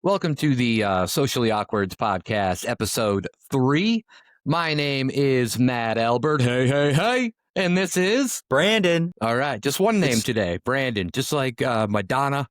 Welcome to the Socially Awkwards podcast, episode 3. My name is Matt Albert. Hey, hey, hey. And this is Brandon. All right, just one name today, Brandon. Just like Madonna,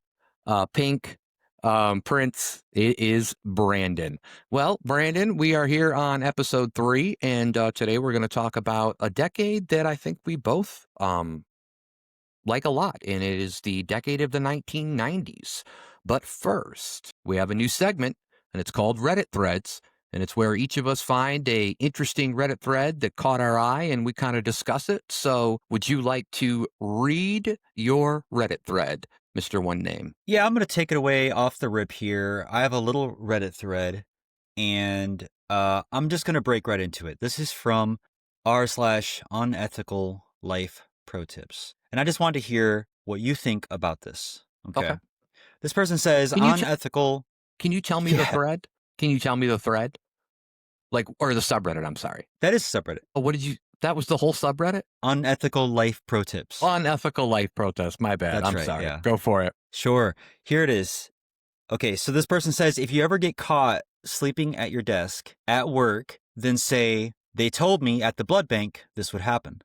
Pink, Prince, it is Brandon. Well, Brandon, we are here on episode 3, and today we're going to talk about a decade that I think we both like a lot, and it is the decade of the 1990s. But first, we have a new segment, and it's called Reddit Threads, and it's where each of us find a interesting Reddit thread that caught our eye, and we kind of discuss it. So would you like to read your Reddit thread, Mr. One Name? Yeah, I'm going to take it away off the rip here. I have a little Reddit thread, and I'm just going to break right into it. This is from r/unethical life pro tips. And I just want to hear what you think about this. Okay. This person says unethical. Can you tell me the thread? Can you tell me the thread? Or the subreddit, I'm sorry. That is subreddit. Oh, that was the whole subreddit? Unethical life pro tips. Unethical life protest. My bad. That's I'm right, sorry. yeah. Go for it. Sure. Here it is. Okay, so this person says, if you ever get caught sleeping at your desk at work, then say, they told me at the blood bank this would happen.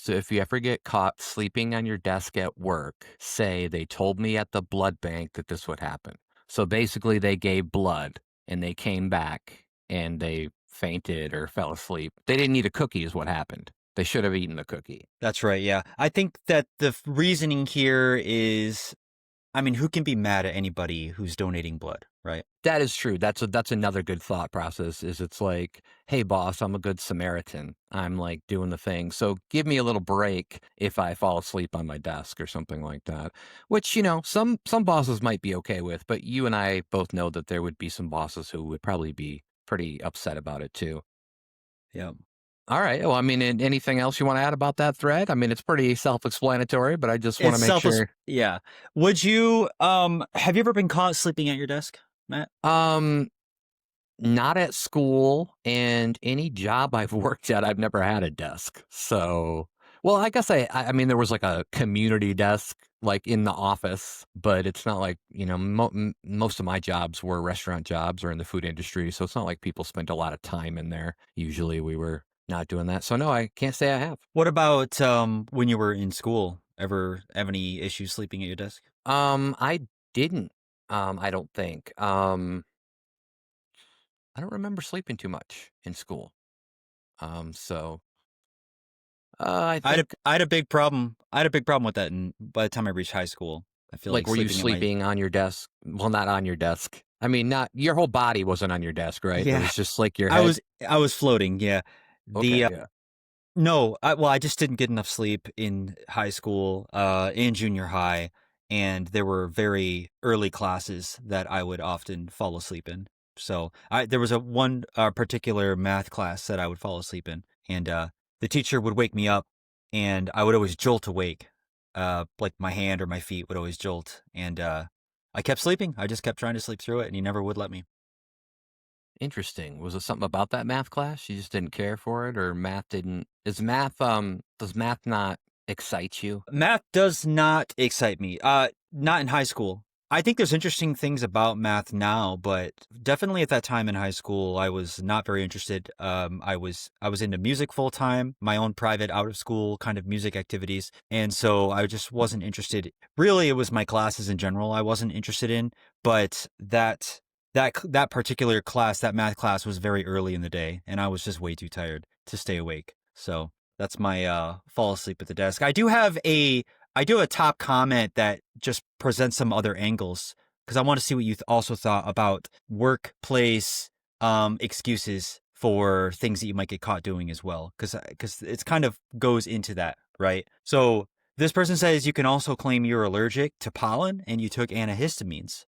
So if you ever get caught sleeping on your desk at work, say they told me at the blood bank that this would happen. So basically they gave blood and they came back and they fainted or fell asleep. They didn't eat a cookie is what happened. They should have eaten the cookie. That's right, yeah. I think that the reasoning here is, who can be mad at anybody who's donating blood, right? That is true. That's another good thought process is it's like, hey, boss, I'm a good Samaritan. I'm like doing the thing. So give me a little break if I fall asleep on my desk or something like that, which, some bosses might be okay with. But you and I both know that there would be some bosses who would probably be pretty upset about it, too. Yeah. All right. Well, anything else you want to add about that thread? It's pretty self-explanatory, but I just want to make sure. Yeah. Would you, have you ever been caught sleeping at your desk, Matt? Not at school, and any job I've worked at, I've never had a desk. So, well, I guess there was like a community desk, like in the office, but it's not like, most of my jobs were restaurant jobs or in the food industry. So it's not like people spent a lot of time in there. Usually we were not doing that. So no, I can't say I have. What about when you were in school? Ever have any issues sleeping at your desk? I didn't. I don't think. I don't remember sleeping too much in school. So I think I had a big problem. I had a big problem with that, and by the time I reached high school, I feel like were you sleeping on your desk? Well, not on your desk. Not your whole body wasn't on your desk, right? Yeah. It was just like your head. I was floating. Yeah. Okay, yeah. No, I just didn't get enough sleep in high school, in junior high, and there were very early classes that I would often fall asleep in. So there was one particular math class that I would fall asleep in, and the teacher would wake me up, and I would always jolt awake, like my hand or my feet would always jolt, and I kept sleeping. I just kept trying to sleep through it, and he never would let me. Interesting. Was it something about that math class? You just didn't care for it, or math didn't? Does math not excite you? Math does not excite me. Not in high school. I think there's interesting things about math now, but definitely at that time in high school, I was not very interested. I was into music full time, my own private out of school kind of music activities, and so I just wasn't interested. Really, it was my classes in general I wasn't interested in, but that particular class, that math class, was very early in the day, and I was just way too tired to stay awake. So that's my fall asleep at the desk. I do have a top comment that just presents some other angles because I want to see what you also thought about workplace excuses for things that you might get caught doing as well, because it's kind of goes into that, right? So this person says you can also claim you're allergic to pollen and you took antihistamines,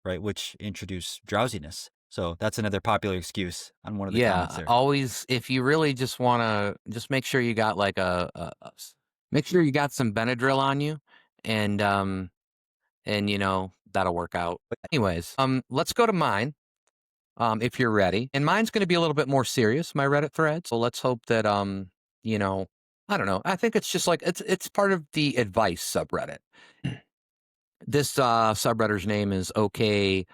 right, which introduce drowsiness. So that's another popular excuse on one of the comments there. Always, if you really just want to, just make sure you got like make sure you got some Benadryl on you, and that'll work out. But anyways, let's go to mine. If you're ready, and mine's going to be a little bit more serious, my Reddit thread. So let's hope that I don't know. I think it's just like it's part of the advice subreddit. This subredditor's name is OK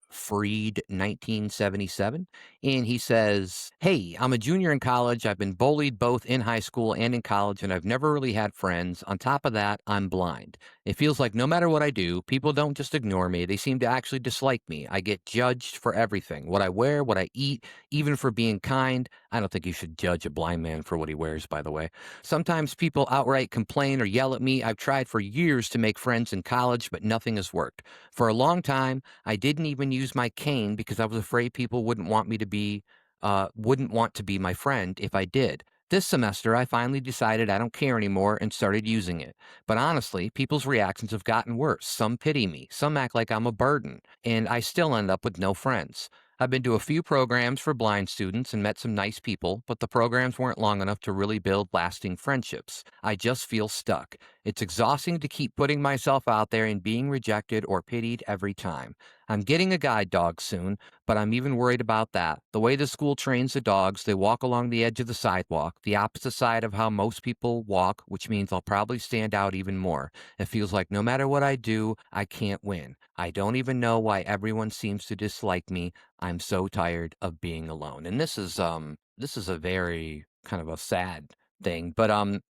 Freed 1977. And he says, "Hey, I'm a junior in college. I've been bullied both in high school and in college, and I've never really had friends. On top of that, I'm blind. It feels like no matter what I do, people don't just ignore me. They seem to actually dislike me. I get judged for everything: what I wear, what I eat, even for being kind. I don't think you should judge a blind man for what he wears, by the way. Sometimes people outright complain or yell at me. I've tried for years to make friends in college, but nothing has worked. For a long time, I didn't even use my cane because I was afraid people wouldn't want to be my friend if I did. This semester, I finally decided I don't care anymore and started using it. But honestly, people's reactions have gotten worse. Some pity me, some act like I'm a burden, and I still end up with no friends. I've been to a few programs for blind students and met some nice people, but the programs weren't long enough to really build lasting friendships. I just feel stuck. It's exhausting to keep putting myself out there and being rejected or pitied every time. I'm getting a guide dog soon, but I'm even worried about that. The way the school trains the dogs, they walk along the edge of the sidewalk, the opposite side of how most people walk, which means I'll probably stand out even more. It feels like no matter what I do, I can't win. I don't even know why everyone seems to dislike me. I'm so tired of being alone." And this is a very kind of a sad thing, but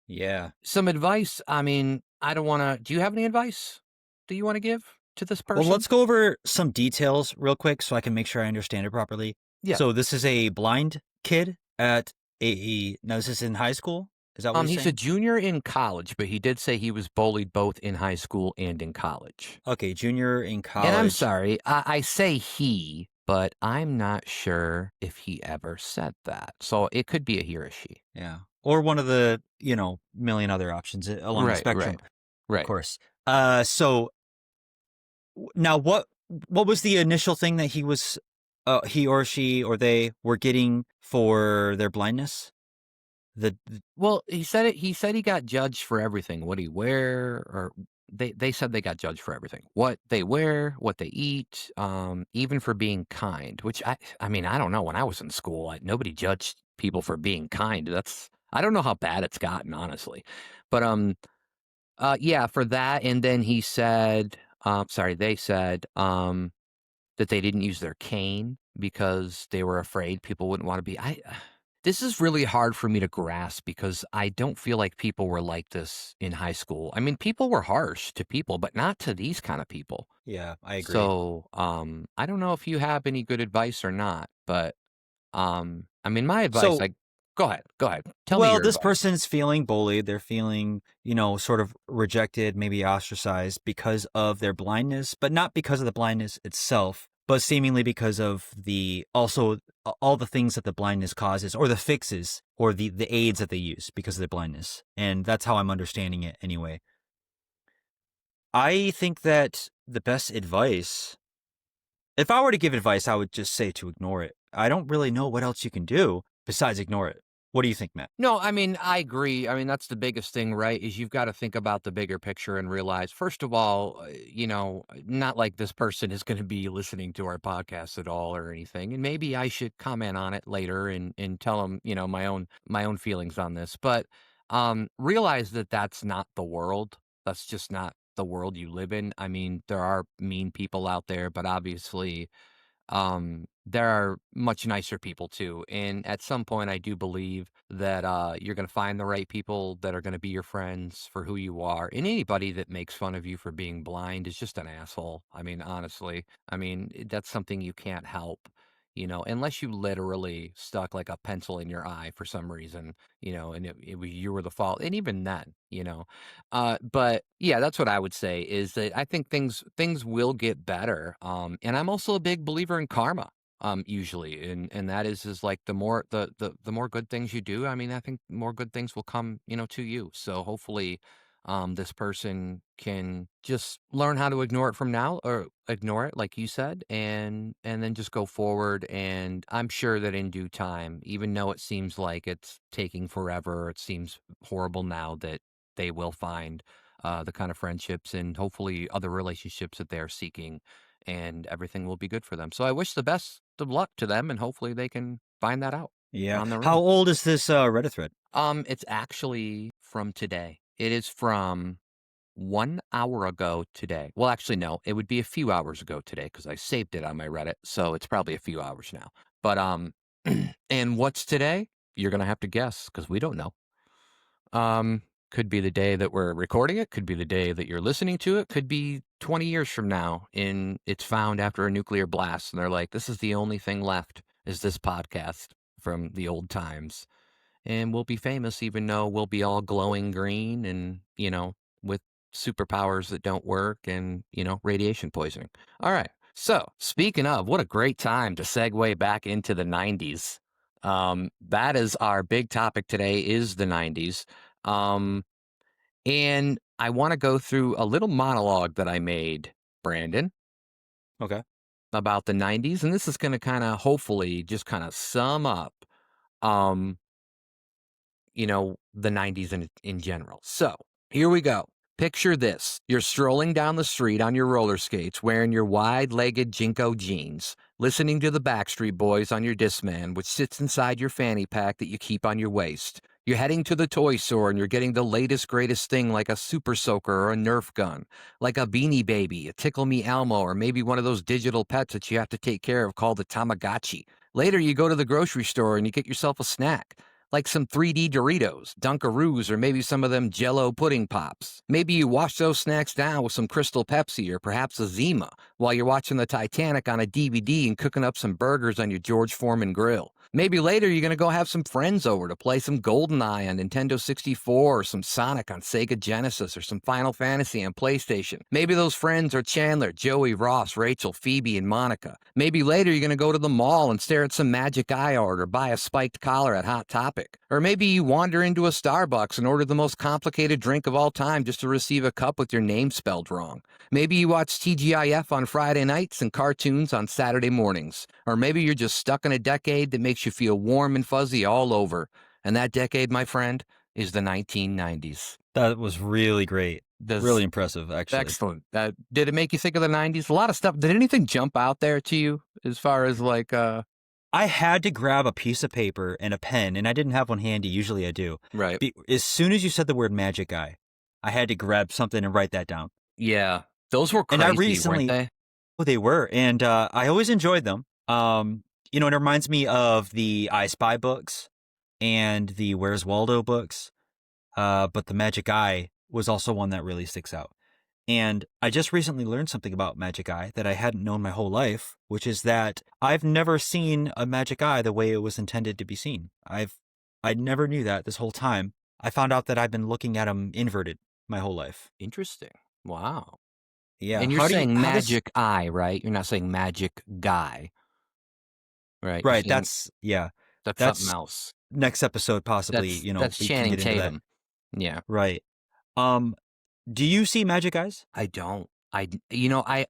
Yeah. some advice. I mean, I don't want to. Do you have any advice that you want to give to this Well, person? let's go over some details real quick so I can make sure I understand it properly. Yeah. So this is a blind kid at now this is in high school? Is that what you're He's a saying? junior in college, but he did say he was bullied both in high school and in college. Okay, junior in And I'm college. sorry, I say he, but I'm not sure if he ever said that. So it could be a he or a she. Yeah. Or one of the, million other options along the Right, spectrum, right, of right. course. So now what was the initial thing that he or she or they were getting for their blindness? The Well, he said he got judged for everything. What he wear, or they said they got judged for everything. What they wear, what they eat, even for being kind, which I mean, I don't know. When I was in school, nobody judged people for being kind. I don't know how bad it's gotten, honestly. But yeah, for that. And then he said, sorry, they said, that they didn't use their cane because they were afraid people wouldn't wanna be. This is really hard for me to grasp because I don't feel like people were like this in high school. I mean, people were harsh to people, but not to these kinda people. Yeah, I agree. So, I don't know if you have any good advice or not, but, I mean, my advice, So go ahead. Tell me Well, your this advice. person's feeling bullied. They're feeling, sort of rejected, maybe ostracized because of their blindness, but not because of the blindness itself, but seemingly because of all the things that the blindness causes or the fixes or the aids that they use because of their blindness. And that's how I'm understanding it anyway. I think that the best advice, if I were to give advice, I would just say to ignore it. I don't really know what else you can do besides ignore it. What do you think, Matt? No, I mean, I agree. I mean, that's the biggest thing, right? Is you've got to think about the bigger picture and realize, first of all, not like this person is going to be listening to our podcast at all or anything. And maybe I should comment on it later and tell them, my own feelings on this. But realize that that's not the world. That's just not the world you live in. I mean, there are mean people out there, but obviously there are much nicer people too. And at some point, I do believe that you're going to find the right people that are going to be your friends for who you are. And anybody that makes fun of you for being blind is just an asshole. I mean, honestly, I mean, that's something you can't help. Unless you literally stuck like a pencil in your eye for some reason, and you were the fault. And even then, but yeah, that's what I would say is that I think things will get better. And I'm also a big believer in karma. Usually, and that is like the more good things you do, I mean, I think more good things will come, to you. So hopefully, this person can just learn how to ignore it from now, or ignore it, like you said, and then just go forward. And I'm sure that in due time, even though it seems like it's taking forever, it seems horrible now, that they will find the kind of friendships and hopefully other relationships that they're seeking, and everything will be good for them. So I wish the best of luck to them, and hopefully they can find that out Yeah. on their How own. old is this Reddit thread? It's actually from today. It is from 1 hour ago today. Well, actually, no, it would be a few hours ago today because I saved it on my Reddit, so it's probably a few hours now. But and what's today? You're gonna have to guess because we don't know. Um, could be the day that we're recording it, could be the day that you're listening to it, could be 20 years from now in it's found after a nuclear blast and they're like, this is the only thing left is this podcast from the old times. And we'll be famous even though we'll be all glowing green and, with superpowers that don't work and, radiation poisoning. All right. So, speaking of, what a great time to segue back into the 90s. That is our big topic today is the 90s. Um, and I want to go through a little monologue that I made, Brandon, Okay. about the 90s. And this is going to kind of hopefully just kind of sum up, um, the 90s in general. So here we go. Picture this. You're strolling down the street on your roller skates, wearing your wide-legged Jinko jeans, listening to the Backstreet Boys on your Discman, which sits inside your fanny pack that you keep on your waist. You're heading to the toy store and you're getting the latest, greatest thing like a Super Soaker or a Nerf gun, like a Beanie Baby, a Tickle Me Elmo, or maybe one of those digital pets that you have to take care of called a Tamagotchi. Later, you go to the grocery store and you get yourself a snack like some 3D Doritos, Dunkaroos, or maybe some of them Jell-O pudding pops. Maybe you wash those snacks down with some Crystal Pepsi or perhaps a Zima while you're watching the Titanic on a DVD and cooking up some burgers on your George Foreman grill. Maybe later you're going to go have some friends over to play some GoldenEye on Nintendo 64 or some Sonic on Sega Genesis or some Final Fantasy on PlayStation. Maybe those friends are Chandler, Joey, Ross, Rachel, Phoebe, and Monica. Maybe later you're going to go to the mall and stare at some Magic Eye art or buy a spiked collar at Hot Topic. Or maybe you wander into a Starbucks and order the most complicated drink of all time just to receive a cup with your name spelled wrong. Maybe you watch TGIF on Friday nights and cartoons on Saturday mornings. Or maybe you're just stuck in a decade that makes you feel warm and fuzzy all over. And that decade, my friend, is the 1990s. That was really great. Does Really impressive, actually. Excellent. Did it make you think of the 90s? A lot of stuff. Did anything jump out there to you as far as like I had to grab a piece of paper and a pen, and I didn't have one handy. Usually I do. right. As soon as you said the word magic eye, I had to grab something and write that down. Yeah. Those were And I crazy, weren't recently, they? oh, they were, and I always enjoyed them. It reminds me of the I Spy books and the Where's Waldo books. But the Magic Eye was also one that really sticks out. And I just recently learned something about Magic Eye that I hadn't known my whole life, which is that I've never seen a Magic Eye the way it was intended to be seen. I never knew that this whole time. I found out that I've been looking at them inverted my whole life. Interesting. Wow. Yeah. And you're saying How does, magic eye, right? You're not saying magic guy, right? You're right. saying that's something That's else. next episode, possibly, That's we can Channing get into that. Tatum. Yeah. Right. Um, do you see Magic Eyes? I don't. I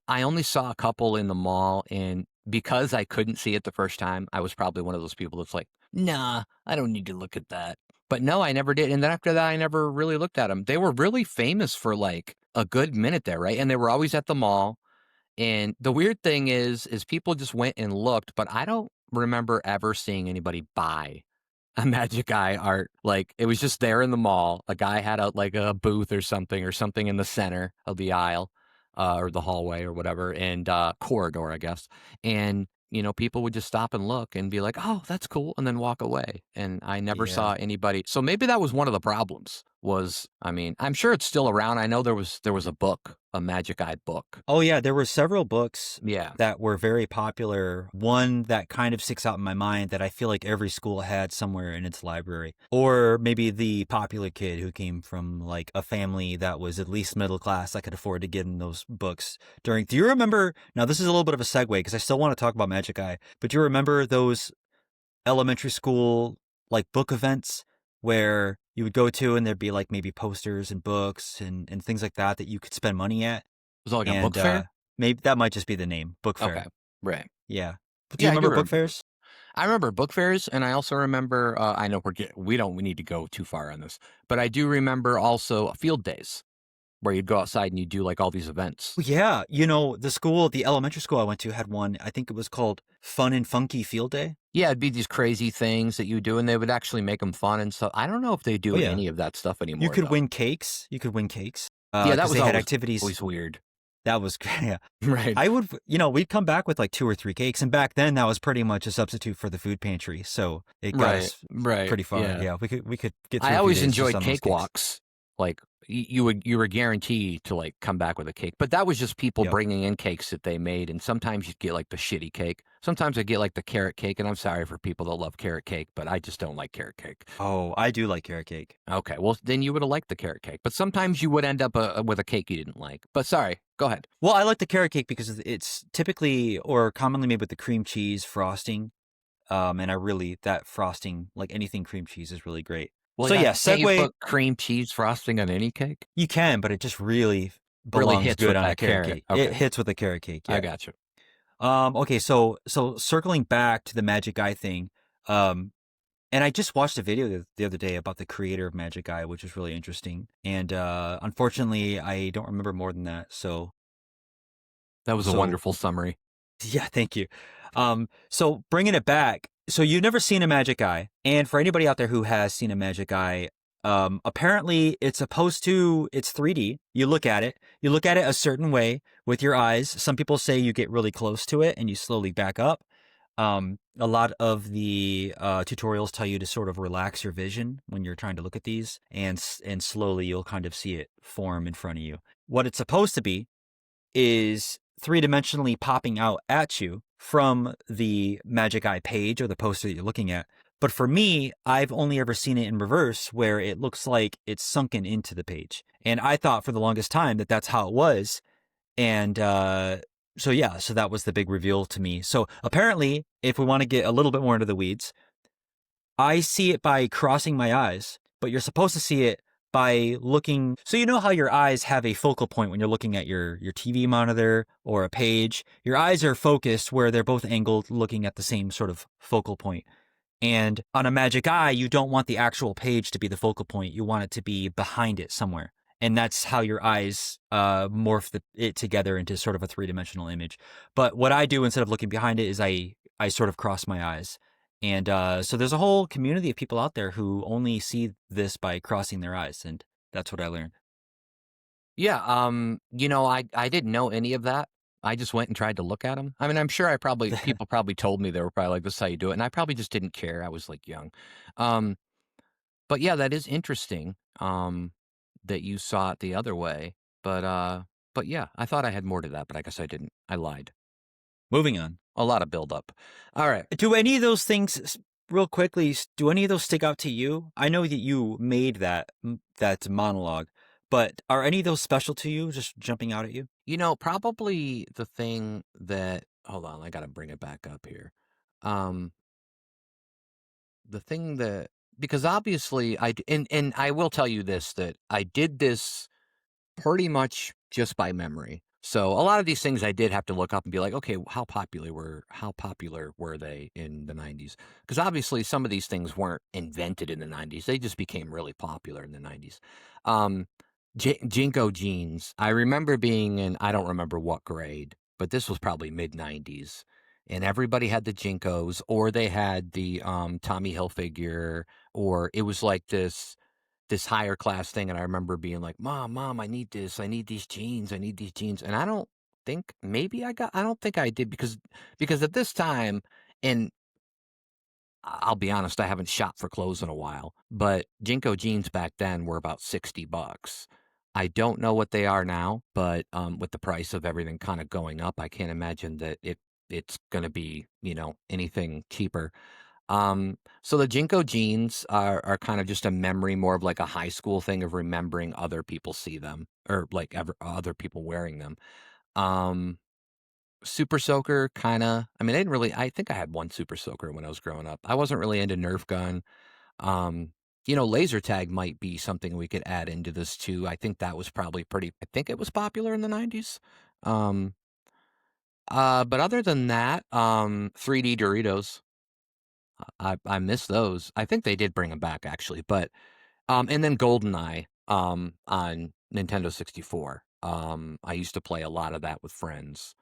only saw a couple in the mall, and because I couldn't see it the first time, I was probably one of those people that's like, nah, I don't need to look at that. But no, I never did. And then after that, I never really looked at them. They were really famous for like a good minute there, right? And they were always at the mall. And the weird thing is people just went and looked, but I don't remember ever seeing anybody buy a Magic Eye art. Like it was just there in the mall. A guy had a booth or something in the center of the aisle, or the hallway or whatever, and corridor, I guess. And people would just stop and look and be like, "Oh, that's cool," and then walk away. And I never Yeah. saw anybody. So maybe that was one of the problems. I'm sure it's still around. I know there was a book, a Magic Eye book. Oh, yeah, there were several books Yeah. that were very popular. One that kind of sticks out in my mind that I feel like every school had somewhere in its library. Or maybe the popular kid who came from like a family that was at least middle class that could afford to get in those books during. Do you remember? Now, this is a little bit of a segue because I still want to talk about Magic Eye, but do you remember those elementary school like book events where you would go to and there'd be like maybe posters and books and things like that you could spend money at? Was it like a book And fair? maybe that might just be the name, book Okay. fair. Right. Yeah. But do you Yeah, I do remember book remember. fairs? I remember book fairs, and I also remember. I know we need to go too far on this, but I do remember also field days where you'd go outside and you do like all these events. Yeah. The elementary school I went to had one, I think it was called Fun and Funky Field Day. Yeah, it'd be these crazy things that you do, and they would actually make them fun and stuff. I don't know if they Oh, do yeah. any of that stuff anymore. You could though. win cakes. You could win cakes. Yeah, that because was they had always activities. always weird. That was yeah. Right. I would, we'd come back with like 2 or 3 cakes, and back then that was pretty much a substitute for the food pantry. So it got Right. us Right. pretty far. Yeah. Yeah, we could get I through a few always days just enjoyed on those cakes. cakewalks. Like you were guaranteed to like come back with a cake, but that was just people Yep. bringing in cakes that they made, and sometimes you'd get like the shitty cake. Sometimes I get like the carrot cake, and I'm sorry for people that love carrot cake, but I just don't like carrot cake. Oh, I do like carrot cake. Okay, well then you would have liked the carrot cake, but sometimes you would end up with a cake you didn't like. But sorry, go ahead. Well, I like the carrot cake because it's typically or commonly made with the cream cheese frosting. And I really that frosting, like anything cream cheese, is really great. Well, So yeah, can't you segue. put cream cheese frosting on any cake? You can, but it just really Really belongs hits good with on a that carrot carrot. cake. It Okay, hits with a carrot cake. I Yeah. got you. Okay. So circling back to the Magic Eye thing. Um, and I just watched a video the other day about the creator of Magic Eye, which is really interesting. And unfortunately, I don't remember more than that. That was a So wonderful summary. yeah, thank you. So bringing it back, so you've never seen a Magic Eye, and for anybody out there who has seen a Magic Eye, apparently it's 3D. You look at it a certain way with your eyes. Some people say you get really close to it and you slowly back up. A lot of the tutorials tell you to sort of relax your vision when you're trying to look at these, and slowly you'll kind of see it form in front of you. What it's supposed to be is three-dimensionally popping out at you from the Magic Eye page or the poster that you're looking at. But for me, I've only ever seen it in reverse where it looks like it's sunken into the page. And I thought for the longest time that that's how it was. And so, yeah, so that was the big reveal to me. So apparently, if we want to get a little bit more into the weeds, I see it by crossing my eyes, but you're supposed to see it by looking. So you know how your eyes have a focal point when you're looking at your TV monitor or a page. Your eyes are focused where they're both angled, looking at the same sort of focal point. And on a Magic Eye, you don't want the actual page to be the focal point. You want it to be behind it somewhere. And that's how your eyes morph it together into sort of a three-dimensional image. But what I do instead of looking behind it is I sort of cross my eyes. And so there's a whole community of people out there who only see this by crossing their eyes. And that's what I learned. Yeah, I didn't know any of that. I just went and tried to look at them. I mean, I'm sure people probably told me they were probably like, "This is how you do it," and I probably just didn't care. I was like young, um, but yeah, that is interesting. That you saw it the other way, but yeah, I thought I had more to that, but I guess I didn't. I lied. Moving on. A lot of buildup. All right. Do any of those things, real quickly, do any of those stick out to you? I know that you made that monologue, but are any of those special to you, just jumping out at you? Probably the thing that hold on, I gotta bring it back up here. Um, the thing that because obviously and I will tell you this, that I did this pretty much just by memory. So a lot of these things I did have to look up and be like, okay, how popular were they in the 90s? Because obviously some of these things weren't invented in the 90s. They just became really popular in the 90s. Um, Jinko jeans. I remember being in, I don't remember what grade, but this was probably mid 90s. And everybody had the Jinkos, or they had the Tommy Hilfiger, or it was like this higher class thing, and I remember being like, "Mom, I need this. I need these jeans. I need these jeans." And I don't think maybe I don't think I did because at this time, and I'll be honest, I haven't shopped for clothes in a while, but Jinko jeans back then were about $60. I don't know what they are now, but with the price of everything kind of going up, I can't imagine that it's going to be, anything cheaper. So the Jinko jeans are kind of just a memory, more of like a high school thing of remembering other people see them or like other people wearing them. Um, Super Soaker kinda, I mean, I didn't really, I think I had one Super Soaker when I was growing up. I wasn't really into Nerf gun. Um, Laser tag might be something we could add into this too. I think that was probably I think it was popular in the 90s. Um, but other than that, 3D Doritos. I miss those. I think they did bring them back actually, but and then GoldenEye on Nintendo 64. I used to play a lot of that with friends.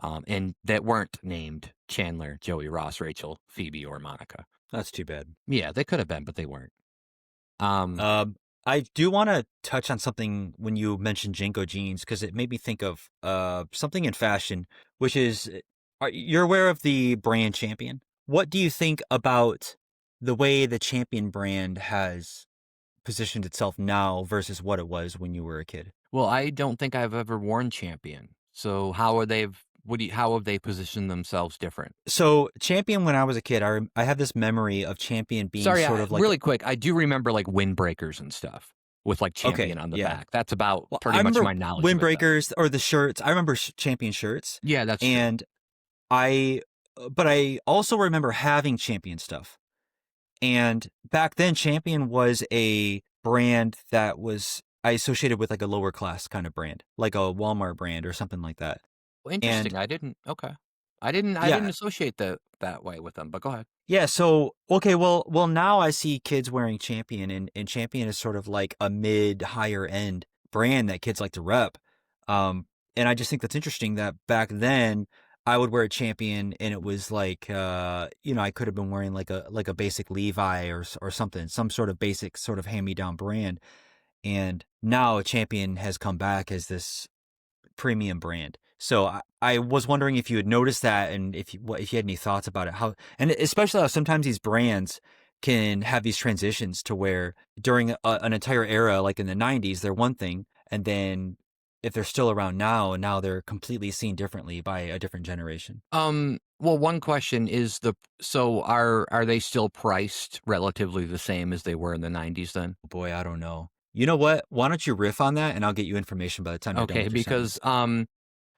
And that weren't named Chandler, Joey, Ross, Rachel, Phoebe, or Monica. That's too bad. Yeah, they could have been, but they weren't. Um, Um, I do want to touch on something when you mentioned Jinko jeans because it made me think of something in fashion, which is you're aware of the brand Champion. What do you think about the way the Champion brand has positioned itself now versus what it was when you were a kid? Well, I don't think I've ever worn Champion. So how have they positioned themselves different? So Champion, when I was a kid, I have this memory of Champion being Sorry, sort of like really quick, I do remember like windbreakers and stuff with like okay, Champion on the yeah. back. That's about Well, pretty I much remember my knowledge of it though. windbreakers or the shirts. I remember Champion shirts, Yeah, that's true. and I, but I also remember having Champion stuff. And back then, Champion was a brand that was I associated with like a lower class kind of brand, like a Walmart brand or something like that. Well, And interesting. I didn't okay. I didn't yeah, associate that way with them, but go ahead. yeah. So okay, well, now I see kids wearing Champion, and Champion is sort of like a mid higher end brand that kids like to rep. Um, and I just think that's interesting that back then I would wear a Champion, and it was like I could have been wearing like a basic Levi or something, some sort of basic sort of hand me down brand. And now a Champion has come back as this premium brand. So I was wondering if you had noticed that, and if you had any thoughts about it, how, and especially how sometimes these brands can have these transitions to where during an entire era, like in the 90's, they're one thing, and then if they're still around now they're completely seen differently by a different generation. Well, one question is so are they still priced relatively the same as they were in the 90s then? Boy, I don't know. You know what? Why don't you riff on that, and I'll get you information by the time you're done Okay, with your because sentence.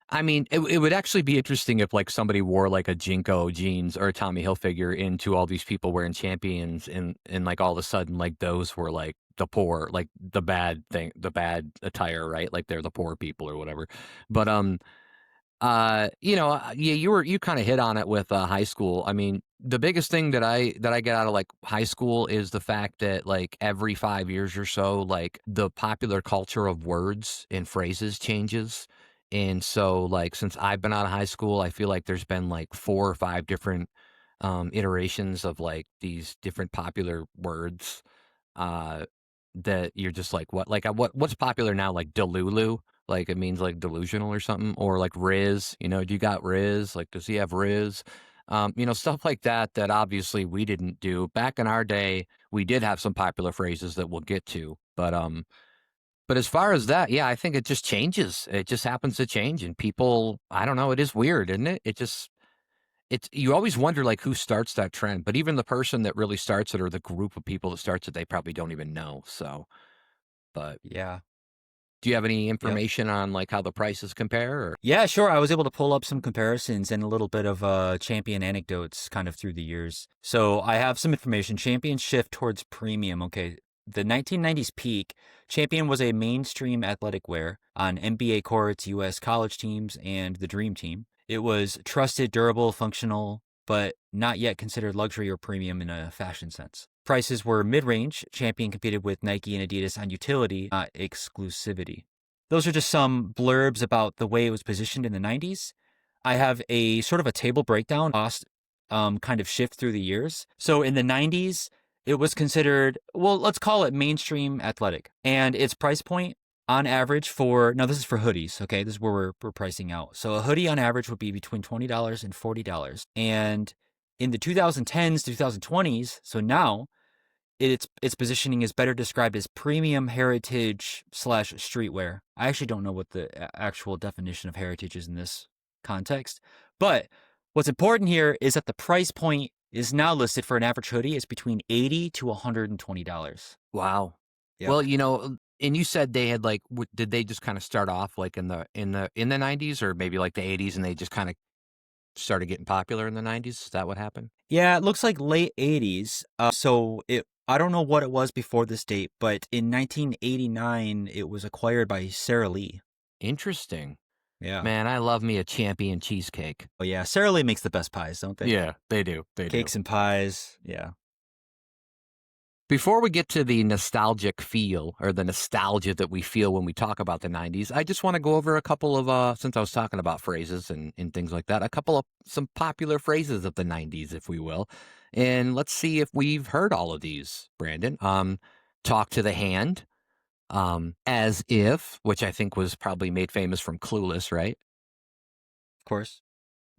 I mean, it would actually be interesting if like somebody wore like a Jinko jeans or a Tommy Hilfiger into all these people wearing Champions, and like all of a sudden like those were like the poor, like the bad thing, the bad attire, right? Like they're the poor people or whatever. But yeah, you kind of hit on it with high school. I mean, the biggest thing that I get out of like high school is the fact that like every 5 years or so, like the popular culture of words and phrases changes. And so, like, since I've been out of high school, I feel like there's been like 4 or 5 different iterations of like these different popular words uh, that you're just like, what? Like, what's popular now? Like Delulu, like it means like delusional or something, or like Riz. Do you got Riz? Like, does he have Riz? Stuff like that. That obviously we didn't do back in our day. We did have some popular phrases that we'll get to, but as far as that, yeah, I think it just changes. It just happens to change, and people, I don't know. It is weird, isn't it? It's you always wonder like who starts that trend, but even the person that really starts it or the group of people that starts it, they probably don't even know. So, but Yeah. do you have any Yep. information on like how the prices compare? Or Yeah, sure. I was able to pull up some comparisons and a little bit of champion anecdotes kind of through the years. So I have some information. Champion shift towards premium. Okay. The 1990s peak, Champion was a mainstream athletic wear on NBA courts, US college teams, and the Dream Team. It was trusted, durable, functional, but not yet considered luxury or premium in a fashion sense. Prices were mid range. Champion competed with Nike and Adidas on utility, not exclusivity. Those are just some blurbs about the way it was positioned in the 90's. I have a sort of a table breakdown cost kind of shift through the years. So in the 90's, it was considered, well, let's call it mainstream athletic. And its price point on average now this is for hoodies, okay? This is where we're pricing out. So a hoodie on average would be between $20 and $40. And in the 2010s, 2020s, so now its positioning is better described as premium heritage slash streetwear. I actually don't know what the actual definition of heritage is in this context, but what's important here is that the price point is now listed for an average hoodie is between $80 to $120. wow, Yep. well, and you said they had like, did they just kind of start off like in the 90s or maybe like the 80s, and they just kind of started getting popular in the 90s? Is that what happened? Yeah, it looks like late 80's. I don't know what it was before this date, but in 1989 it was acquired by Sara Lee. Interesting, Yeah. man. I love me a Champion cheesecake. Oh yeah, Sara Lee makes the best pies, don't they? Yeah, they do. They do. Cakes and pies. Yeah. Before we get to the nostalgic feel or the nostalgia that we feel when we talk about the 90s, I just want to go over a couple of, since I was talking about phrases and things like that, a couple of some popular phrases of the 90s, if we will. And let's see if we've heard all of these, Brandon. Talk to the hand. As if, which I think was probably made famous from Clueless, right? Of course.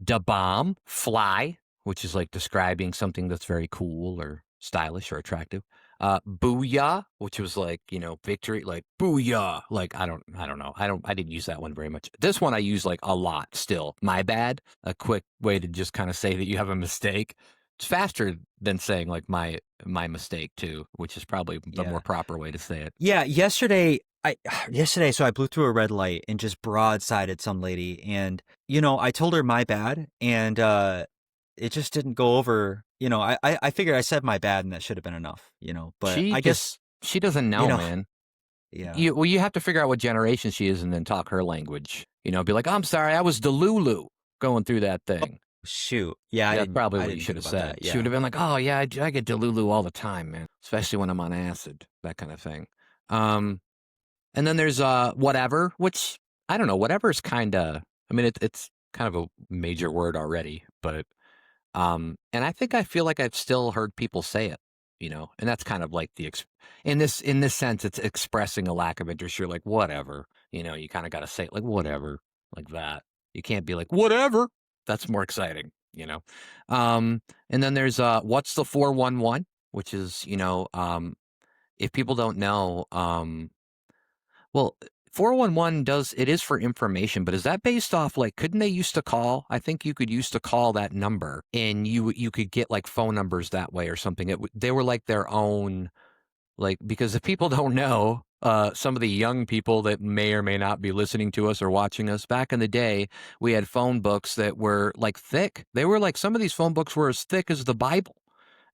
Da bomb, fly, which is like describing something that's very cool or stylish or attractive. Booyah, which was like, victory, like booyah. Like I don't know. I didn't use that one very much. This one I use like a lot still. My bad. A quick way to just kind of say that you have a mistake. It's faster than saying like my mistake too, which is probably the more Yeah. proper way to say it. Yeah, yesterday, so I blew through a red light and just broadsided some lady, and I told her my bad, and it just didn't go over. I figured I said my bad, and that should have been enough. But I guess She doesn't you know, know, man. yeah. You have to figure out what generation she is and then talk her language. Be like, I'm sorry, I was Delulu going through that thing. Shoot, yeah, That's probably I what you didn't should think have about said. that. She would Yeah, have been like, oh yeah, I get Delulu all the time, man, especially when I'm on acid, that kind of thing. And then there's whatever, which I don't know. Whatever is kind of. I mean, it's kind of a major word already, but and I feel like I've still heard people say it, and that's kind of like in this sense, it's expressing a lack of interest. You're like, whatever, you kind of got to say it like whatever, like that. You can't be like whatever. That's more exciting, and then there's what's the 411, which is if people don't know, well, 411 it is for information, but is that based off like couldn't they used to call? I think you could used to call that number and you could get like phone numbers that way or something. They were like their own like because if people don't know, some of the young people that may or may not be listening to us or watching us back in the day, we had phone books that were like thick. They were like some of these phone books were as thick as the Bible.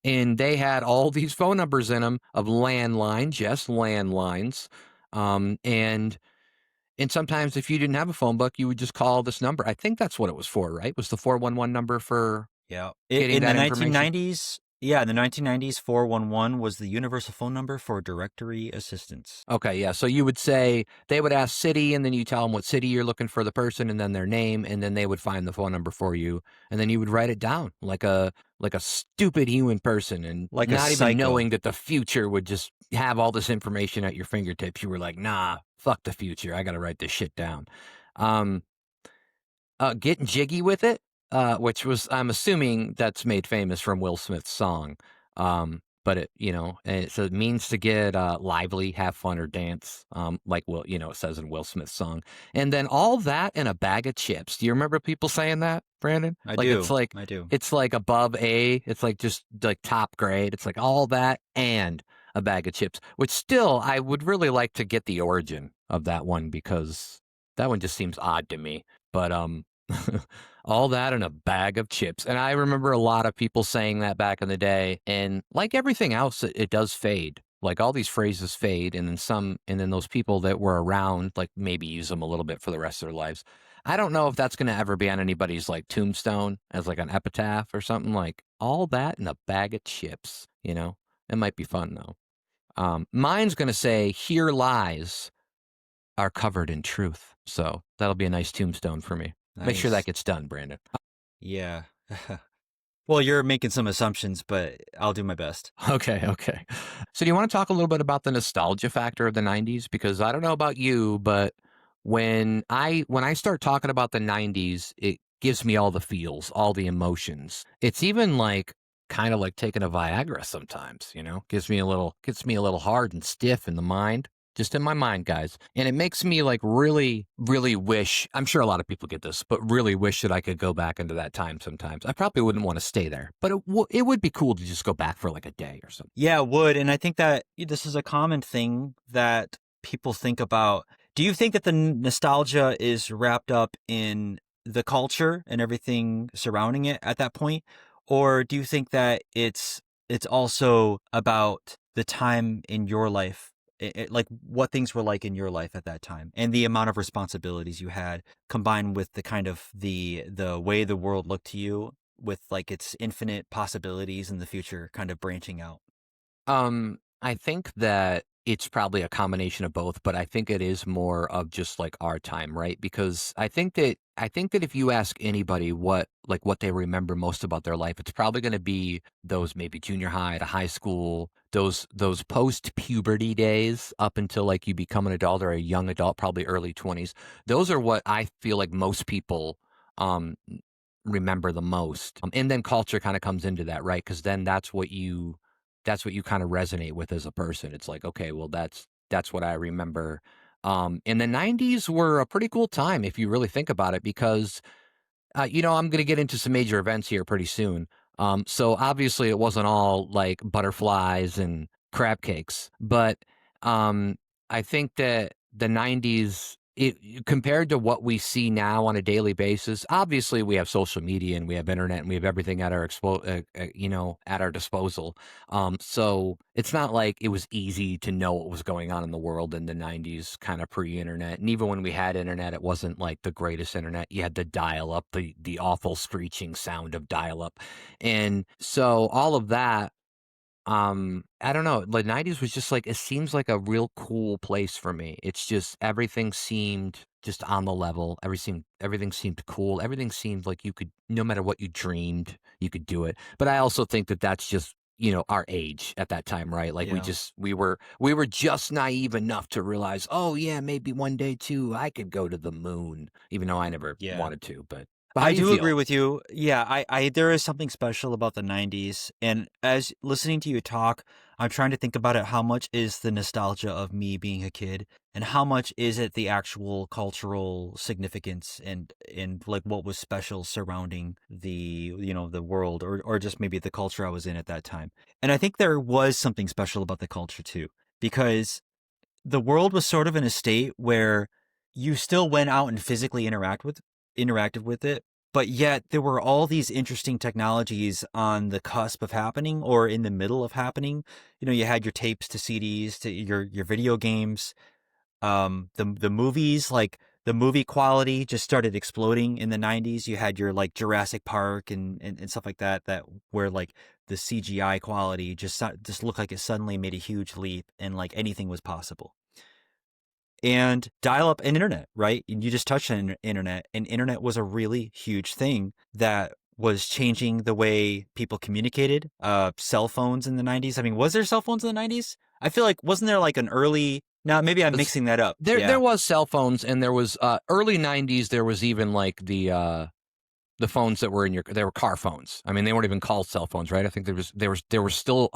And they had all these phone numbers in them of landlines, yes, landlines. And sometimes if you didn't have a phone book, you would just call this number. I think that's what it was for, right? Was the 411 number for yeah. getting In the that information? 1990s, yeah, in the 1990s, 411 was the universal phone number for directory assistance. Okay, yeah. So you would say they would ask city, and then you tell them what city you're looking for the person, and then their name, and then they would find the phone number for you, and then you would write it down like a stupid human person, and Like a not even knowing psycho. that the future would just have all this information at your fingertips. You were like, nah, fuck the future. I got to write this shit down. Um, Getting Jiggy with It, which was I'm assuming that's made famous from Will Smith's song. But so it means to get lively, have fun, or dance, like it says in Will Smith's song. And then all that in a bag of chips. Do you remember people saying that, Brandon? I Like do. I do. it's like above A. It's like just like top grade. It's like all that and a bag of chips. Which still, I would really like to get the origin of that one because that one just seems odd to me. But all that in a bag of chips. And I remember a lot of people saying that back in the day. And like everything else, it does fade. Like all these phrases fade, and then those people that were around, like maybe use them a little bit for the rest of their lives. I don't know if that's going to ever be on anybody's like tombstone as like an epitaph or something like all that in a bag of chips. It might be fun though. Mine's going to say, "Here lies are covered in truth." So that'll be a nice tombstone for me. Make sure that Nice. gets done, Brandon. Yeah. Well, you're making some assumptions, but I'll do my best. Okay, okay. So do you want to talk a little bit about the nostalgia factor of the 90s? Because I don't know about you, but when I start talking about the 90s, it gives me all the feels, all the emotions. It's even like kind of like taking a Viagra sometimes, gets me a little hard and stiff in the mind. Just in my mind, guys. And it makes me like really, really wish. I'm sure a lot of people get this, but really wish that I could go back into that time sometimes. I probably wouldn't want to stay there, but it would be cool to just go back for like a day or something. Yeah, it would. And I think that this is a common thing that people think about. Do you think that the nostalgia is wrapped up in the culture and everything surrounding it at that point? Or do you think that it's also about the time in your life, like what things were like in your life at that time and the amount of responsibilities you had combined with the kind of the way the world looked to you with like its infinite possibilities in the future kind of branching out? I think that it's probably a combination of both, but I think it is more of just like our time, right? Because I think that if you ask anybody what they remember most about their life, it's probably going to be those maybe junior high to high school, those post puberty days up until like you become an adult or a young adult, probably early 20s. Those are what I feel like most people um remember the most. And then culture kind of comes into that, right? Because then that's what you kind of resonate with as a person. It's like, okay, well, that's what I remember. And the '90s were a pretty cool time if you really think about it, because I'm going to get into some major events here pretty soon. So obviously, it wasn't all like butterflies and crab cakes, but I think that the '90s, compared to what we see now on a daily basis, obviously we have social media and we have internet and we have everything at our at our disposal. So it's not like it was easy to know what was going on in the world in the '90s, kind of pre-internet. And even when we had internet, it wasn't like the greatest internet. You had the dial-up, the awful screeching sound of dial-up, and so all of that. I don't know. The '90s was just like, it seems like a real cool place for me. It's just everything seemed just on the level. Everything seemed cool. Everything seemed like you could, no matter what you dreamed, you could do it. But I also think that that's just, our age at that time, right? Like Yeah. we were just naive enough to realize, oh yeah, maybe one day too I could go to the moon, even though I never Yeah. wanted to. But how I do you do agree feel? with you. Yeah, I there is something special about the 90s. And as listening to you talk, I'm trying to think about it. How much is the nostalgia of me being a kid, and how much is it the actual cultural significance and like what was special surrounding the world, or just maybe the culture I was in at that time. And I think there was something special about the culture too, because the world was sort of in a state where you still went out and physically interacted with it, but yet there were all these interesting technologies on the cusp of happening or in the middle of happening. You had your tapes to CDs to your video games, the movies, like the movie quality just started exploding in the 90s. You had your like Jurassic Park and stuff like that where like the CGI quality just looked like it suddenly made a huge leap and like anything was possible. And dial up and internet, right? And you just touched on internet, and internet was a really huge thing that was changing the way people communicated. Cell phones in the 90s. I mean, was there cell phones in the 90s? I feel like, wasn't there like an early, now maybe I'm This- mixing that up. there Yeah. was cell phones, and there was early '90s. There was even like the phones that were they were car phones. I mean, they weren't even called cell phones, right? I think there were still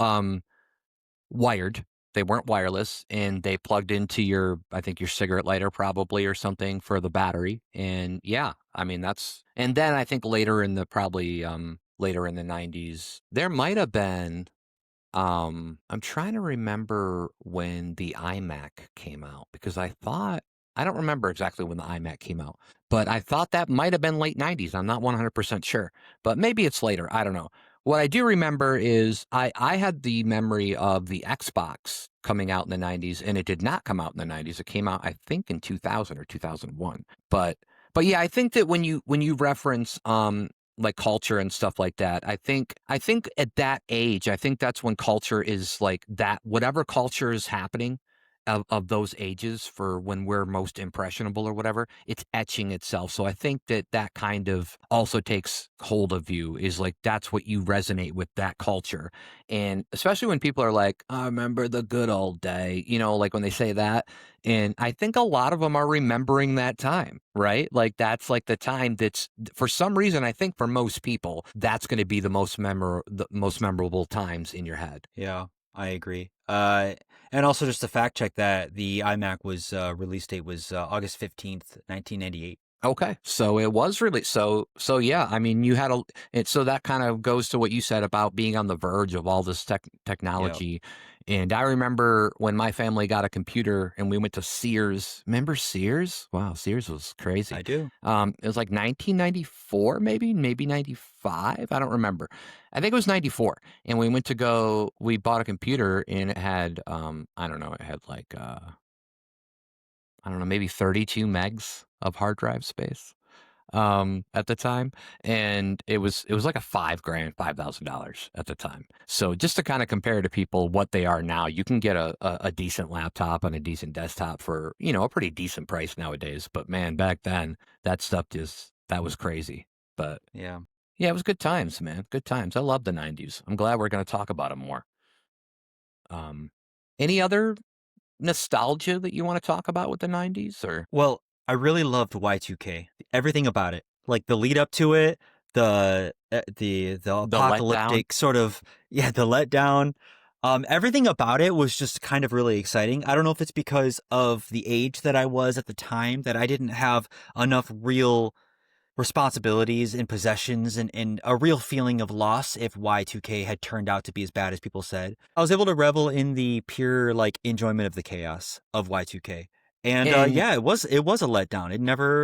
wired. They weren't wireless, and they plugged into I think your cigarette lighter probably or something for the battery. And yeah, I mean and then I think later in the '90s, there might have been I'm trying to remember when the iMac came out, because I don't remember exactly when the iMac came out, but I thought that might have been late '90s. I'm not 100% sure, but maybe it's later. I don't know. What I do remember is I had the memory of the Xbox coming out in the '90s, and it did not come out in the '90s. It came out, I think, in 2000 or 2001. But yeah, I think that when you reference like culture and stuff like that. I think at that age, I think that's when culture is like that. Whatever culture is happening of those ages, for when we're most impressionable or whatever, it's etching itself. So I think that kind of also takes hold of you, is like that's what you resonate with, that culture. And especially when people are like, I remember the good old day, like when they say that. And I think a lot of them are remembering that time, right? Like that's like the time that's, for some reason, I think for most people, that's going to be the most memorable times in your head. Yeah, I agree. And also just to fact check that the iMac was release date was August 15th, 1998. Okay, so it was really so yeah. I mean, you had so that kind of goes to what you said about being on the verge of all this Yeah, technology. And I remember when my family got a computer and we went to Sears. Remember Sears? Wow, Sears was I crazy. do. It was like 1994, maybe 95. I don't remember. I think it was 94. And we bought a computer, and it had I don't know, it had like I don't know, maybe 32 megs of hard drive space. at the time, and it was like a $5,000 at the time. So just to kind of compare to people what they are now, you can get a decent laptop and a decent desktop for a pretty decent price nowadays. But man, back then that stuff just that was crazy. But Yeah. yeah, it was good times, man. Good times. I love the '90s. I'm glad we're going to talk about them more. Um, any other nostalgia that you want to talk about with the '90s, or Well, I really loved Y2K. Everything about it. Like the lead up to it, the the letdown? apocalyptic sort of the letdown. Everything about it was just kind of really exciting. I don't know if it's because of the age that I was at the time that I didn't have enough real responsibilities and possessions and a real feeling of loss if Y2K had turned out to be as bad as people said. I was able to revel in the pure like enjoyment of the chaos of Y2K. And And yeah, it was a letdown.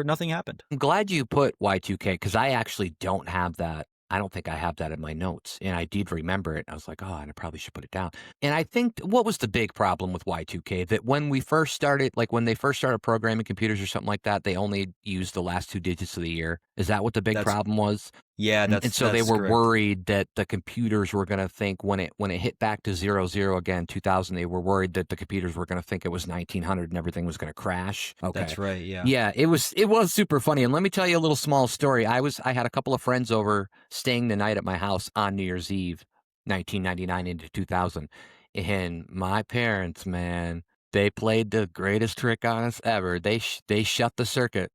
Nothing happened. I'm glad you put Y2K because I actually don't have that. I don't think I have that in my notes. And I did remember it. I was like, oh, and I probably should put it down. And I think what was the big problem with Y2K? That when we first started, like when they first started programming computers or something like that, they only used the last two digits of the year. Is that what the big That's problem was? yeah, And that's so they that's were correct. worried that the computers were gonna think when it hit back to 00 again, 2000, they were worried that the computers were gonna think it was 1900 and everything was gonna crash. Okay. That's right. Yeah. Yeah, it was super funny, and let me tell you a little small story. I had a couple of friends over staying the night at my house on New Year's Eve, 1999 into 2000, and my parents, man, they played the greatest trick on us ever. They shut the circuit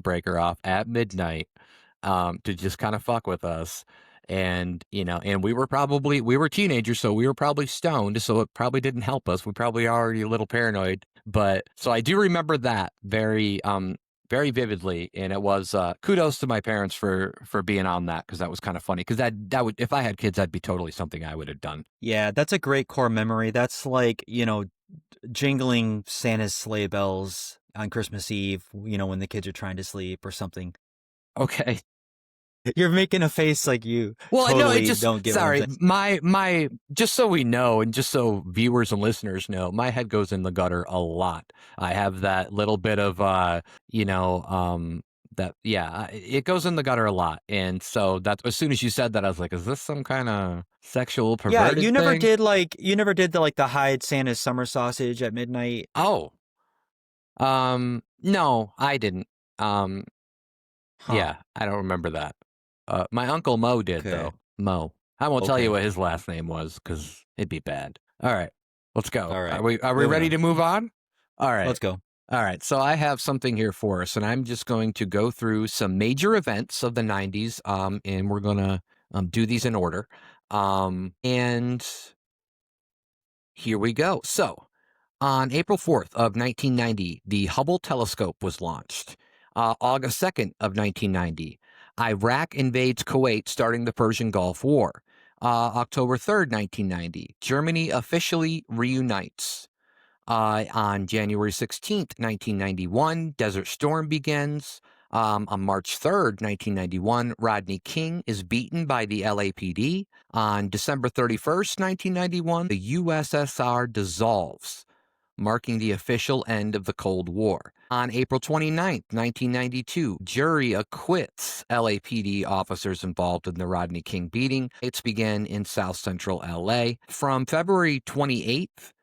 breaker off at midnight to just kind of fuck with us. And we were teenagers, so we were probably stoned, so it probably didn't help us. We probably already a little paranoid. But so I do remember that very vividly. And it was kudos to my parents for being on that because that was kind of funny. Because that would if I had kids, that'd be totally something I would have done. Yeah, that's a great core memory. That's like, jingling Santa's sleigh bells on Christmas Eve, when the kids are trying to sleep or something. Okay. You're making a face like you Well, no, it totally just don't get what I'm sorry. saying. My just so we know, and just so viewers and listeners know, my head goes in the gutter a lot. I have that little bit of that yeah, it goes in the gutter a lot. And so that as soon as you said that, I was like, is this some kind of sexual Yeah, perverted thing? you never did the hide Santa's summer sausage at midnight. Oh, no, I didn't. Um, Huh. yeah, I don't remember that. My uncle Mo did Okay. though. Mo. I won't tell you Okay. what his last name was because it'd be bad. All right, let's go. All Are right. we Moving ready on. to move on? All right. Let's go. All right. So I have something here for us, and I'm just going to go through some major events of the '90s, and we're gonna do these in order. And here we go. So on April 4th of 1990, the Hubble telescope was launched. August 2nd of 1990, Iraq invades Kuwait, starting the Persian Gulf War. October 3rd, 1990, Germany officially reunites. On January 16th, 1991, Desert Storm begins. On March 3rd, 1991, Rodney King is beaten by the LAPD. On December 31st, 1991, the USSR dissolves, marking the official end of the Cold War. On April 29th, 1992, jury acquits LAPD officers involved in the Rodney King beating. It's began in South Central LA. From February 28th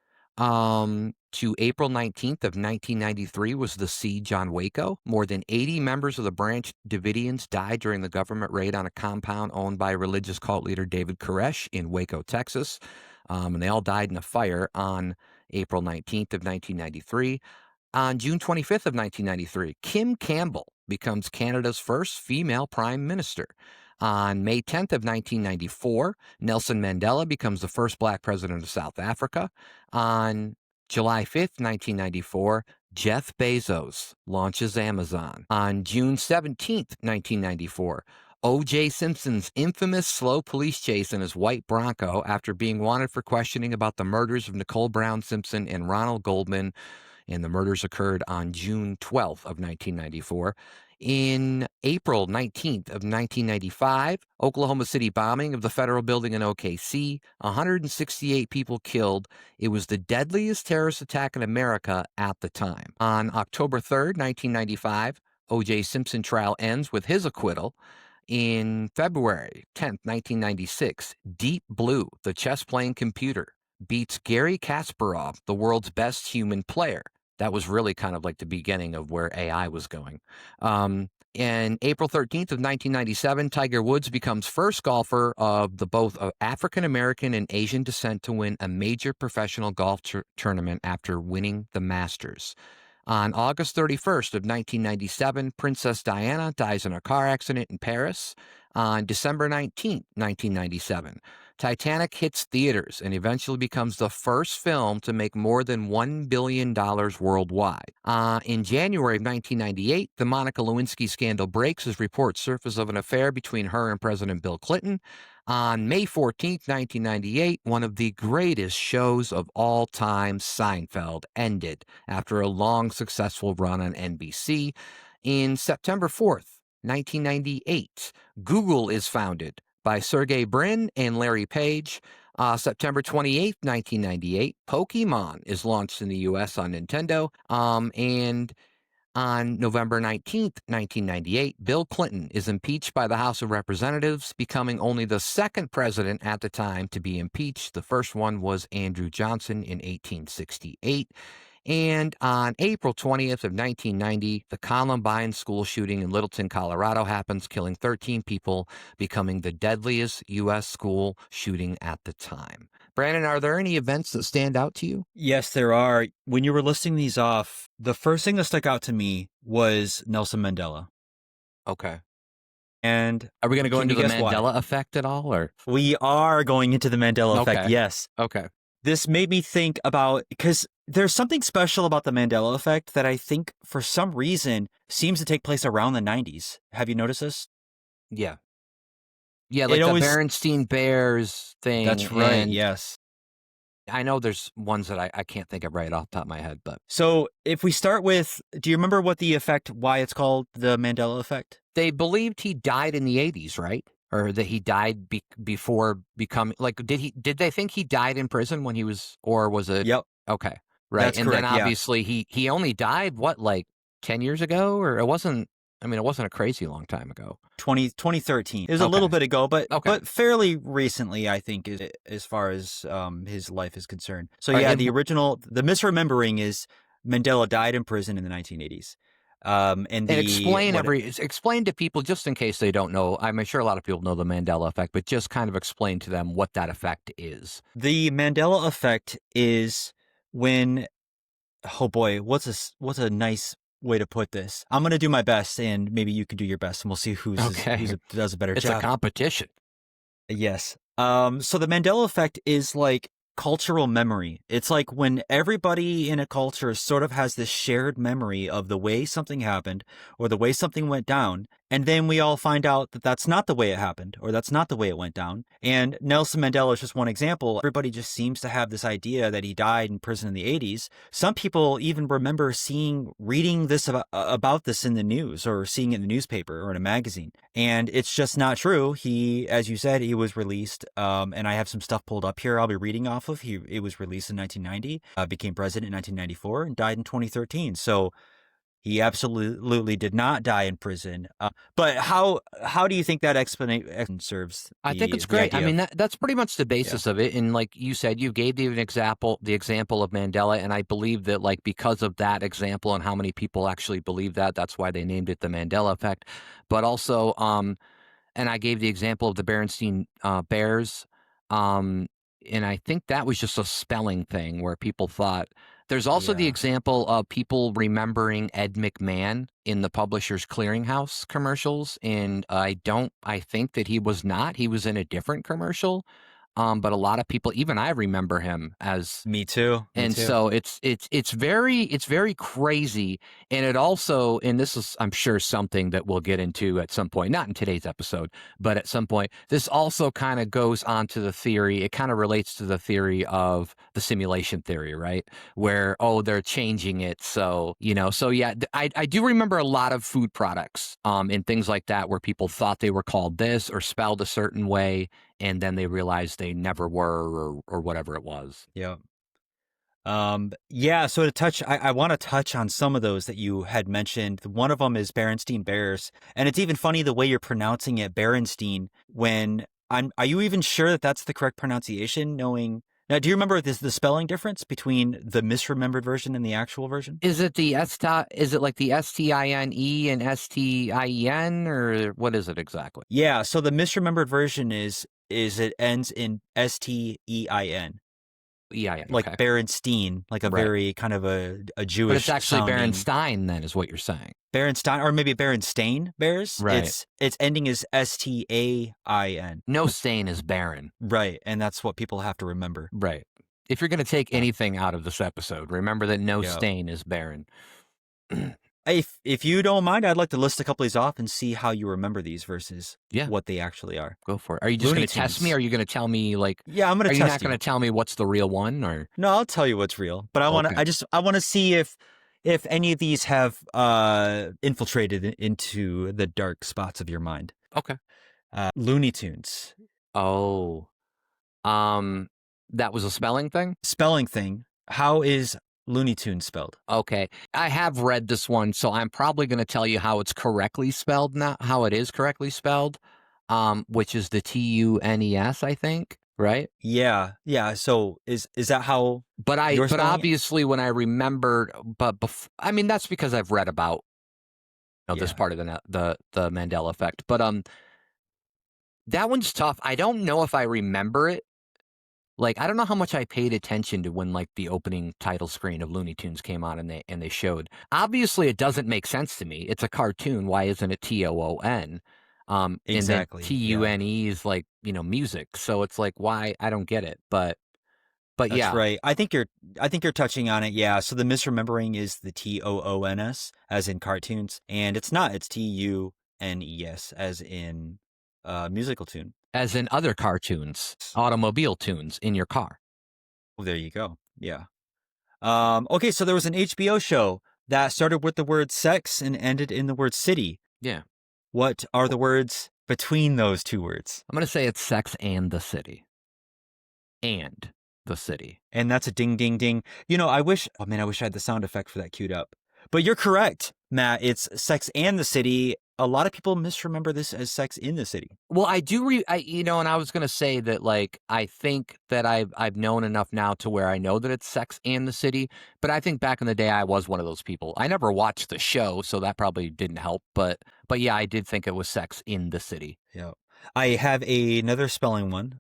to April 19th of 1993 was the siege on Waco. More than 80 members of the Branch Davidians died during the government raid on a compound owned by religious cult leader David Koresh in Waco, Texas. And they all died in a fire on April 19th of 1993. On June 25th of 1993, Kim Campbell becomes Canada's first female prime minister. On May 10th of 1994, Nelson Mandela becomes the first black president of South Africa. On July 5th, 1994, Jeff Bezos launches Amazon. On June 17th, 1994, O.J. Simpson's infamous slow police chase in his white Bronco after being wanted for questioning about the murders of Nicole Brown Simpson and Ronald Goldman, and the murders occurred on June 12th of 1994. In April 19th of 1995, Oklahoma City bombing of the federal building in OKC, 168 people killed. It was the deadliest terrorist attack in America at the time. On October 3rd, 1995, O.J. Simpson trial ends with his acquittal. In February 10th, 1996, Deep Blue, the chess-playing computer, beats Gary Kasparov, the world's best human player. That was really kind of like the beginning of where AI was going. And April 13th of 1997, Tiger Woods becomes first golfer of the both African American and Asian descent to win a major professional golf tournament after winning the Masters. On August 31st of 1997, Princess Diana dies in a car accident in Paris. On December 19th, 1997, Titanic hits theaters and eventually becomes the first film to make more than $1 billion worldwide. In January of 1998, the Monica Lewinsky scandal breaks as reports surface of an affair between her and President Bill Clinton. On May 14th, 1998, one of the greatest shows of all time, Seinfeld, ended after a long, successful run on NBC. In September 4th, 1998, Google is founded by Sergey Brin and Larry Page. September 28th, 1998, Pokemon is launched in the U.S. on Nintendo. And on November 19th, 1998, Bill Clinton is impeached by the House of Representatives, becoming only the second president at the time to be impeached. The first one was Andrew Johnson in 1868. And on April 20th of 1990, the Columbine school shooting in Littleton, Colorado happens, killing 13 people, becoming the deadliest U.S. school shooting at the time. Brandon, are there any events that stand out to you? Yes, there are. When you were listing these off, the first thing that stuck out to me was Nelson Mandela. Okay. And are we going to go into the Mandela why? Effect at all? Or we are going into the Mandela Effect, yes. Okay. This made me think about, because there's something special about the Mandela Effect that I think for some reason seems to take place around the 90s. Have you noticed this? Yeah. Yeah, like the Berenstain Bears thing. That's right, yes. I know there's ones that I can't think of right off the top of my head, but. So if we start with, do you remember what the effect, why it's called the Mandela Effect? They believed he died in the 80s, right? Or that he died before becoming, like, did they think he died in prison when he was, or was it? Yep. Okay, right. That's and correct, then obviously he only died, what, like 10 years ago? Or it wasn't a crazy long time ago. 2013. It was a little bit ago, but fairly recently, I think, as far as his life is concerned. So yeah, the misremembering is Mandela died in prison in the 1980s. And explain to people, just in case they don't know. I'm sure a lot of people know the Mandela Effect, but just kind of explain to them what that effect is. The Mandela Effect is when, oh boy, what's a nice way to put this? I'm going to do my best, and maybe you can do your best, and we'll see who does a better job. It's a competition. Yes. So the Mandela Effect is like cultural memory. It's like when everybody in a culture sort of has this shared memory of the way something happened or the way something went down. And then we all find out that that's not the way it happened, or that's not the way it went down. And Nelson Mandela is just one example. Everybody just seems to have this idea that he died in prison in the 80s. Some people even remember reading this about this in the news, or seeing it in the newspaper or in a magazine. And it's just not true. He, as you said, he was released. And I have some stuff pulled up here I'll be reading off of. It was released in 1990, became president in 1994, and died in 2013. So he absolutely did not die in prison. But how do you think that explanation serves? I think it's great. I mean, that's pretty much the basis of it. And like you said, you gave the example of Mandela, and I believe that, like, because of that example and how many people actually believe that, that's why they named it the Mandela Effect. But also, and I gave the example of the Berenstain Bears, and I think that was just a spelling thing where people thought. There's also the example of people remembering Ed McMahon in the Publishers Clearinghouse commercials. And I think that he was not. He was in a different commercial. But a lot of people, even I remember him as. Me too. So it's very crazy. And it also, and this is, I'm sure, something that we'll get into at some point, not in today's episode, but at some point, this also kind of goes on to the theory. It kind of relates to the theory of the simulation theory, right? Where, they're changing it. So, yeah, I do remember a lot of food products, and things like that, where people thought they were called this or spelled a certain way, and then they realized they never were, or whatever it was. Yeah. Yeah, so I want to touch on some of those that you had mentioned. One of them is Berenstein Bears, and it's even funny the way you're pronouncing it, Berenstein. Are you even sure that that's the correct pronunciation? Knowing now, do you remember the spelling difference between the misremembered version and the actual version? Is it the is it like the STINE and STIEN, or what is it exactly? Yeah, so the misremembered version is it ends in STEIN. EIN, Like okay. Berenstein, like a Right. very kind of a But it's Jewish actually sounding Berenstein then, is what you're saying. Berenstein, or maybe Berenstain Bears. Right. Its ending is STAIN. No stain is barren. Right, and that's what people have to remember. Right. If you're going to take Yeah. anything out of this episode, remember that no Yeah. stain is barren. If you don't mind, I'd like to list a couple of these off and see how you remember these versus Yeah. what they actually are. Go for it. Are you just Looney going to test me? Tunes. Are you going to tell me like? Yeah, I'm gonna Are you test not going you. to tell me what's the real one? Or No, I'll tell you what's real, but Okay. I want to see if any of these have infiltrated into the dark spots of your mind. Okay. Looney Tunes. Oh, that was a spelling thing. Spelling thing. How is Looney Tunes spelled? Okay, I have read this one, so I'm probably going to tell you how it's correctly spelled, not how it is correctly spelled, which is the TUNES, I think, right? Yeah, yeah. So is that how you're But spelling it? obviously when I remembered, I mean that's because I've read about this Yeah. part of the Mandela Effect, but that one's tough. I don't know if I remember it. Like, I don't know how much I paid attention to when, like, the opening title screen of Looney Tunes came on and they showed. Obviously, it doesn't make sense to me. It's a cartoon. Why isn't it TOON? And then Exactly. Yeah. TUNE is like, music. So it's like, why? I don't get it. But That's yeah, right. I think you're touching on it. Yeah. So the misremembering is the TOONS as in cartoons, and it's not. It's TUNES as in musical tune. as in other cartoons, automobile tunes in your car. Oh, there you go. Yeah. Okay, so there was an HBO show that started with the word sex and ended in the word city. Yeah. What are the words between those two words? I'm going to say it's Sex and the City. And the City. And that's a ding, ding, ding. I wish I had the sound effect for that queued up. But you're correct, Matt. It's Sex and the City. A lot of people misremember this as Sex in the City. Well, I do, and I was going to say that, like, I think that I've known enough now to where I know that it's Sex and the City, but I think back in the day I was one of those people. I never watched the show, so that probably didn't help, but yeah, I did think it was Sex in the City. Yeah. I have another spelling one.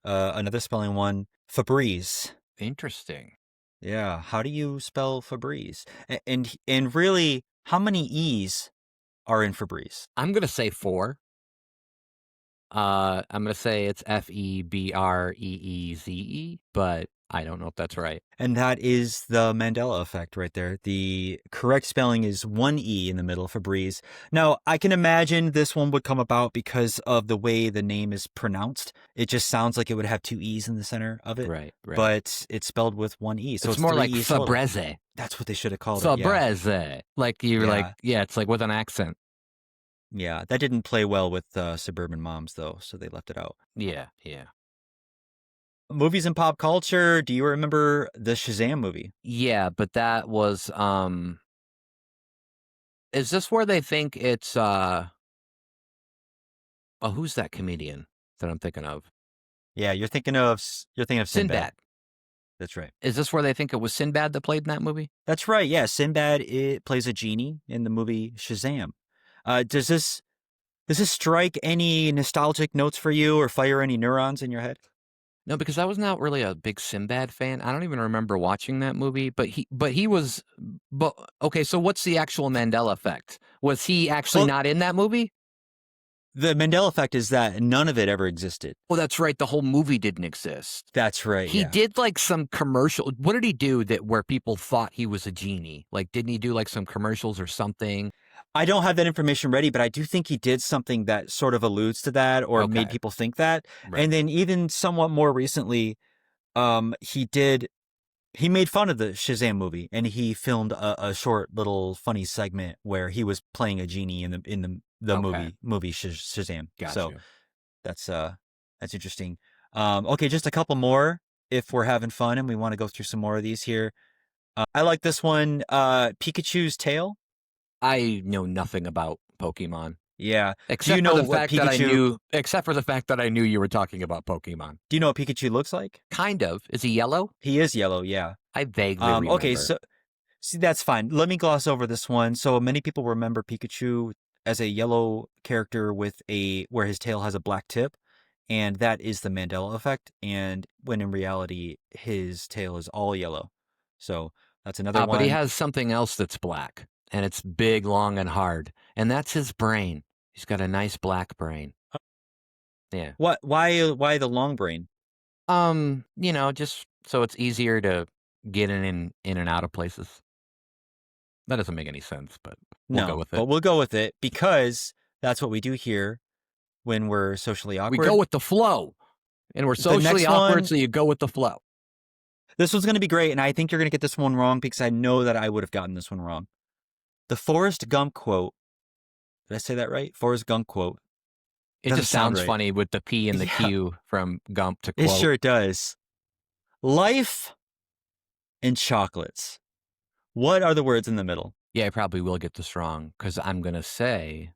Febreze. Interesting. Yeah. How do you spell Febreze? And really, how many E's are in Febreze? I'm going to say 4. I'm going to say it's FEBREEZE, but I don't know if that's right. And that is the Mandela Effect right there. The correct spelling is 1 E in the middle, Febreze. Now, I can imagine this one would come about because of the way the name is pronounced. It just sounds like it would have 2 E's in the center of it. Right. But it's spelled with 1 E. So it's more 3 like E's total. Febreze. That's what they should have called it. Febreze. Like you're Yeah. like, yeah, it's like with an accent. Yeah, that didn't play well with suburban moms, though, so they left it out. Yeah. Movies and pop culture. Do you remember the Shazam movie? Yeah, but that was is this where they think it's who's that comedian that I'm thinking of? Yeah, you're thinking of Sinbad. That's right. Is this where they think it was Sinbad that played in that movie? That's right. Yeah, Sinbad plays a genie in the movie Shazam. Does this strike any nostalgic notes for you or fire any neurons in your head? No, because I was not really a big Sinbad fan. I don't even remember watching that movie, but he was okay, so what's the actual Mandela Effect? Was he actually not in that movie? The Mandela Effect is that none of it ever existed. Oh, that's right. The whole movie didn't exist. That's right. He did like some commercial. What did he do where people thought he was a genie? Like, didn't he do like some commercials or something? I don't have that information ready, but I do think he did something that sort of alludes to that or made people think that. Right. And then even somewhat more recently, he made fun of the Shazam movie and he filmed a short little funny segment where he was playing a genie in the movie Shazam. Gotcha. So that's interesting. Okay, just a couple more if we're having fun and we want to go through some more of these here. I like this one. Pikachu's tail. I know nothing about Pokemon. Yeah. Do you Except for know the what fact that Pikachu? I knew you were talking about Pokemon. Do you know what Pikachu looks like? Kind of. Is he yellow? He is yellow. Yeah. I vaguely Okay. remember. So see, that's fine. Let me gloss over this one. So many people remember Pikachu as a yellow character with where his tail has a black tip, and that is the Mandela effect. And when in reality, his tail is all yellow. So that's another But he one. has something else that's black, and it's big, long, and hard, and that's his brain. He's got a nice black brain. Yeah. What? Why the long brain? Just so it's easier to get in and out of places. That doesn't make any sense, but we'll go No, with but it. we'll go with it because that's what we do here when we're socially We awkward. go with the flow, and we're The socially next awkward, one, so you go with the flow. this one's going to be great, and I think you're going to get this one wrong because I know that I would have gotten this one wrong. The Forrest Gump quote. Did I say that right? Forrest Gump quote. It Doesn't just sound sounds right. funny with the P and the Yeah, Q from Gump to it quote. sure does. Life and chocolates. What are the words in the middle? Yeah, I probably will get this wrong because I'm going to say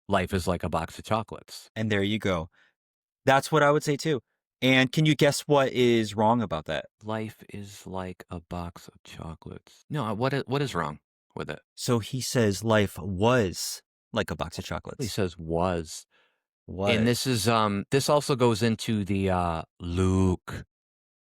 life is like a box of chocolates. And there you go. That's what I would say too. And can you guess what is wrong about that? Life is like a box of chocolates. No, what is wrong with it? So he says life was like a box of He chocolates. says was. And Was. this is this also goes into the Luke,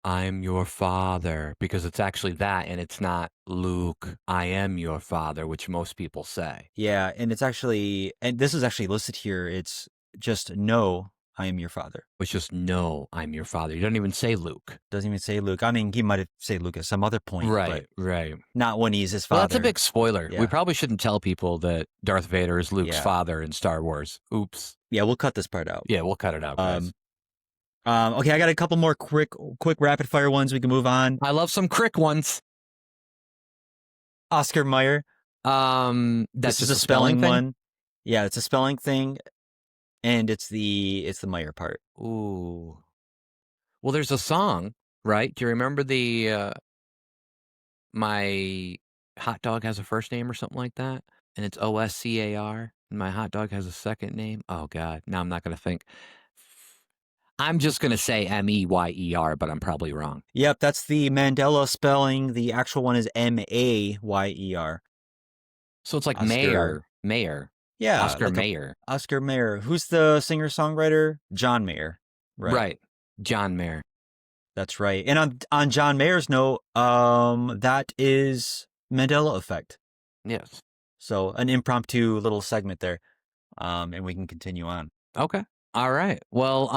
I'm your father, because it's actually that, and it's not Luke, I am your father, which most people say. Yeah, and it's actually, and this is actually listed here. It's just no, I am your father. Which just no, I'm your father. You don't even say Luke. Doesn't even say Luke. I mean, he might have said Luke at some other point, Right, but right. not when he's his father. Well, that's a big spoiler. Yeah. We probably shouldn't tell people that Darth Vader is Luke's Yeah. father in Star Wars. Oops. Yeah, we'll cut this part out. Yeah, we'll cut it out, guys. Okay, I got a couple more quick rapid fire ones. We can move on. I love some crick ones. Oscar Mayer. That's This is just a spelling thing? one. Yeah, it's a spelling thing, and it's the Mayer part. Ooh. Well, there's a song, right? Do you remember the my hot dog has a first name or something like that? And it's OSCAR. And my hot dog has a second name. Oh God. Now I'm not gonna think. I'm just gonna say MEYER, but I'm probably wrong. Yep, that's the Mandela spelling. The actual one is Mayer. So it's like Oscar. Mayor. Yeah, Oscar like Mayer. Oscar Mayer. Who's the singer-songwriter? John Mayer. Right. John Mayer. That's right. And on John Mayer's note, that is Mandela Effect. Yes. So an impromptu little segment there. And we can continue on. Okay. All right. Well,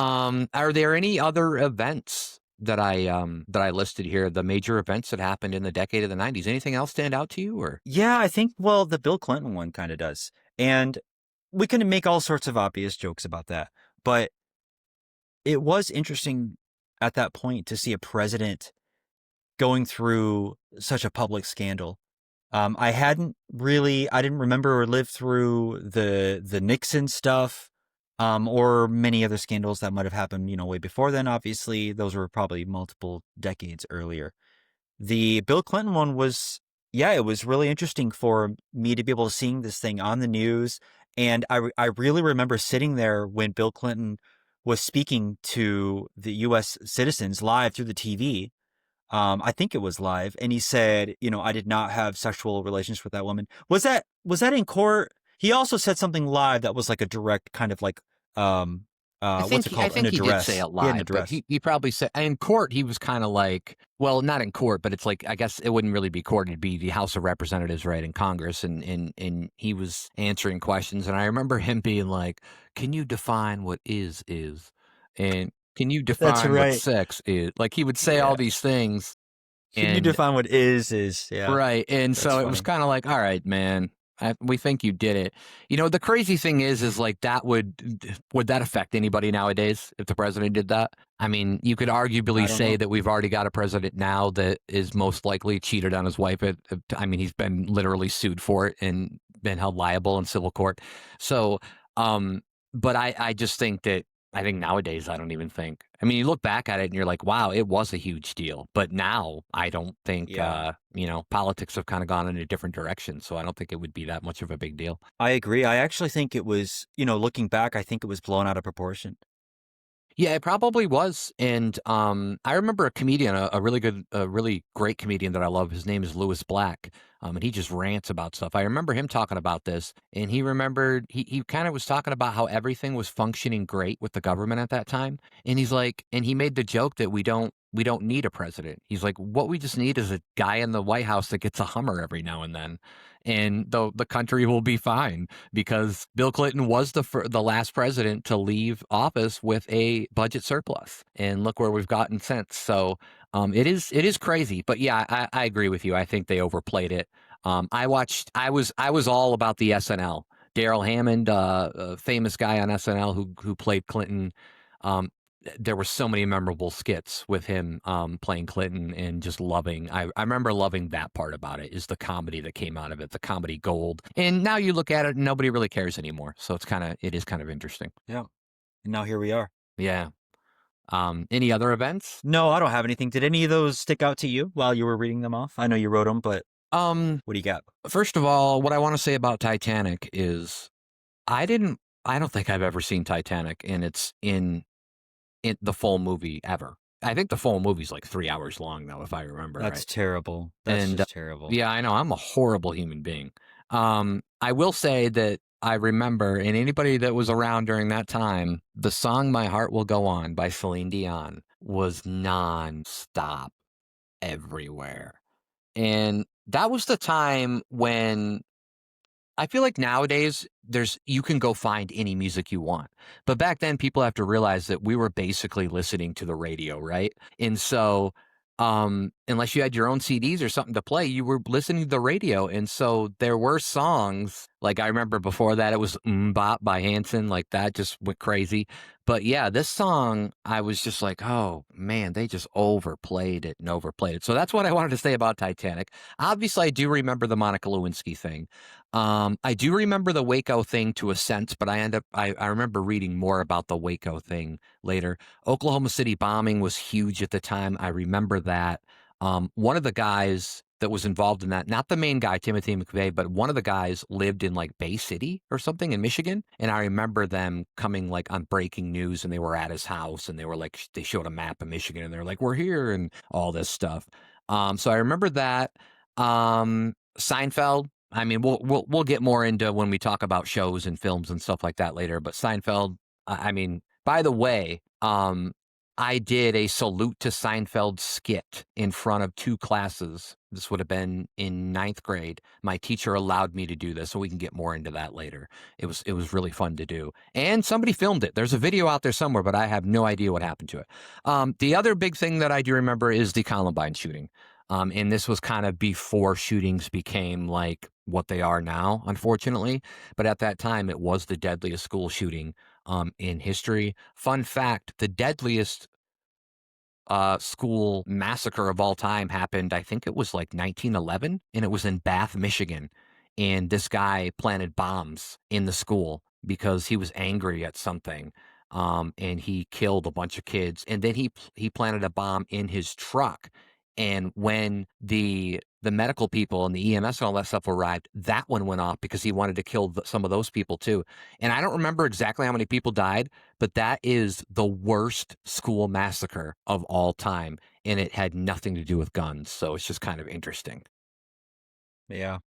are there any other events that I listed here, the major events that happened in the decade of the 90s? Anything else stand out to you, or? Yeah, I think, well, the Bill Clinton one kind of does. And we can make all sorts of obvious jokes about that. But it was interesting at that point to see a president going through such a public scandal. I didn't remember or live through the Nixon stuff, or many other scandals that might have happened, way before then. Obviously, those were probably multiple decades earlier. The Bill Clinton one was, yeah, it was really interesting for me to be able to seeing this thing on the news. And I really remember sitting there when Bill Clinton was speaking to the U.S. citizens live through the TV. I think it was live, and he said, I did not have sexual relations with that woman. Was that in court? He also said something live that was like a direct kind of like, what's it called? I think An he did address. say it He had an live, but address. he probably said in court he was kind of like, well, not in court, but it's like, I guess it wouldn't really be court, it'd be the House of Representatives, right, in Congress, and he was answering questions, and I remember him being like, can you define what is, and can you That's define what right. sex is? Like he would say all Yeah. these things. Can you And define what is? Yeah. right. And That's so it was funny. kind of like, all right, man, we think you did it. The crazy thing is like that would that affect anybody nowadays if the president did that? I mean, you could arguably I don't say know. that we've already got a president now that is most likely cheated on his wife. I mean, he's been literally sued for it and been held liable in civil court. So, but I just think that I think nowadays, I don't even think. I mean, you look back at it and you're like, wow, it was a huge deal. But now I don't think, Yeah. politics have kind of gone in a different direction. So I don't think it would be that much of a big deal. I agree. I actually think it was, looking back, I think it was blown out of proportion. Yeah, it probably was. And I remember a comedian, a really good, a really great comedian that I love. His name is Lewis Black. And he just rants about stuff. I remember him talking about this, and he remembered he kind of was talking about how everything was functioning great with the government at that time. And he's like, and he made the joke that we don't need a president. He's like, what we just need is a guy in the White House that gets a Hummer every now and then, and the country will be fine, because Bill Clinton was the last president to leave office with a budget surplus, and look where we've gotten since. So it is crazy, but yeah, I agree with you. I think they overplayed it. I was all about the SNL. Daryl Hammond, a famous guy on SNL who played Clinton. Um, there were so many memorable skits with him playing Clinton, and just loving. I remember loving that part about it, is the comedy that came out of it, the comedy gold. And now you look at it and nobody really cares anymore. So it is kind of interesting. Yeah. And now here we are. Yeah. Any other events? No, I don't have anything. Did any of those stick out to you while you were reading them off? I know you wrote them, but Um, what do you got? First of all, what I want to say about Titanic is I didn't. I don't think I've ever seen Titanic, and it's in the full movie ever. I think the full movie's like 3 hours long, though, if I remember That's right. terrible. That's And just terrible. yeah, I know I'm a horrible human being. I will say that I remember, and anybody that was around during that time, the song "My Heart Will Go On" by Celine Dion was nonstop everywhere. And that was the time when I feel like nowadays you can go find any music you want. But back then people have to realize that we were basically listening to the radio, right? And so unless you had your own CDs or something to play, you were listening to the radio. And so there were songs, like I remember before that it was Bop by Hanson, like that just went crazy. But yeah, this song, I was just like, oh man, they just overplayed it and overplayed it. So that's what I wanted to say about Titanic. Obviously, I do remember the Monica Lewinsky thing. I do remember the Waco thing to a sense, but I remember reading more about the Waco thing later. Oklahoma City bombing was huge at the time. I remember that. One of the guys that was involved in that, not the main guy, Timothy McVeigh, but one of the guys lived in like Bay City or something in Michigan. And I remember them coming like on breaking news, and they were at his house, and they were like, they showed a map of Michigan, and they're like, we're here and all this stuff. So I remember that. Seinfeld. I mean, we'll get more into when we talk about shows and films and stuff like that later. But Seinfeld. I mean, by the way, I did a salute to Seinfeld skit in front of two classes. This would have been in ninth grade. My teacher allowed me to do this, so we can get more into that later. It was really fun to do, and somebody filmed it. There's a video out there somewhere, but I have no idea what happened to it. The other big thing that I do remember is the Columbine shooting. And this was kind of before shootings became like what they are now, unfortunately. But at that time, it was the deadliest school shooting in history. Fun fact: the deadliest school massacre of all time happened, I think it was like 1911, and it was in Bath, Michigan. And this guy planted bombs in the school because he was angry at something. And he killed a bunch of kids. And then he planted a bomb in his truck. And when the medical people and the EMS and all that stuff arrived, that one went off because he wanted to kill some of those people too. And I don't remember exactly how many people died, but that is the worst school massacre of all time, and it had nothing to do with guns, so it's just kind of interesting. Yeah.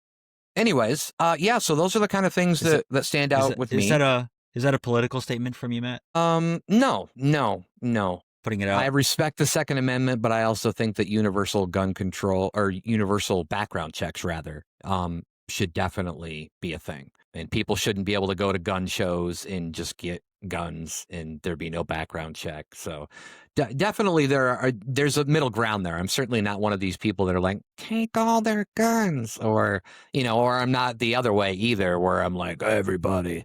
Anyways, yeah, so those are the kind of things Is it that stand is out it with is me. that a political statement from you, Matt? No, no, no. Putting it I out? respect the Second Amendment, but I also think that universal gun control, or universal background checks rather, should definitely be a thing. And people shouldn't be able to go to gun shows and just get guns and there be no background check. So Definitely there's a middle ground there. I'm certainly not one of these people that are like, take all their guns, or or I'm not the other way either, where I'm like, everybody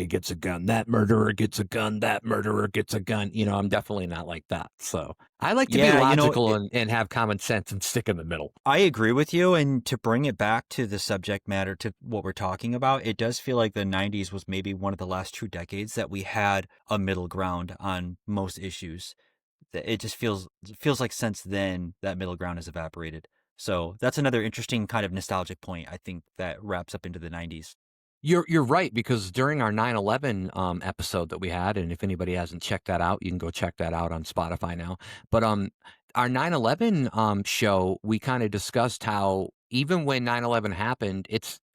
gets a gun. That murderer gets a gun. That murderer gets a gun. I'm definitely not like that. So I like to be Yeah, logical and have common sense and stick in the middle. I agree with you. And to bring it back to the subject matter, to what we're talking about, it does feel like the 90s was maybe one of the last 2 decades that we had a middle ground on most issues. It just feels like since then that middle ground has evaporated. So that's another interesting kind of nostalgic point, I think, that wraps up into the 90s. You're right, because during our 9/11 episode that we had, and if anybody hasn't checked that out, you can go check that out on Spotify now. But our 9/11 show, we kind of discussed how even when 9/11 happened,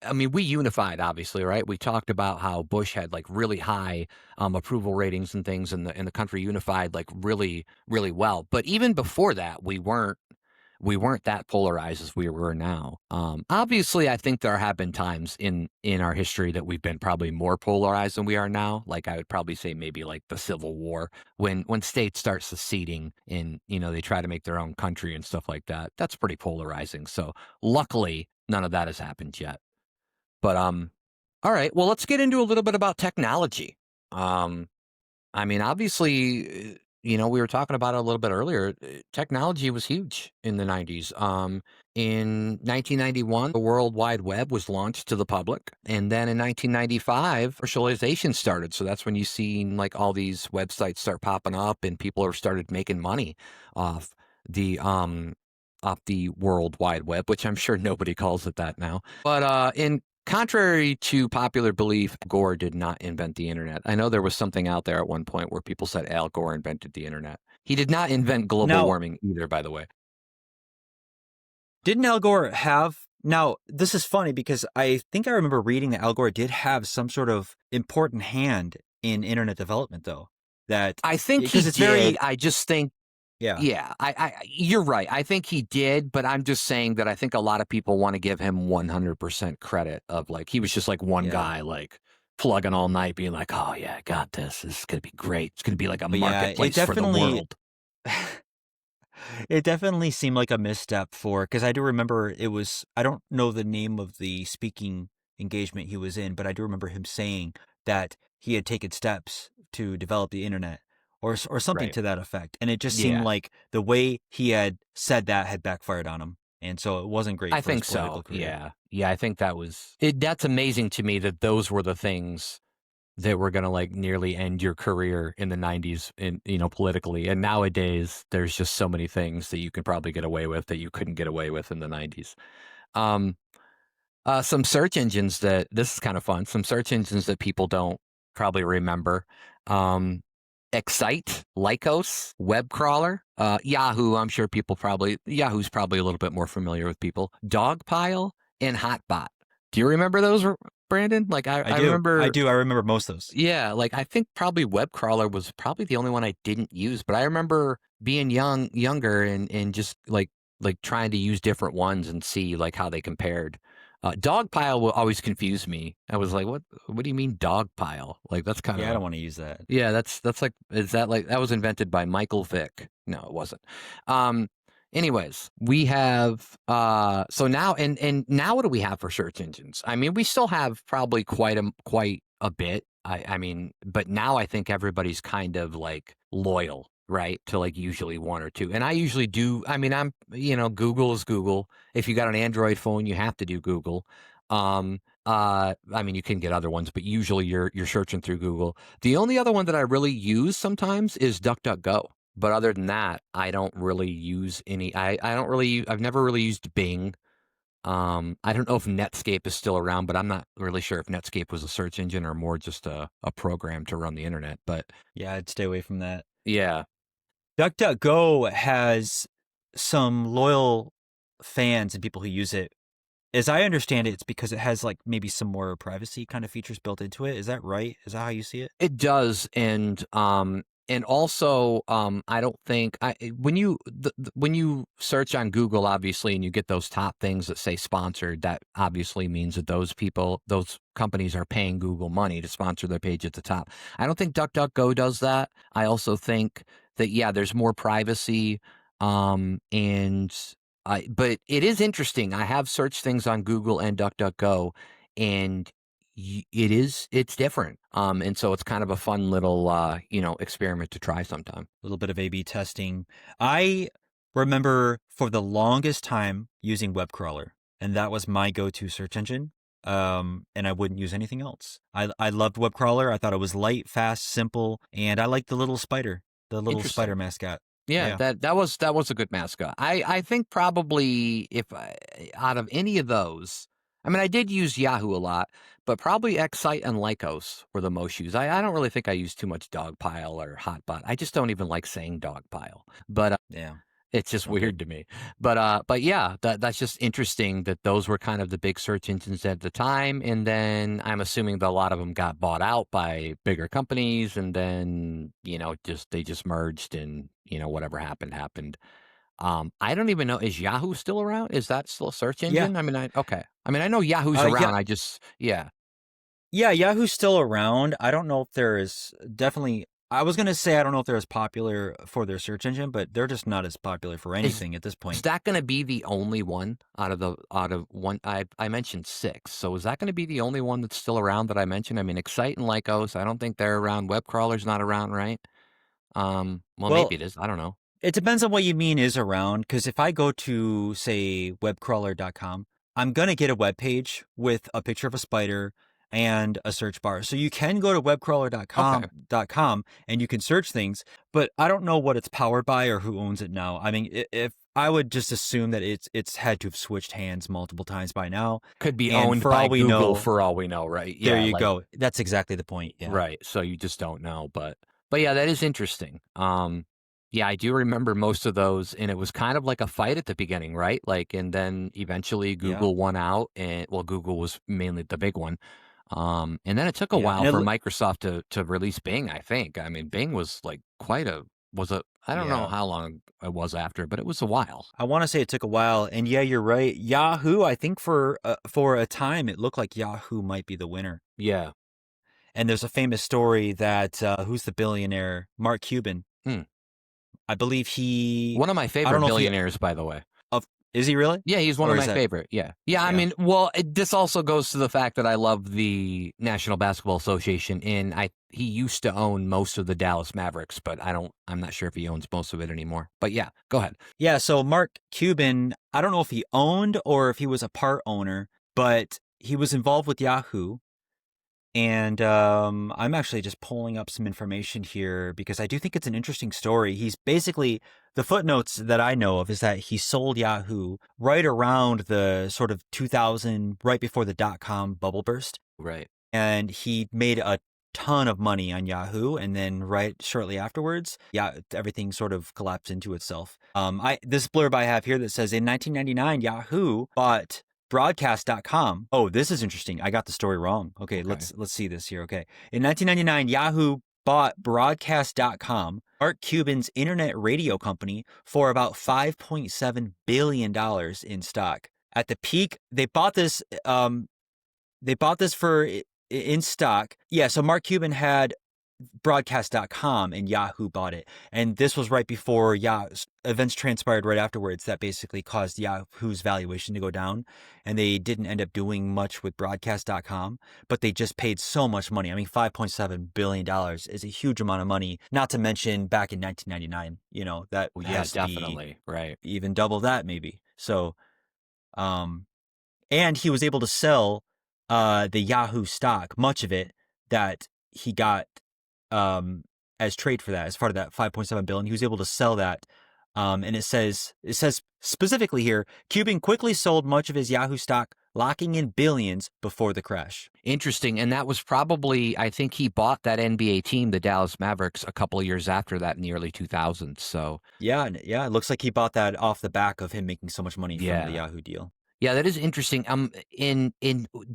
I mean, we unified, obviously, right? We talked about how Bush had like really high approval ratings and things, and the country unified like really, really well. But even before that, we weren't that polarized as we were now. Obviously, I think there have been times in our history that we've been probably more polarized than we are now. Like I would probably say maybe like the Civil War, when states start seceding and they try to make their own country and stuff like that. That's pretty polarizing. So luckily, none of that has happened yet. But all right. Well, let's get into a little bit about technology. Um, I mean, obviously, we were talking about it a little bit earlier. Technology was huge in the 90s. In 1991, the World Wide Web was launched to the public. And then in 1995, commercialization started. So that's when you seen like all these websites start popping up and people are started making money off the World Wide Web, which I'm sure nobody calls it that now. But in contrary to popular belief, Gore did not invent the internet. I know there was something out there at one point where people said Al Gore invented the internet. He did not invent global Now, warming either, by the way. didn't Al Gore have. Now, this is funny because I think I remember reading that Al Gore did have some sort of important hand in internet development, though. That. I think he Because it's very. did. I just think, Yeah. yeah, you're right. I think he did, but I'm just saying that I think a lot of people want to give him 100% credit of like, he was just like one Yeah. guy, like plugging all night, being like, oh yeah, I got this. This is going to be great. It's going to be like a But yeah, marketplace for the world. It definitely seemed like a misstep because I do remember I don't know the name of the speaking engagement he was in, but I do remember him saying that he had taken steps to develop the internet or something Right. to that effect. And it just seemed Yeah. like the way he had said that had backfired on him. And so it wasn't great I for his think political so. career. Yeah. Yeah. I think that's amazing to me that those were the things that were going to like nearly end your career in the 90s in politically. And nowadays there's just so many things that you can probably get away with that you couldn't get away with in the 90s. Um some search engines that this is kind of fun. Some search engines that people don't probably remember. Um Excite, Lycos, Web Crawler, Yahoo. I'm sure Yahoo's probably a little bit more familiar with people. Dogpile and Hotbot. Do you remember those, Brandon? Like I I do. I remember. do. I remember most of those. Yeah, like I think probably web crawler was probably the only one I didn't use, but I remember being younger and just like trying to use different ones and see like how they compared. Dogpile will always confuse me. I was like, what do you mean dogpile? Like that's kind Yeah, I don't of. want to use that. Yeah, that's like, is that like, that was invented by Michael Vick? No, it wasn't. Um Anyways, we have so now, and now what do we have for search engines? I mean, we still have probably quite a bit. I mean, but now I think everybody's kind of like loyal, right? To like usually one or two. And I usually do, I mean, Google is Google. If you got an Android phone, you have to do Google. I mean, you can get other ones, but usually you're searching through Google. The only other one that I really use sometimes is DuckDuckGo. But other than that, I don't really use any. I've never really used Bing. I don't know if Netscape is still around, but I'm not really sure if Netscape was a search engine or more just a program to run the internet. But Yeah, I'd stay away from that. yeah, DuckDuckGo has some loyal fans and people who use it. As I understand it, it's because it has like maybe some more privacy kind of features built into it. Is that right? Is that how you see it? it does, and also, I don't think when you search on Google, obviously, and you get those top things that say sponsored, that obviously means that those companies are paying Google money to sponsor their page at the top. I don't think DuckDuckGo does that. I also think that yeah, there's more privacy, and but it is interesting. I have searched things on Google and DuckDuckGo, and it's different. And so it's kind of a fun little experiment to try sometime. A little bit of A/B testing. I remember for the longest time using web crawler, and that was my go-to search engine. And I wouldn't use anything else. I loved web crawler. I thought it was light, fast, simple, and I liked the little spider Interesting. mascot. Yeah, Yeah. that was a good mascot. I think probably out of any of those, I mean, I did use Yahoo a lot, but probably Excite and Lycos were the most used. I don't really think I used too much Dogpile or Hotbot. I just don't even like saying Dogpile, but Yeah. it's just So good. weird to me. But yeah, that's just interesting that those were kind of the big search engines at the time, and then I'm assuming that a lot of them got bought out by bigger companies, and then they just merged, and whatever happened happened. I don't even know, is Yahoo still around? Is that still a search Yeah. engine? I mean, okay. I mean, I know Yahoo's Yeah. around. I just yeah. Yeah, Yahoo's still around. I don't know if there is definitely. I was gonna say I don't know if they're as popular for their search engine, but they're just not as popular for Is anything at this is point. that gonna be the only one out of one I mentioned 6, so is that gonna be the only one that's still around that I mentioned? I mean, Excite and Lycos, I don't think they're around. Web crawler's not around, right? Well, Well, maybe it is, I don't know. it depends on what you mean is around, because if I go to, say, webcrawler.com, I'm going to get a web page with a picture of a spider and a search bar. So you can go to Okay. webcrawler.com and you can search things, but I don't know what it's powered by or who owns it now. I mean, if I would just assume that it's had to have switched hands multiple times by now. Could be And owned for by all we Google know, for all we know, right? there Yeah, you like go. That's exactly the point. Yeah. right, so you just don't know, but yeah, that is interesting. Yeah, I do remember most of those, and it was kind of like a fight at the beginning, right? Like, and then eventually Yeah. Google won out, and well, Google was mainly the big one. And then it took a Yeah. while And for Microsoft to release Bing, I think. I mean, Bing was like I don't know yeah. how long it was after, but it was a while. I want to say it took a while, and yeah, you're right. Yahoo, I think for a time it looked like Yahoo might be the winner. Yeah. And there's a famous story that who's the billionaire? Mark Cuban. Hmm. I believe One of my I don't favorite know if he billionaires, by the way. of is he really? Yeah, he's one of Or is my that favorite. Yeah. Yeah, I yeah. mean, well, this also goes to the fact that I love the National Basketball Association, and he used to own most of the Dallas Mavericks, but I'm not sure if he owns most of it anymore. But yeah, go ahead. Yeah, so Mark Cuban, I don't know if he owned or if he was a part owner, but he was involved with Yahoo. And I'm actually just pulling up some information here because I do think it's an interesting story. He's basically, the footnotes that I know of is that he sold Yahoo right around the sort of 2000, right before the dot-com bubble burst. Right. And he made a ton of money on Yahoo. And then right shortly afterwards, yeah, everything sort of collapsed into itself. This blurb I have here that says in 1999, Yahoo bought broadcast.com. Oh, this is interesting. I got the story wrong. Okay, Okay. let's see this here. Okay. In 1999, Yahoo bought broadcast.com, Mark Cuban's internet radio company, for about $5.7 billion in stock. At the peak, they bought this for in stock. Yeah, so Mark Cuban had broadcast.com and Yahoo bought it. And this was right before events transpired right afterwards that basically caused Yahoo's valuation to go down. And they didn't end up doing much with broadcast.com, but they just paid so much money. I mean, $5.7 billion is a huge amount of money, not to mention back in 1999, that Well, yeah, has to be definitely. Right. even double that maybe. So, and he was able to sell the Yahoo stock, much of it that he got as trade for that, as part of that 5.7 billion. He was able to sell that. And it says specifically here, Cuban quickly sold much of his Yahoo stock, locking in billions before the crash. Interesting. And that was probably, I think he bought that NBA team, the Dallas Mavericks, a couple of years after that in the early 2000s. So Yeah, it looks like he bought that off the back of him making so much money from the yeah. Yahoo deal. Yeah, that is interesting. In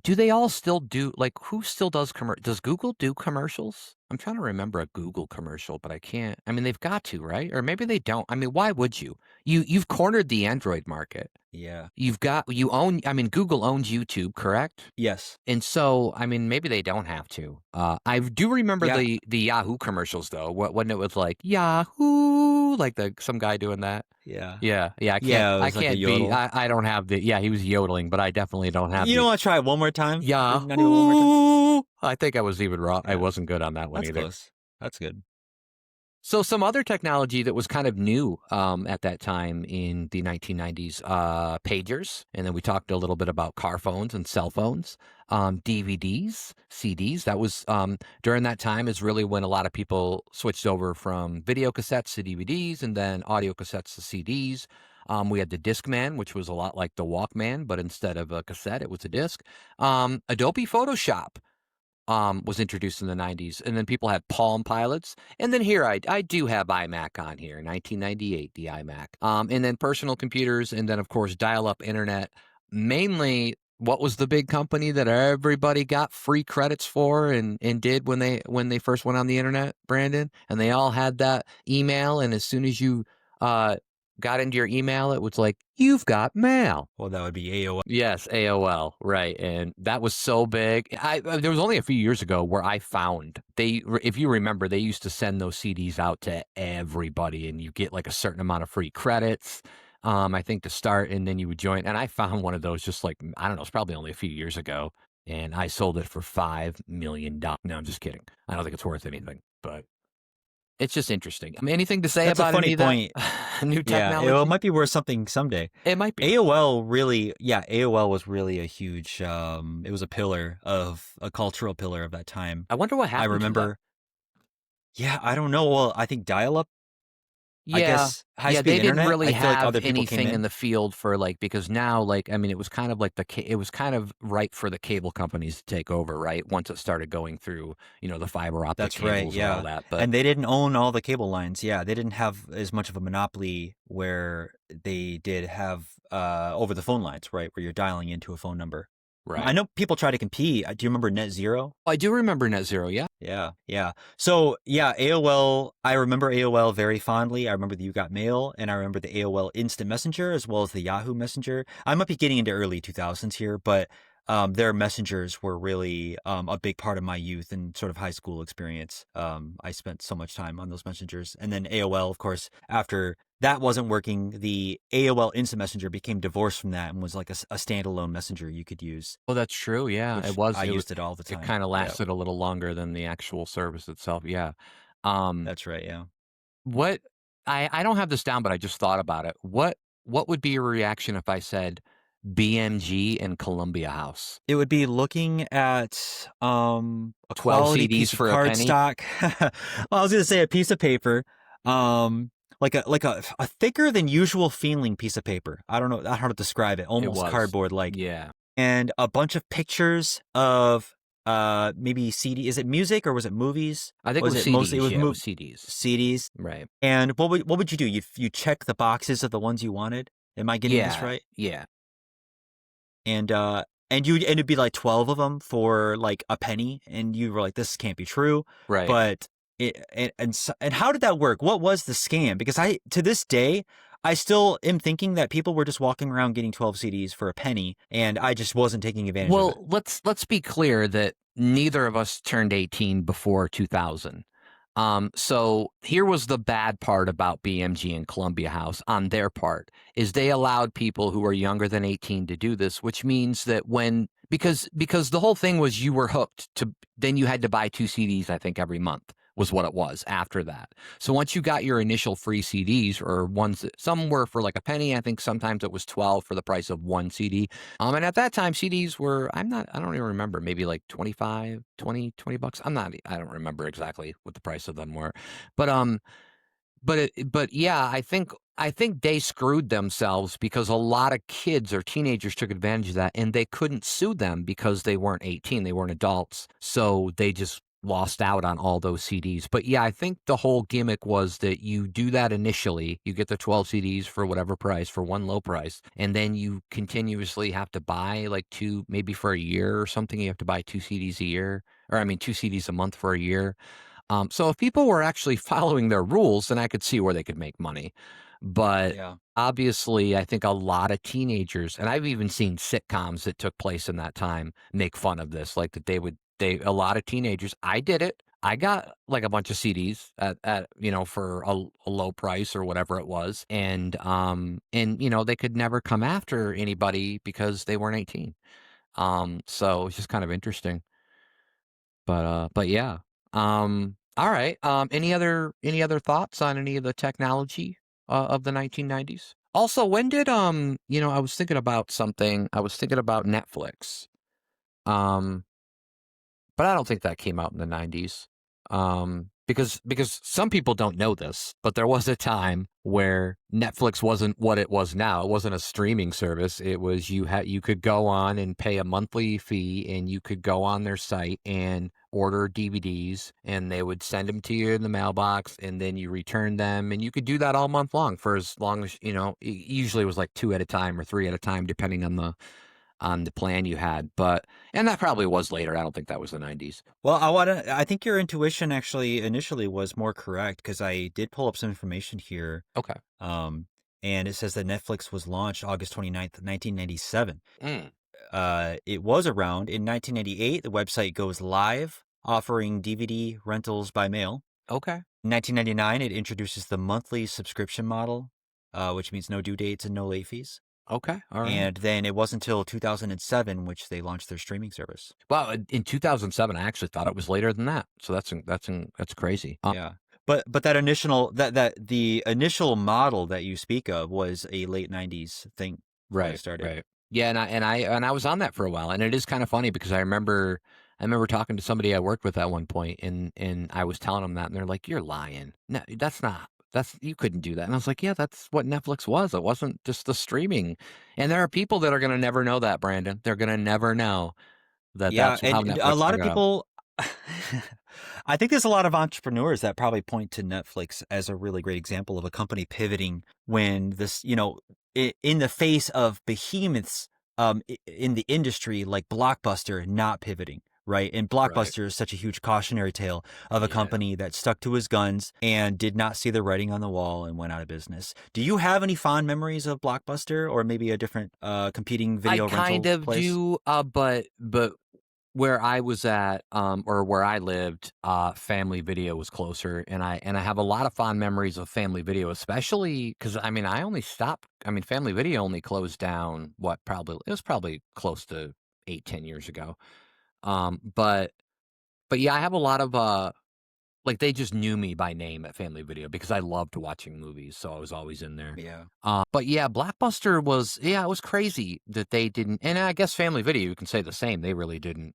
do they all still do, like, who still does Does Google do commercials? I'm trying to remember a Google commercial, but I can't. I mean, they've got to, right? Or maybe they don't. I mean, why would you? You've cornered the Android market. Yeah. You own. I mean, Google owns YouTube, correct? Yes. And so, I mean, maybe they don't have to. I do remember Yeah. the Yahoo commercials though. When it was like Yahoo, like some guy doing that. Yeah. Yeah, yeah. Yeah, it I was like a can't be. yodel. I don't have the. Yeah, he was yodeling, but I definitely don't have You the don't wanna try it one more time? Not even one more time? Yahoo. I think I was even wrong. I Yeah. wasn't good on that one That's either. close. That's good. So some other technology that was kind of new at that time in the 1990s, pagers, and then we talked a little bit about car phones and cell phones, DVDs, CDs. That was during that time is really when a lot of people switched over from video cassettes to DVDs, and then audio cassettes to CDs. We had the Discman, which was a lot like the Walkman, but instead of a cassette, it was a disc. Adobe Photoshop was introduced in the 90s, and then people had Palm Pilots, and then here I do have iMac on here, 1998, the iMac, and then personal computers, and then of course dial-up internet. Mainly, what was the big company that everybody got free credits for and did when they first went on the internet, Brandon? And they all had that email, and as soon as you uh, got into your email, it was like you've got mail. Well, that would be AOL. Yes, AOL, right, and that was so big. There was only a few years ago where I found if you remember, they used to send those CDs out to everybody, and you get like a certain amount of free credits, I think to start, and then you would join. And I found one of those just like I don't know, it's probably only a few years ago, and I sold it for $5 million. No, I'm just kidding. I don't think it's worth anything, but it's just interesting. I mean, anything to say That's a about any funny of that point. new Yeah, it technology? might be worth something someday. It might be. AOL was really a huge, it was a cultural pillar of that time. I wonder what I happened to that. remember Yeah, I don't know, well, I think dial-up, I Yeah. guess Yeah, high-speed they didn't internet, really I feel like have other people came anything in in. the field for, like because now, like, I mean, it was kind of like it was kind of right for the cable companies to take over, right? Once it started going through, the fiber optic That's right, cables and all yeah, that, but and they didn't own all the cable lines, yeah, they didn't have as much of a monopoly where they did have, over the phone lines, right, where you're dialing into a phone number. I right. know people try to compete, do you remember Net Zero? I do remember Net Zero, yeah. Yeah, yeah. So, yeah, AOL, I remember AOL very fondly. I remember the You Got Mail, and I remember the AOL Instant Messenger as well as the Yahoo Messenger. I might be getting into early 2000s here, but their messengers were really a big part of my youth and sort of high school experience. I spent so much time on those messengers. And then AOL, of course, after that wasn't working, the AOL Instant Messenger became divorced from that and was like a standalone messenger you could use, Oh, that's true, yeah, which I used it all the it time. kinda Yeah, lasted a little longer than the actual service itself, yeah. Um, that's right. Yeah. what I don't have this down, but I just thought about it. What would be your reaction if I said BMG and Columbia House? It would be looking at, a 12 quality CDs piece of for a penny? cardstock. Well, I was gonna say a piece of paper, like a thicker than usual feeling piece of paper. I don't know how to describe it, It almost was. cardboard-like, Yeah. and a bunch of pictures of, maybe CD is it music or was it movies? I think it Was was it mostly it CDs, was yeah, it mov was CDs. CDs? Right. And what would you do? You check the boxes of the ones you wanted? Am I getting this Yeah, right? yeah, and it'd be like 12 of them for like a penny, and you were like, this can't be true. right. But and how did that work? What was the scam? Because I to this day I still am thinking that people were just walking around getting 12 CDs for a penny, and I just wasn't taking advantage of it. Well, let's be clear that neither of us turned 18 before 2000. So here was the bad part about BMG and Columbia House on their part is they allowed people who are younger than 18 to do this, which means that because the whole thing was you were hooked to then you had to buy two CDs, I think, every month was what it was after that. So once you got your initial free CDs or ones that some were for like a penny, I think sometimes it was 12 for the price of one CD. And at that time, CDs were, I don't even remember, maybe like 25, 20 bucks. I don't remember exactly what the price of them were. But, but yeah, I think they screwed themselves because a lot of kids or teenagers took advantage of that and they couldn't sue them because they weren't 18, they weren't adults. So they just lost out on all those CDs. But yeah, I think the whole gimmick was that you do that initially, you get the 12 CDs for whatever price, for one low price, and then you continuously have to buy like two, maybe for a year or something, you have to buy two CDs a year, or I mean, two CDs a month for a year. So if people were actually following their rules, then I could see where they could make money. But Yeah. obviously, I think a lot of teenagers, and I've even seen sitcoms that took place in that time, make fun of this. Like that a lot of teenagers, I did it. I got like a bunch of CDs at for a low price or whatever it was, and they could never come after anybody because they weren't 18. So it's just kind of interesting. But yeah. All right. Any other thoughts on any of the technology of the 1990s? Also, when did I was thinking about something. I was thinking about Netflix. Um, but I don't think that came out in the 90s. Because some people don't know this, but there was a time where Netflix wasn't what it was now. It wasn't a streaming service. It was you could go on and pay a monthly fee, and you could go on their site and order DVDs, and they would send them to you in the mailbox, and then you return them, and you could do that all month long for as long as usually it was like two at a time or three at a time, depending on the plan you had. And that probably was later. I don't think that was the 90s. Well, I think your intuition actually initially was more correct because I did pull up some information here. Okay. Um, and it says that Netflix was launched August 29th, 1997. Mm, It was around in 1998. The website goes live, offering DVD rentals by mail. okay. In 1999, it introduces the monthly subscription model, which means no due dates and no late fees. Okay. All right. And then it wasn't until 2007 which they launched their streaming service. Well, in 2007, I actually thought it was later than that. So that's crazy. Yeah. But that initial that the initial model that you speak of was a late 90s thing when it Right. started. Right. Yeah, and I was on that for a while, and it is kind of funny because I remember talking to somebody I worked with at one point, and I was telling them that, and they're like, "You're lying. No, that's not. You couldn't do that." And I was like, "Yeah, that's what Netflix was. It wasn't just the streaming." And there are people that are going to never know that, Brandon. They're going to never know that Yeah, that's how and a Netflix lot of started out. people I think there's a lot of entrepreneurs that probably point to Netflix as a really great example of a company pivoting when in the face of behemoths in the industry like Blockbuster not pivoting, right? And Right. Blockbuster is such a huge cautionary tale of a Yeah. company that stuck to his guns and did not see the writing on the wall and went out of business. Do you have any fond memories of Blockbuster or maybe a different competing I video kind rental of place? do, but where I was at, or where I lived, Family Video was closer, and I have a lot of fond memories of Family Video, especially because I only stopped. Family Video only closed down. It was probably close to 8, 10 years ago. But yeah, I have a lot of like, they just knew me by name at Family Video because I loved watching movies, so I was always in there. Yeah. But yeah, Blockbuster was yeah, it was crazy that they didn't, and I guess Family Video, you can say the same. They really didn't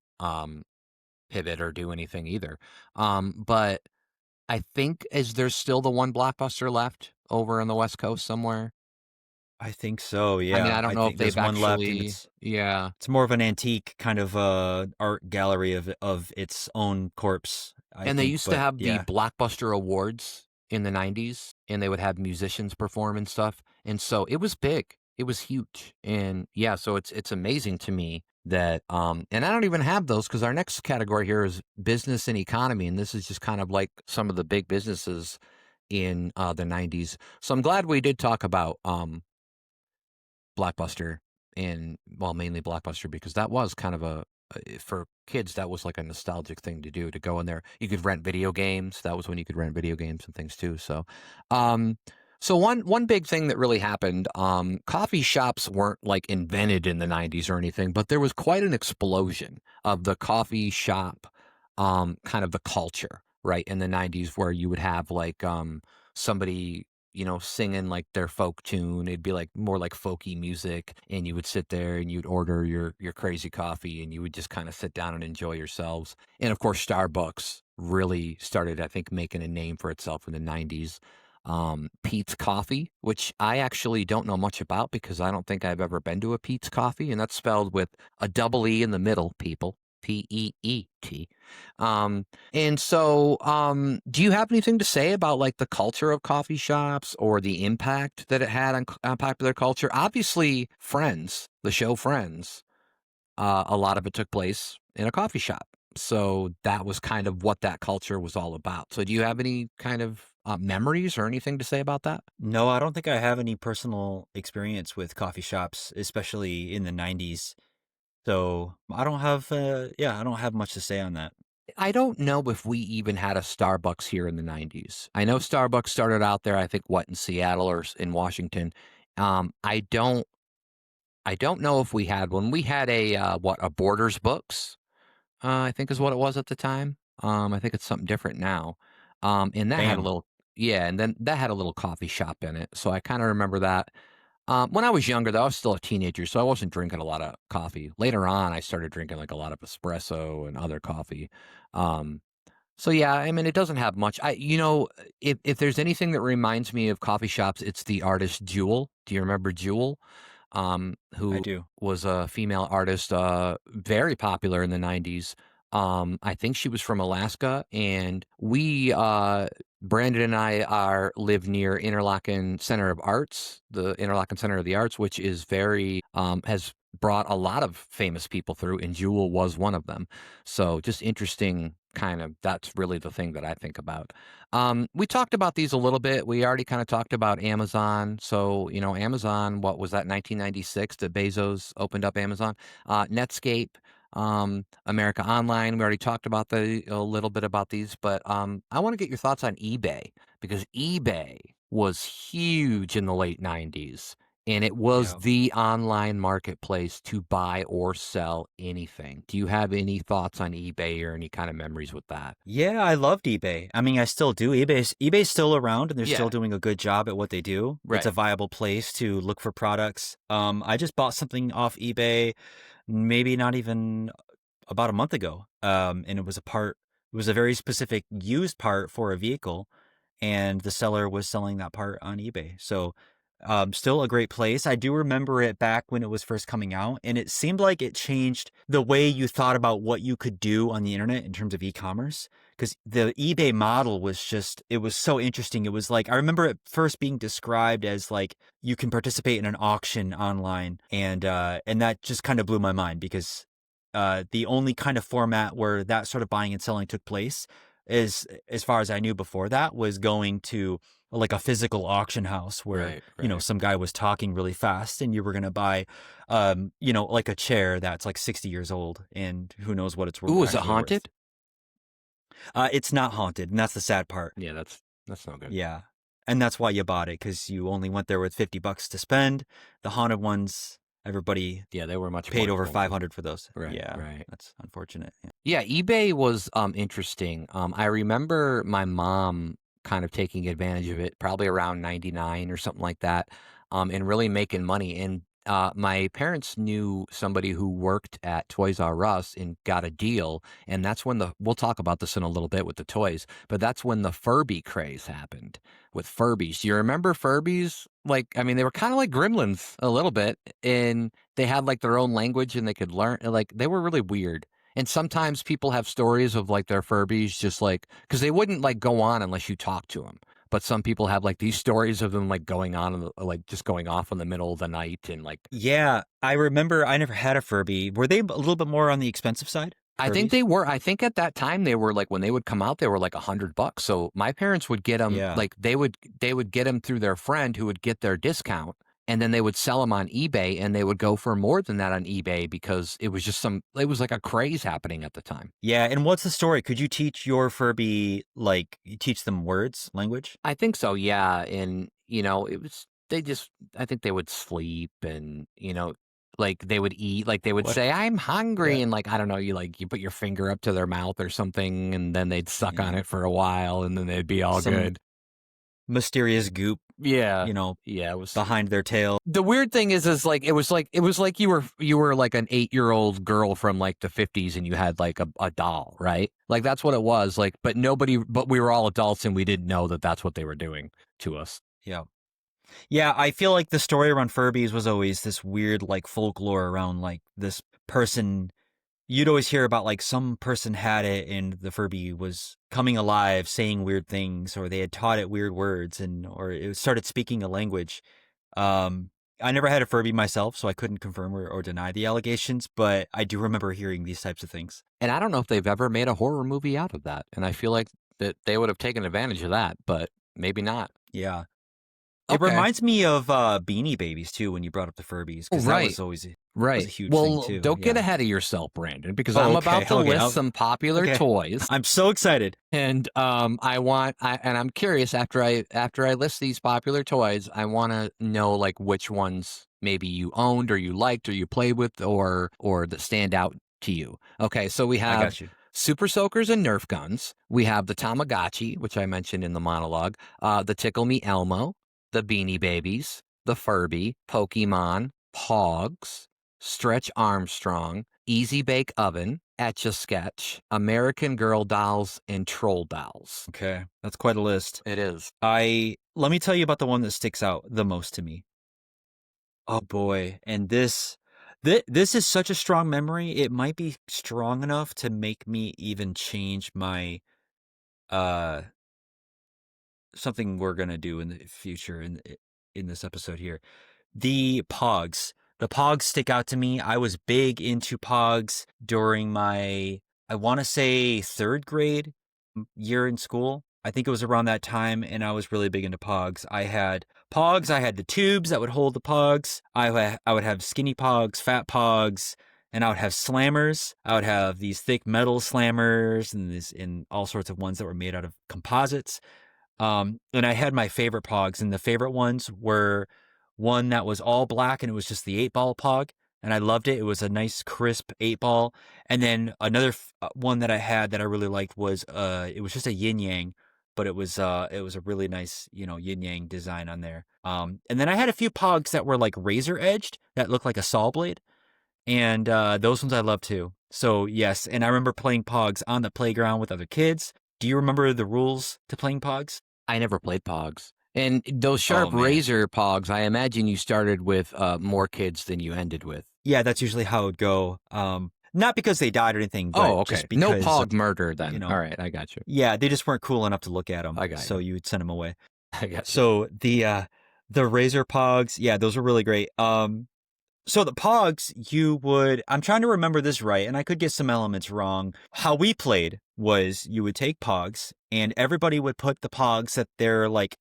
pivot or do anything either. But I think is there still the one Blockbuster left over on the West Coast somewhere? I think so, I yeah. don't I know if think they've there's one left and actually yeah. it's more of an antique kind of art gallery of its own corpse, I And they think, used to but have the yeah. Blockbuster Awards in the 90s, and they would have musicians perform and stuff, and so it was big. It was huge, and yeah, so it's amazing to me that, and I don't even have those because our next category here is business and economy, and this is just kind of like some of the big businesses in, the 90s. So I'm glad we did talk about, Blockbuster and well, mainly Blockbuster because that was kind of for kids, that was like a nostalgic thing to do to go in there. You could rent video games. That was when you could rent video games and things too. Um, so one big thing that really happened, coffee shops weren't like invented in the 90s or anything, but there was quite an explosion of the coffee shop, kind of the culture, right, in the 90s where you would have like somebody singing like their folk tune. It'd be like more like folky music, and you would sit there and you'd order your crazy coffee, and you would just kind of sit down and enjoy yourselves. And of course, Starbucks really started, I think, making a name for itself in the '90s. Pete's Coffee, which I actually don't know much about because I don't think I've ever been to a Pete's Coffee, and that's spelled with a double E in the middle. People, Peet. Um, and so, do you have anything to say about like the culture of coffee shops or the impact that it had on popular culture? Obviously, Friends, the show Friends, a lot of it took place in a coffee shop. So that was kind of what that culture was all about. So do you have any kind of memories or anything to say about that? No, I don't think I have any personal experience with coffee shops, especially in the 90s. So I don't have much to say on that. I don't know if we even had a Starbucks here in the 90s. I know Starbucks started out there, I think, what, in Seattle or in Washington. Um, I don't I don't know if we had one. We had a Borders Books, I think is what it was at the time. I think it's something different now. And that had a Bam. little, yeah, and then that had a little coffee shop in it. So I kind of remember that. When I was younger, though, I was still a teenager, so I wasn't drinking a lot of coffee. Later on, I started drinking like a lot of espresso and other coffee. Um, so yeah, I mean, it doesn't have much. If there's anything that reminds me of coffee shops, it's the artist Jewel. Do you remember Jewel? I Who do. was a female artist, very popular in the 90s. I think she was from Alaska, and Brandon and I live near Interlochen Center of Arts, the Interlochen Center of the Arts, which is has brought a lot of famous people through, and Jewel was one of them. So just interesting kind of that's really the thing that I think about. We talked about these a little bit. We already kind of talked about Amazon. So, Amazon, what was that, 1996 that Bezos opened up Amazon? Netscape, America Online. We already talked about a little bit about these, but I want to get your thoughts on eBay because eBay was huge in the late 90s. And it was Yeah. the online marketplace to buy or sell anything. Do you have any thoughts on eBay or any kind of memories with that? Yeah, I loved eBay. I mean, I still do. eBay's still around and they're still Yeah, doing a good job at what they do. It's a right. viable place to look for products. I just bought something off eBay, maybe not even about a month ago. And it was a very specific used part for a vehicle, and the seller was selling that part on eBay. So, still a great place. I do remember it back when it was first coming out, and it seemed like it changed the way you thought about what you could do on the internet in terms of e-commerce. Because the eBay model was it was so interesting. It was like, I remember it first being described as like you can participate in an auction online, and that just kind of blew my mind because the only kind of format where that sort of buying and selling took place is, as far as I knew before that, was going to like a physical auction house where, Right, right. some guy was talking really fast and you were going to buy, like a chair that's like 60 years old and who knows what it's Ooh, is it actually worth. haunted? It's not haunted, and that's the sad part. Yeah, that's no good. Yeah. And that's why you bought it, because you only went there with $50 to spend. The haunted ones, everybody Yeah, they were much more paid over expensive. 500 for those. Right, Yeah, right. that's unfortunate. Yeah. Yeah, eBay was interesting. I remember my mom kind of taking advantage of it probably around 99 or something like that, and really making money. And my parents knew somebody who worked at Toys R Us and got a deal. And that's when we'll talk about this in a little bit with the toys, but that's when the Furby craze happened with Furbies. Do you remember Furbies? Like, I mean, they were kind of like gremlins a little bit, and they had like their own language and they could learn, like, they were really weird. And sometimes people have stories of like their Furbies just like because they wouldn't like go on unless you talk to them. But some people have like these stories of them like going on like just going off in the middle of the night and like Yeah, I remember I never had a Furby. Were they a little bit more on the expensive side? I think Furbies? they were. I think at that time they were like when they would come out, they were like $100. So my parents would get them Yeah. like they would get them through their friend who would get their discount, and then they would sell them on eBay, and they would go for more than that on eBay because it was like a craze happening at the time. Yeah, and what's the story? Could you teach your Furby, like, you teach them words, language? I think so, yeah, and, it was they just I think they would sleep and, like, they would eat, like, they would What? say, "I'm Yeah. hungry," and, like, I don't know, you put your finger up to their mouth or something, and then they'd suck on Yeah. it for a while, and then they'd be all Some good. mysterious goop, Yeah. you know, Yeah, it was behind their tail. the weird thing is, like, it was like you were, like, an eight-year-old girl from, like, the '50s, and you had, like, a doll, right? Like, that's what it was, like, but we were all adults, and we didn't know that that's what they were doing to us. Yeah. Yeah, I feel like the story around Furbies was always this weird, like, folklore around, like, this person. You'd always hear about, like, some person had it and the Furby was coming alive, saying weird things, or they had taught it weird words, or it started speaking a language. Um, I never had a Furby myself, so I couldn't confirm or deny the allegations, but I do remember hearing these types of things. And I don't know if they've ever made a horror movie out of that, and I feel like that they would have taken advantage of that, but maybe not. Yeah. It Okay. reminds me of Beanie Babies too when you brought up the Furbies, Oh, because that was right. always that was a Right. huge thing Well, too. don't get Yeah. ahead of yourself, Brandon, because Oh, I'm okay. about to Okay. list some popular Okay. toys, I'm so excited. and I'm curious after I list these popular toys, I want to know like which ones maybe you owned or you liked or you played with or that stand out to you. Okay, so we I have got you. Super Soakers and Nerf guns. We have the Tamagotchi, which I mentioned in the monologue. The Tickle Me Elmo, the Beanie Babies, the Furby, Pokemon, Pogs, Stretch Armstrong, Easy Bake Oven, Etch a Sketch, American Girl Dolls, and Troll Dolls. Okay. That's quite a list. It is. Let me tell you about the one that sticks out the most to me. Oh boy. And this is such a strong memory. It might be strong enough to make me even change my uh something we're going to do in the future in this episode here. The Pogs. The Pogs stick out to me. I was big into Pogs during my, I want to say, third grade year in school. I think it was around that time, and I was really big into Pogs. I had Pogs. I had the tubes that would hold the Pogs. I would have skinny Pogs, fat Pogs, and I would have slammers. I would have these thick metal slammers and all sorts of ones that were made out of composites. And I had my favorite Pogs, and the favorite ones were one that was all black and it was just the 8-ball Pog. And I loved it. It was a nice, crisp 8-ball. And then another one that I had that I really liked was it was just a yin yang, but it was a really nice, yin yang design on there. And then I had a few Pogs that were like razor edged that looked like a saw blade. And those ones I love too. So yes, and I remember playing Pogs on the playground with other kids. Do you remember the rules to playing Pogs? I never played Pogs. And those Oh sharp man. razor Pogs, I imagine you started with more kids than you ended with. Yeah, that's usually how it would go. Not because they died or anything, Oh, but okay. just No because, Pog murder you then. All know, right, I got you. yeah, they just weren't cool enough to look at them, I got so you. you would send them away. I got you. So the Razor Pogs, yeah, those were really great. So the Pogs, I'm trying to remember this right, and I could get some elements wrong. How we played was you would take Pogs, and everybody would put the Pogs that they're like,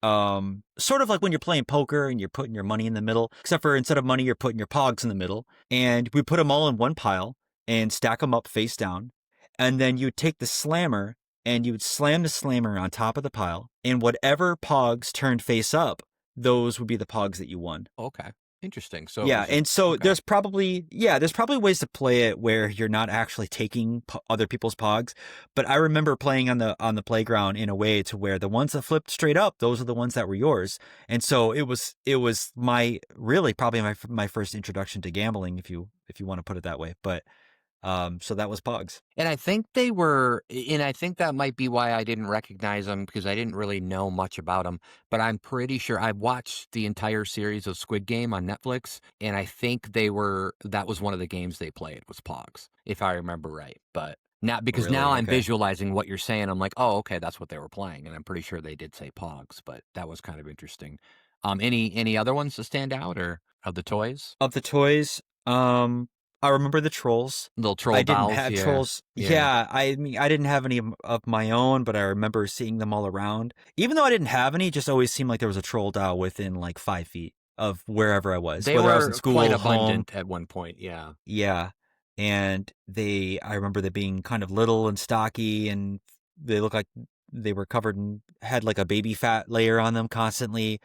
sort of like when you're playing poker and you're putting your money in the middle, except for instead of money, you're putting your Pogs in the middle. And we put them all in one pile and stack them up face down. And then you'd take the slammer and you would slam the slammer on top of the pile. And whatever Pogs turned face up, those would be the Pogs that you won. Okay. Interesting. So it Yeah, was and so okay. there's probably ways to play it where you're not actually taking other people's Pogs, but I remember playing on the playground in a way to where the ones that flipped straight up, those are the ones that were yours, and so it was my really probably my first introduction to gambling, if you want to put it that way, but so that was Pogs. And I think I think that might be why I didn't recognize them because I didn't really know much about them. But I'm pretty sure I watched the entire series of Squid Game on Netflix, and I think that was one of the games they played was Pogs, if I remember right. But not because now Really? I'm Okay. visualizing what you're saying. I'm like, oh, okay, that's what they were playing, and I'm pretty sure they did say Pogs, but that was kind of interesting. Any other ones to stand out or of the toys? Of the toys, I remember the trolls. Little troll I didn't dolls, have yeah, trolls. yeah. Yeah, I mean, I didn't have any of my own, but I remember seeing them all around. Even though I didn't have any, it just always seemed like there was a troll doll within like 5 feet of wherever I was, They whether I was in were quite school, home. abundant at one point, yeah. Yeah. And I remember them being kind of little and stocky, and they looked like they were covered and had like a baby fat layer on them constantly.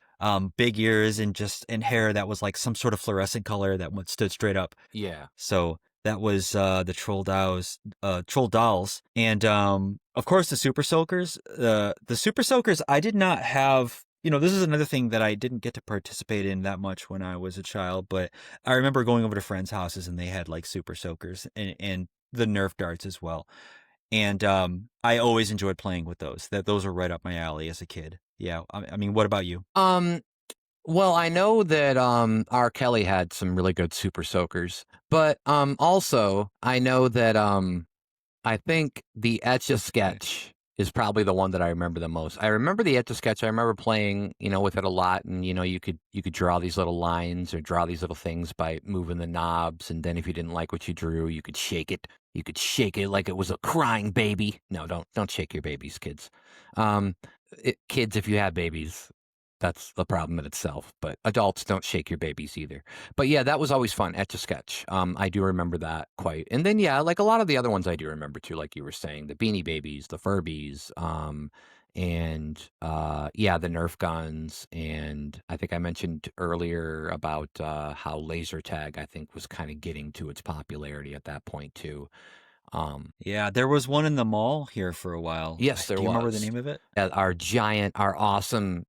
Big ears and hair that was like some sort of fluorescent color that stood straight up. Yeah. So that was the troll dolls, and of course the super soakers. The super soakers I did not have. This is another thing that I didn't get to participate in that much when I was a child, but I remember going over to friends' houses and they had like super soakers and the Nerf darts as well. And I always enjoyed playing with those. Those were right up my alley as a kid. Yeah. I mean, what about you? Um, well, I know that R. Kelly had some really good super soakers, but also I know that I think the Etch a Okay. Sketch is probably the one that I remember the most. I remember the Etch-a-Sketch. I remember playing, with it a lot, and you could draw these little lines or draw these little things by moving the knobs, and then if you didn't like what you drew, you could shake it. You could shake it like it was a crying baby. No, don't shake your babies, kids. Um, Kids, if you have babies, that's the problem in itself. But adults, don't shake your babies either. But yeah, that was always fun. Etch-a-Sketch. I do remember that quite. And then yeah, like a lot of the other ones I do remember too, like you were saying, the Beanie Babies, the Furbies, and yeah, the Nerf guns. And I think I mentioned earlier about how laser tag I think was kind of getting to its popularity at that point too. Um, Yeah, there was one in the mall here for a while. yes, there Do you remember the was name of it? at our awesome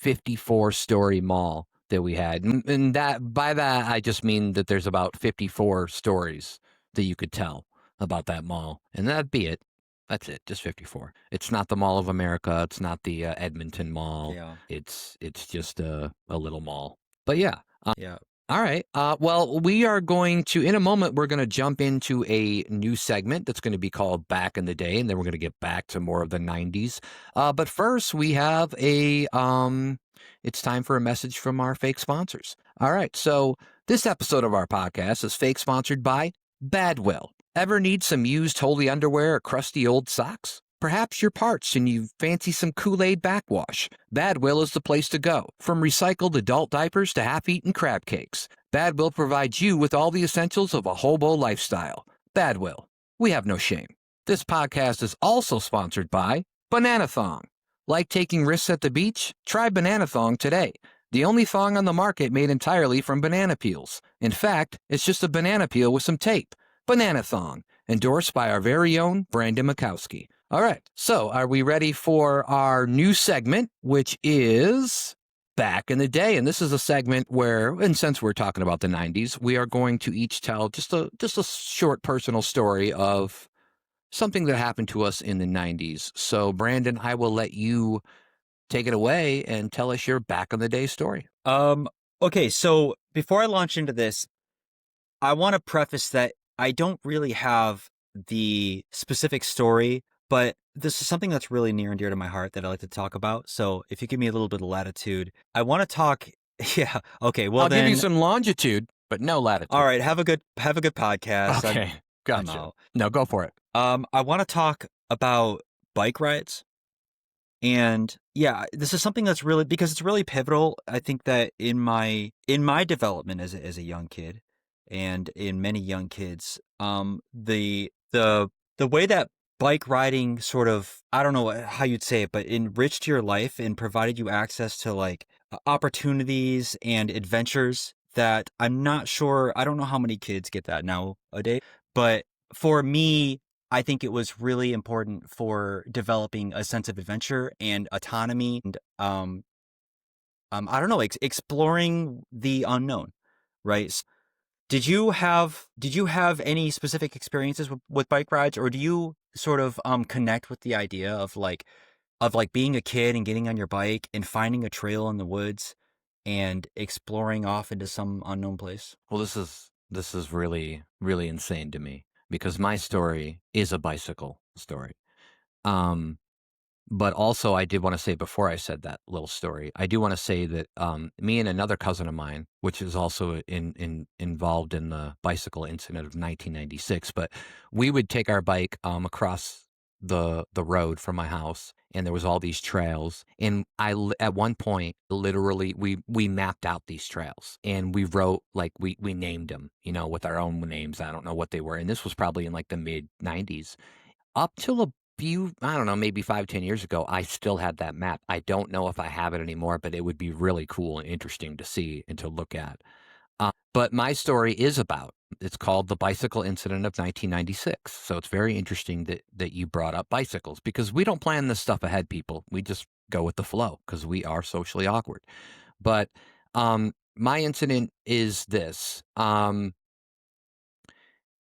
54-story mall that we had. And that by that I just mean that there's about 54 stories that you could tell about that mall, and that'd be it. That's it, just 54. It's not the Mall of America. It's not the Edmonton Mall. Yeah. It's just a little mall. But yeah. Yeah. All right. Well, we are going to, in a moment, we're going to jump into a new segment that's going to be called Back in the Day, and then we're going to get back to more of the 90s. But first, we have it's time for a message from our fake sponsors. All right. So this episode of our podcast is fake sponsored by Badwill. Ever need some used holy underwear or crusty old socks? Perhaps you're parched and you fancy some Kool-Aid backwash. Badwill is the place to go. From recycled adult diapers to half-eaten crab cakes, Badwill provides you with all the essentials of a hobo lifestyle. Badwill. We have no shame. This podcast is also sponsored by Banana Thong. Like taking risks at the beach? Try Banana Thong today. The only thong on the market made entirely from banana peels. In fact, it's just a banana peel with some tape. Banana Thong, endorsed by our very own Brandon Mikowski. All right, so are we ready for our new segment, which is Back in the Day? And this is a segment where, and since we're talking about the 90s, we are going to each tell just a short personal story of something that happened to us in the 90s. So, Brandon, I will let you take it away and tell us your Back in the Day story. Okay, so before I launch into this, I want to preface that I don't really have the specific story, but this is something that's really near and dear to my heart that I like to talk about. So if you give me a little bit of latitude, I want to talk. Yeah. Okay. Well, I'll then, give you some longitude, but no latitude. all right. Have a good podcast. Okay, I'm gotcha. out. No, go for it. I want to talk about bike rides. And yeah, this is something that's really, because it's really pivotal. I think that in my development as a young kid, and in many young kids, the way that bike riding sort of, I don't know how you'd say it, but enriched your life and provided you access to like opportunities and adventures that I'm not sure. I don't know how many kids get that nowadays, but for me, I think it was really important for developing a sense of adventure and autonomy and I don't know, exploring the unknown, right? Did you have any specific experiences with bike rides, or do you sort of connect with the idea of like being a kid and getting on your bike and finding a trail in the woods and exploring off into some unknown place? Well, this is really, really insane to me because my story is a bicycle story. Um, but also, I did want to say before I said that little story, I do want to say that me and another cousin of mine, which is also involved in the bicycle incident of 1996, but we would take our bike across the road from my house, and there was all these trails. And at one point, literally, we mapped out these trails, and we wrote like we named them, with our own names. I don't know what they were, and this was probably in like the mid 90s. Up till a few, I don't know, maybe 5, 10 years ago, I still had that map. I don't know if I have it anymore, but it would be really cool and interesting to see and to look at. But my story is it's called The Bicycle Incident of 1996. So it's very interesting that you brought up bicycles because we don't plan this stuff ahead, people. We just go with the flow because we are socially awkward. But my incident is this.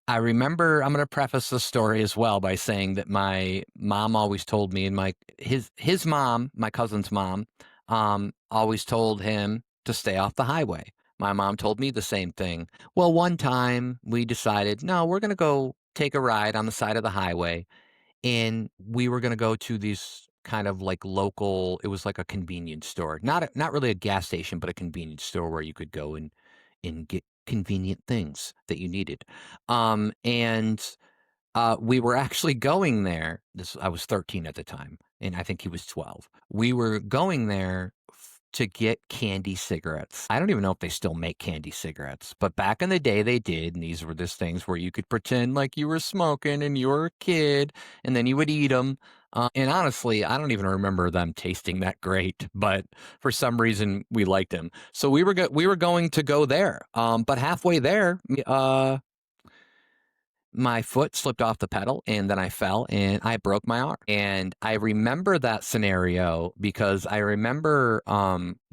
I remember, I'm going to preface the story as well by saying that my mom always told me, and his mom, my cousin's mom, always told him to stay off the highway. My mom told me the same thing. Well, one time we decided, no, we're going to go take a ride on the side of the highway. and we were gonna go to these kind of like local, it was like a convenience store. Not really a gas station, but a convenience store where you could go and get convenient things that you needed. And we were actually going there. I was 13 at the time, and I think he was 12. We were going there to get candy cigarettes. I don't even know if they still make candy cigarettes, but back in the day they did. And these were just things where you could pretend like you were smoking and you were a kid, and then you would eat them. And honestly, I don't even remember them tasting that great, but for some reason we liked them. So we were going to go there. But halfway there, my foot slipped off the pedal and then I fell and I broke my arm. And I remember that scenario because I remember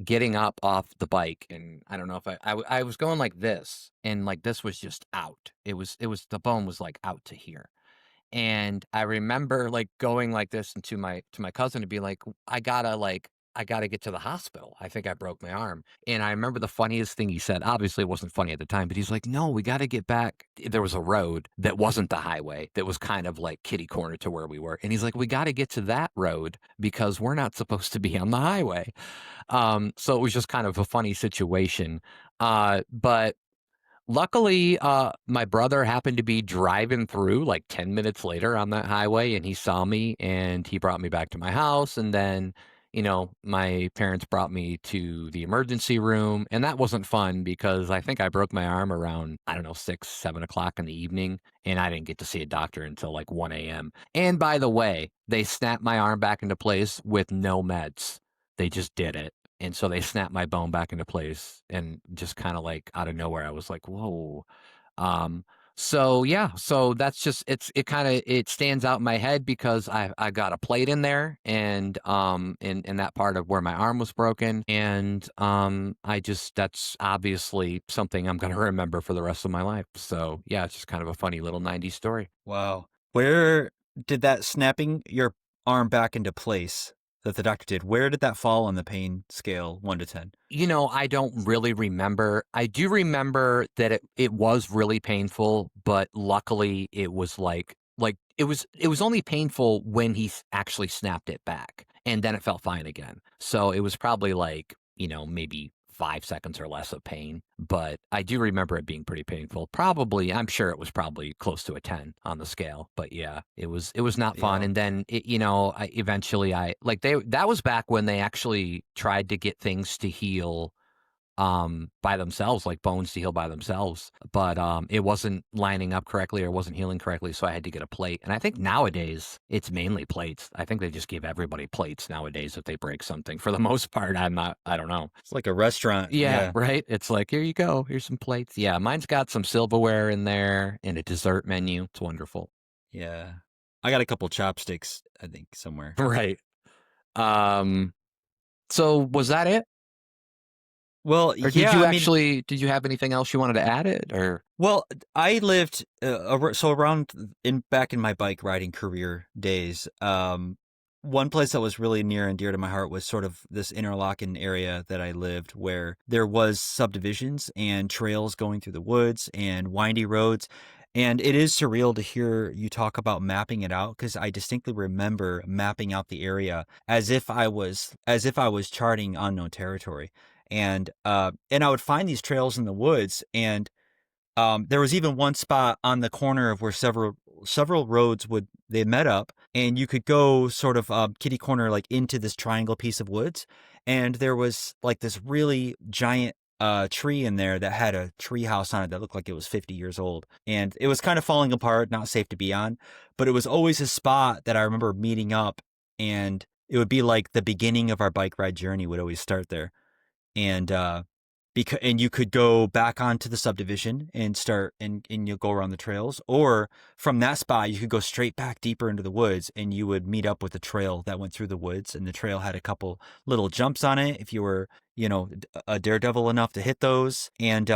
getting up off the bike, and I don't know if I was going like this, and like this was just out. It was the bone was like out to here. And I remember, like, going like this and to my cousin to be like, I gotta get to the hospital. I think I broke my arm." And I remember the funniest thing he said, obviously, it wasn't funny at the time, but he's like, "No, we gotta get back." There was a road that wasn't the highway, that was kind of like kitty corner to where we were, and he's like, "We gotta get to that road because we're not supposed to be on the highway." So it was just kind of a funny situation. But luckily, my brother happened to be driving through like 10 minutes later on that highway, and he saw me and he brought me back to my house. And then, my parents brought me to the emergency room. And that wasn't fun because I think I broke my arm around, I don't know, 6, 7 o'clock in the evening. And I didn't get to see a doctor until like 1 a.m. And by the way, they snapped my arm back into place with no meds. They just did it. And so they snapped my bone back into place, and just kinda like out of nowhere, I was like, "Whoa." Um, so yeah, so that's just it stands out in my head because I got a plate in there, and in that part of where my arm was broken, and I just that's obviously something I'm gonna remember for the rest of my life. So yeah, it's just kind of a funny little 90s story. Wow. Where did that snapping your arm back into place that the doctor did, where did that fall on the pain scale 1 to 10? I don't really remember. I do remember that it was really painful, but luckily it was like it was only painful when actually snapped it back, and then it felt fine again. So it was probably like, maybe 5 seconds or less of pain, but I do remember it being pretty painful. Probably, I'm sure it was probably close to a 10 on the scale, but yeah, it was not fun. Yeah. And then I eventually I like they that was back when they actually tried to get things to heal by themselves, like bones to heal by themselves, but it wasn't lining up correctly or wasn't healing correctly, so I had to get a plate. And I think nowadays it's mainly plates. I think they just give everybody plates nowadays if they break something. For the most part, I don't know. It's like a restaurant, Yeah, yeah. right? It's like, "Here you go. Here's some plates." Yeah, mine's got some silverware in there and a dessert menu. It's wonderful. Yeah. I got a couple chopsticks, I think, somewhere. Right. Um, so was that it? Well, Or did yeah, you I mean, actually did you have anything else you wanted to add it, or well, I lived so around in back in my bike riding career days. One place that was really near and dear to my heart was sort of this interlocking area that I lived, where there was subdivisions and trails going through the woods and windy roads. And it is surreal to hear you talk about mapping it out, because I distinctly remember mapping out the area as if I was charting unknown territory. And I would find these trails in the woods, and there was even one spot on the corner of where several roads would they met up, and you could go sort of kitty corner like into this triangle piece of woods, and there was like this really giant tree in there that had a tree house on it that looked like it was 50 years old, and it was kind of falling apart, not safe to be on, but it was always a spot that I remember meeting up, and it would be like the beginning of our bike ride journey would always start there. And you could go back onto the subdivision and start and you'll go around the trails, or from that spot you could go straight back deeper into the woods, and you would meet up with a trail that went through the woods, and the trail had a couple little jumps on it if you were, a daredevil enough to hit those, and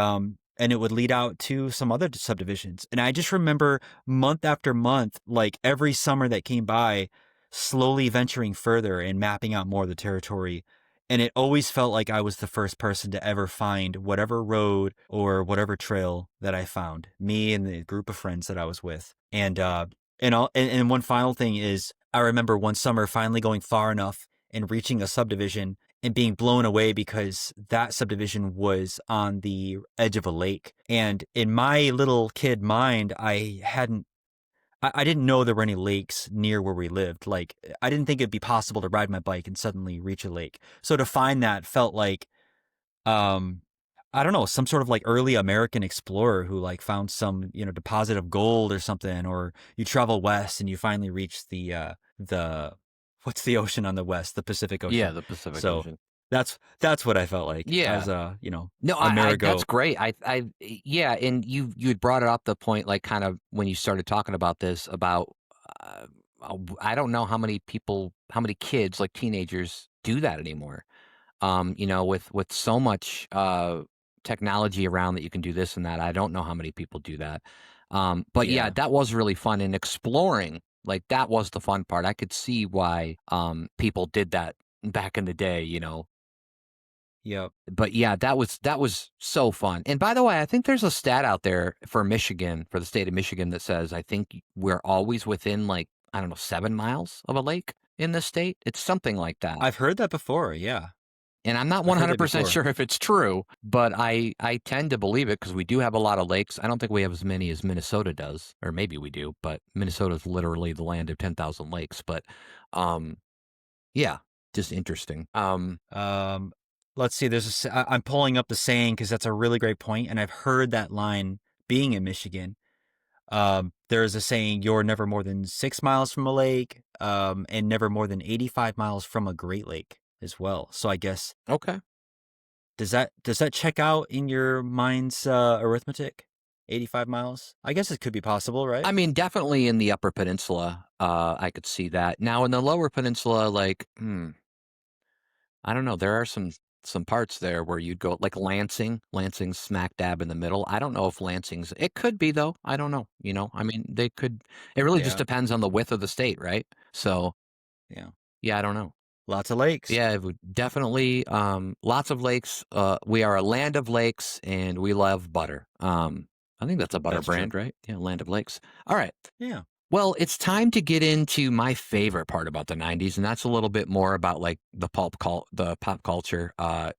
it would lead out to some other subdivisions. And I just remember month after month, like every summer that came by, slowly venturing further and mapping out more of the territory, and it always felt like I was the first person to ever find whatever road or whatever trail that I found, me and the group of friends that I was with. And And one final thing is, I remember one summer finally going far enough and reaching a subdivision and being blown away because that subdivision was on the edge of a lake. And in my little kid mind, I didn't know there were any lakes near where we lived. Like, I didn't think it'd be possible to ride my bike and suddenly reach a lake. So to find that felt like, um, I don't know, some sort of like early American explorer who like found some, deposit of gold or something, or you travel west and you finally reach the, what's the ocean on the west? The Pacific Yeah, Ocean. the Pacific So Ocean. that's what I felt like Yeah. as No, I that's Amerigo. great. Yeah, and you had brought it up the point, like, kind of when you started talking about this, about, uh, I don't know how many kids, like teenagers, do that anymore. With so much technology around that you can do this and that. I don't know how many people do that. But yeah, Yeah. that was really fun, and exploring, like, that was the fun part. I could see why people did that back in the day. Yep. But yeah, that was so fun. And by the way, I think there's a stat out there for Michigan, for the state of Michigan, that says, I think we're always within, like, I don't know, 7 miles of a lake in this state. It's something like that. I've heard that before. Yeah. And I'm not I've heard that 100% before. sure if it's true, but I tend to believe it because we do have a lot of lakes. I don't think we have as many as Minnesota does, or maybe we do, but Minnesota is literally the land of 10,000 lakes. But um, yeah, just interesting. Um, let's see. I'm pulling up the saying because that's a really great point, and I've heard that line being in Michigan. There's a saying: "You're never more than 6 miles from a lake, and never more than 85 miles from a Great Lake as well." So I guess Okay. does that check out in your mind's arithmetic? 85 miles. I guess it could be possible, right? I mean, definitely in the Upper Peninsula, I could see that. Now in the Lower Peninsula, like, I don't know. There are some parts there where you'd go, like Lansing. Lansing's smack dab in the middle. I don't know if Lansing's. It could be though. I don't know. I mean, they could. It really just Yeah. depends on the width of the state, right? So Yeah. yeah, I don't know. Lots of lakes. Yeah, it would definitely. Lots of lakes. We are a land of lakes, and we love butter. I think that's a butter That's true. brand, right? Yeah, Land of Lakes. All right. Yeah. Well, it's time to get into my favorite part about the 90s, and that's a little bit more about, like, the pop culture. We're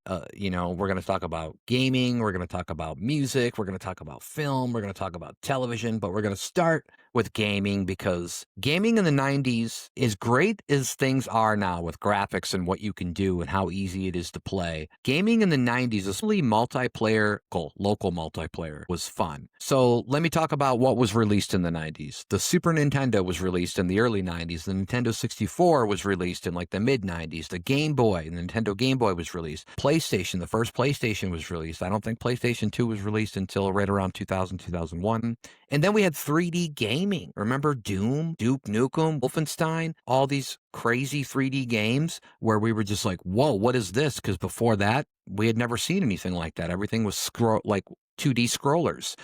going to talk about gaming, we're going to talk about music, we're going to talk about film, we're going to talk about television, but we're going to start with gaming because gaming in the 90s, as great as things are now with graphics and what you can do and how easy it is to play, gaming in the 90s, especially multiplayer, local multiplayer, was fun. So let me talk about what was released in the 90s. The Super Nintendo was released in the early 90s. The Nintendo 64 was released in, like, the mid 90s. The Game Boy, the Nintendo Game Boy, was released. PlayStation, the first PlayStation, was released. I don't think PlayStation 2 was released until right around 2000, 2001. And then we had 3D gaming. Remember Doom, Duke Nukem, Wolfenstein, all these crazy 3D games where we were just like, whoa, what is this? Because before that, we had never seen anything like that. Everything was like 2D scrollers.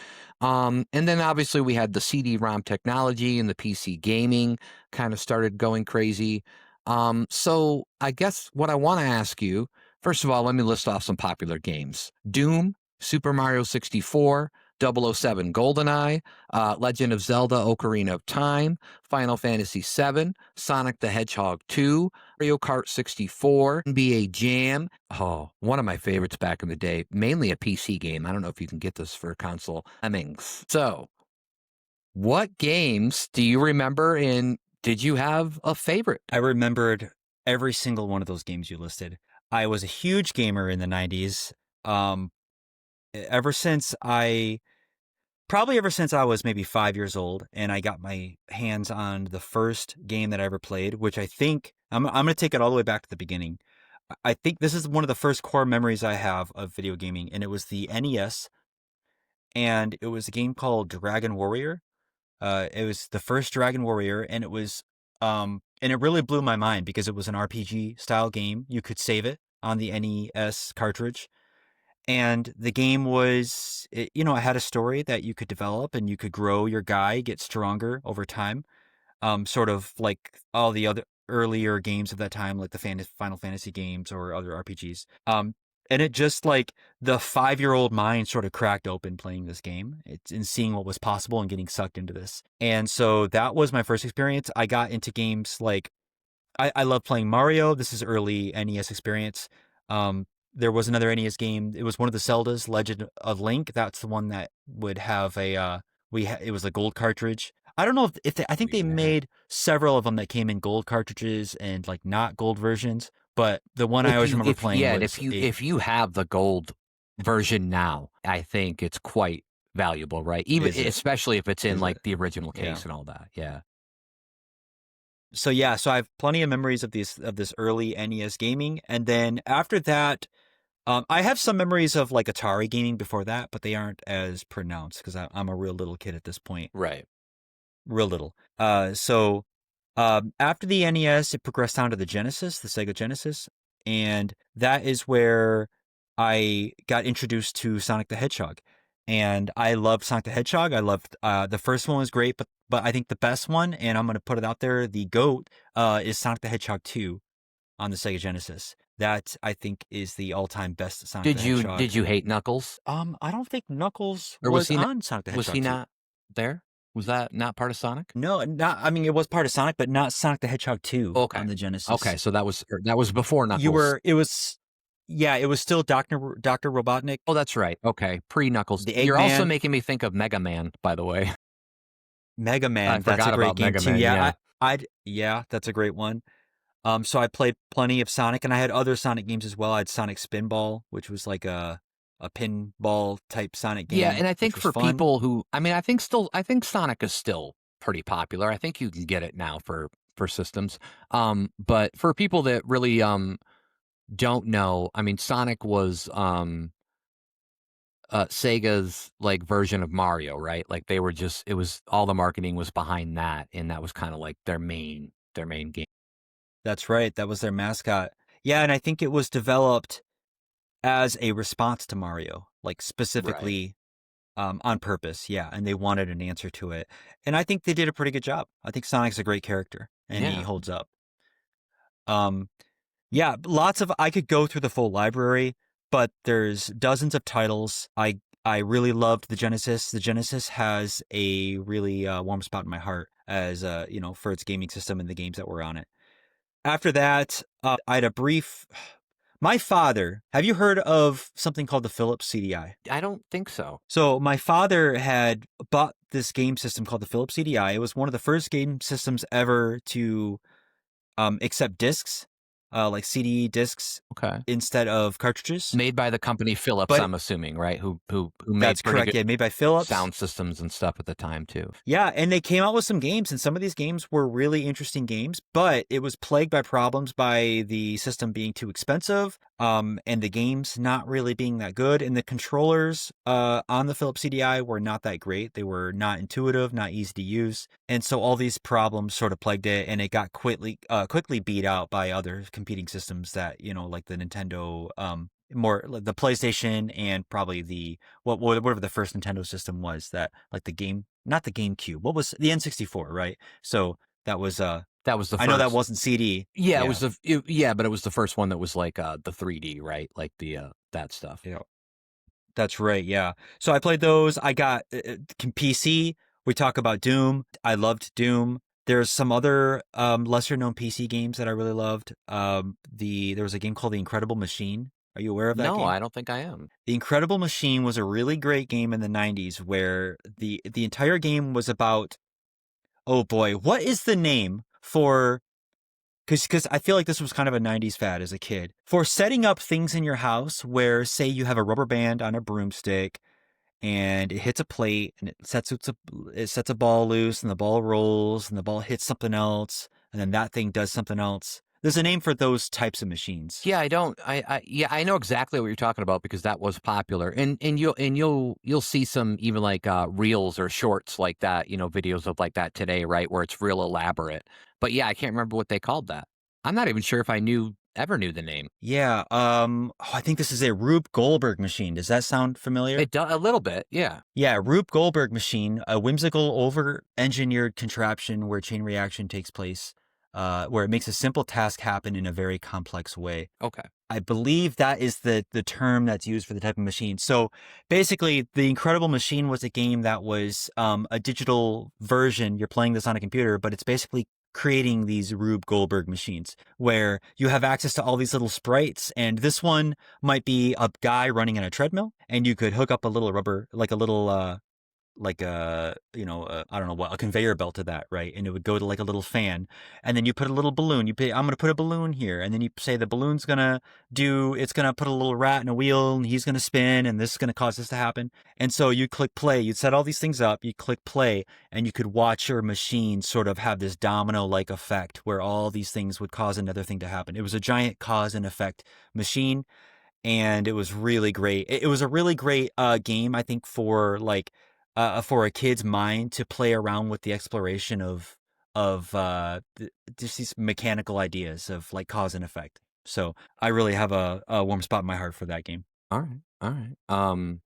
And then obviously we had the CD-ROM technology, and the PC gaming kind of started going crazy. So I guess what I want to ask you, first of all, let me list off some popular games: Doom, Super Mario 64, 007 GoldenEye, Legend of Zelda Ocarina of Time, Final Fantasy VII, Sonic the Hedgehog 2, Mario Kart 64, NBA Jam. Oh, one of my favorites back in the day, mainly a PC game. I don't know if you can get this for a console. Lemmings. So, what games do you remember, and did you have a favorite? I remembered every single one of those games you listed. I was a huge gamer in the 90s. Um, ever since I Probably ever since I was maybe 5 years old and I got my hands on the first game that I ever played, which I think I'm going to take it all the way back to the beginning. I think this is one of the first core memories I have of video gaming, and it was the NES, and it was a game called Dragon Warrior. It was the first Dragon Warrior, and and it really blew my mind because it was an RPG style game. You could save it on the NES cartridge, and the game it had a story that you could develop, and you could grow your guy, get stronger over time. Sort of like all the other earlier games of that time, like the Final Fantasy games or other RPGs. And it just like the 5-year-old mind sort of cracked open playing this game. It's and seeing what was possible and getting sucked into this. And so that was my first experience. I got into games like I love playing Mario. This is early NES experience. There was another NES game. It was one of the Zeldas, Legend of Link. That's the one that would have a it was a gold cartridge. I don't know if they, I think they Yeah. made several of them that came in gold cartridges and like not gold versions. But the one I always remember playing and was if you have the gold version now, I think it's quite valuable, right? Even is it? especially if it's in Is it? like the original Yeah. case and all that. Yeah. So yeah, so I have plenty of memories of this early NES gaming, and then after that, I have some memories of like Atari gaming before that, but they aren't as pronounced because I'm a real little kid at this point, Right. real little. After the NES, it progressed down to the Genesis, the Sega Genesis, and that is where I got introduced to Sonic the Hedgehog, and I loved Sonic the Hedgehog. I loved the first one was great, but I think the best one, and I'm gonna put it out there, the GOAT, is Sonic the Hedgehog 2 on the Sega Genesis. That I think is the all-time best Sonic the Hedgehog. Did you hate Knuckles? I don't think Knuckles Or was on Sonic the was Hedgehog he 2. not there? Was that not part of Sonic? No, not. I mean, it was part of Sonic, but not Sonic the Hedgehog 2 Okay. on the Genesis. Okay, so that was before You Knuckles. were. It was. Yeah, it was still Doctor Robotnik. Oh, that's right. Okay, pre-Knuckles. The You're also Eggman. making me think of Mega Man, by the way. Mega Man. I That's a forgot great about game Mega too. Man, Yeah, yeah. yeah, that's a great one. So I played plenty of Sonic, and I had other Sonic games as well. I had Sonic Spinball, which was like a pinball type Sonic game. Yeah, and I which think was for fun. people who, I mean, I think Sonic is still pretty popular. I think you can get it now for systems. But for people that really don't know, I mean, Sonic was Sega's like version of Mario, right? Like they were just it was all the marketing was behind that, and that was kind of like their main game. That's right. That was their mascot. Yeah, and I think it was developed as a response to Mario, like Right. specifically on purpose. Yeah, and they wanted an answer to it, and I think they did a pretty good job. I think Sonic's a great character, and he Yeah. holds up. Um, yeah, lots of. I could go through the full library, but there's dozens of titles. I really loved the Genesis. The Genesis has a really warm spot in my heart as for its gaming system and the games that were on it. After that, I had a brief. My father, have you heard of something called the Philips CDI? I don't think so. So my father had bought this game system called the Philips CDI. It was one of the first game systems ever to accept discs, like CD discs Okay. instead of cartridges. Made by the company Philips, But I'm assuming, right? Who made that's pretty correct. good Yeah, made by Philips. sound systems and stuff at the time too. Yeah, and they came out with some games, and some of these games were really interesting games, but it was plagued by problems by the system being too expensive, and the games not really being that good, and the controllers on the Philips CDI were not that great. They were not intuitive, not easy to use, and so all these problems sort of plagued it, and it got quickly beat out by other competing systems that like the Nintendo, more like the PlayStation, and probably the whatever the first Nintendo system was, that like the game, not the GameCube. What was the N64, right? So that was That was the I know that first. wasn't CD. Yeah, Yeah. but it was the first one that was like the 3D, right? Like the that stuff. Yeah. That's right. Yeah. So I played those. I got PC. We talk about Doom. I loved Doom. There's some other lesser known PC games that I really loved. There was a game called The Incredible Machine. Are you aware of that No, game? I don't think I am. The Incredible Machine was a really great game in the 90s where the entire game was about, oh boy, what is the name for, because I feel like this was kind of a 90s fad as a kid, for setting up things in your house where, say, you have a rubber band on a broomstick and it hits a plate and it sets a ball loose, and the ball rolls and the ball hits something else, and then that thing does something else. There's a name for those types of machines. Yeah, I don't. Yeah, I know exactly what you're talking about because that was popular, and you'll see some even like reels or shorts like that, videos of like that today, right, where it's real elaborate. But yeah, I can't remember what they called that. I'm not even sure if I ever knew the name. Yeah, I think this is a Rube Goldberg machine. Does that sound familiar? It does a little bit, yeah. Yeah, Rube Goldberg machine, a whimsical, over-engineered contraption where chain reaction takes place. where it makes a simple task happen in a very complex way. Okay. I believe that is the term that's used for the type of machine. So basically, The Incredible Machine was a game that was a digital version. You're playing this on a computer, but it's basically creating these Rube Goldberg machines where you have access to all these little sprites. And this one might be a guy running on a treadmill, and you could hook up a little rubber, like a little like a I don't know what, a conveyor belt to that, right? And it would go to like a little fan, and then you put a little balloon. I'm going to put a balloon here, and then you say the balloon's it's gonna put a little rat in a wheel, and he's gonna spin, and this is gonna cause this to happen. And so you click play. You'd set all these things up. You click play, and you could watch your machine sort of have this domino like effect where all these things would cause another thing to happen. It was a giant cause and effect machine, and it was really great. It was a really great game, I think, for a kid's mind to play around with the exploration of just these mechanical ideas of like cause and effect. So I really have a warm spot in my heart for that game. All right. All right.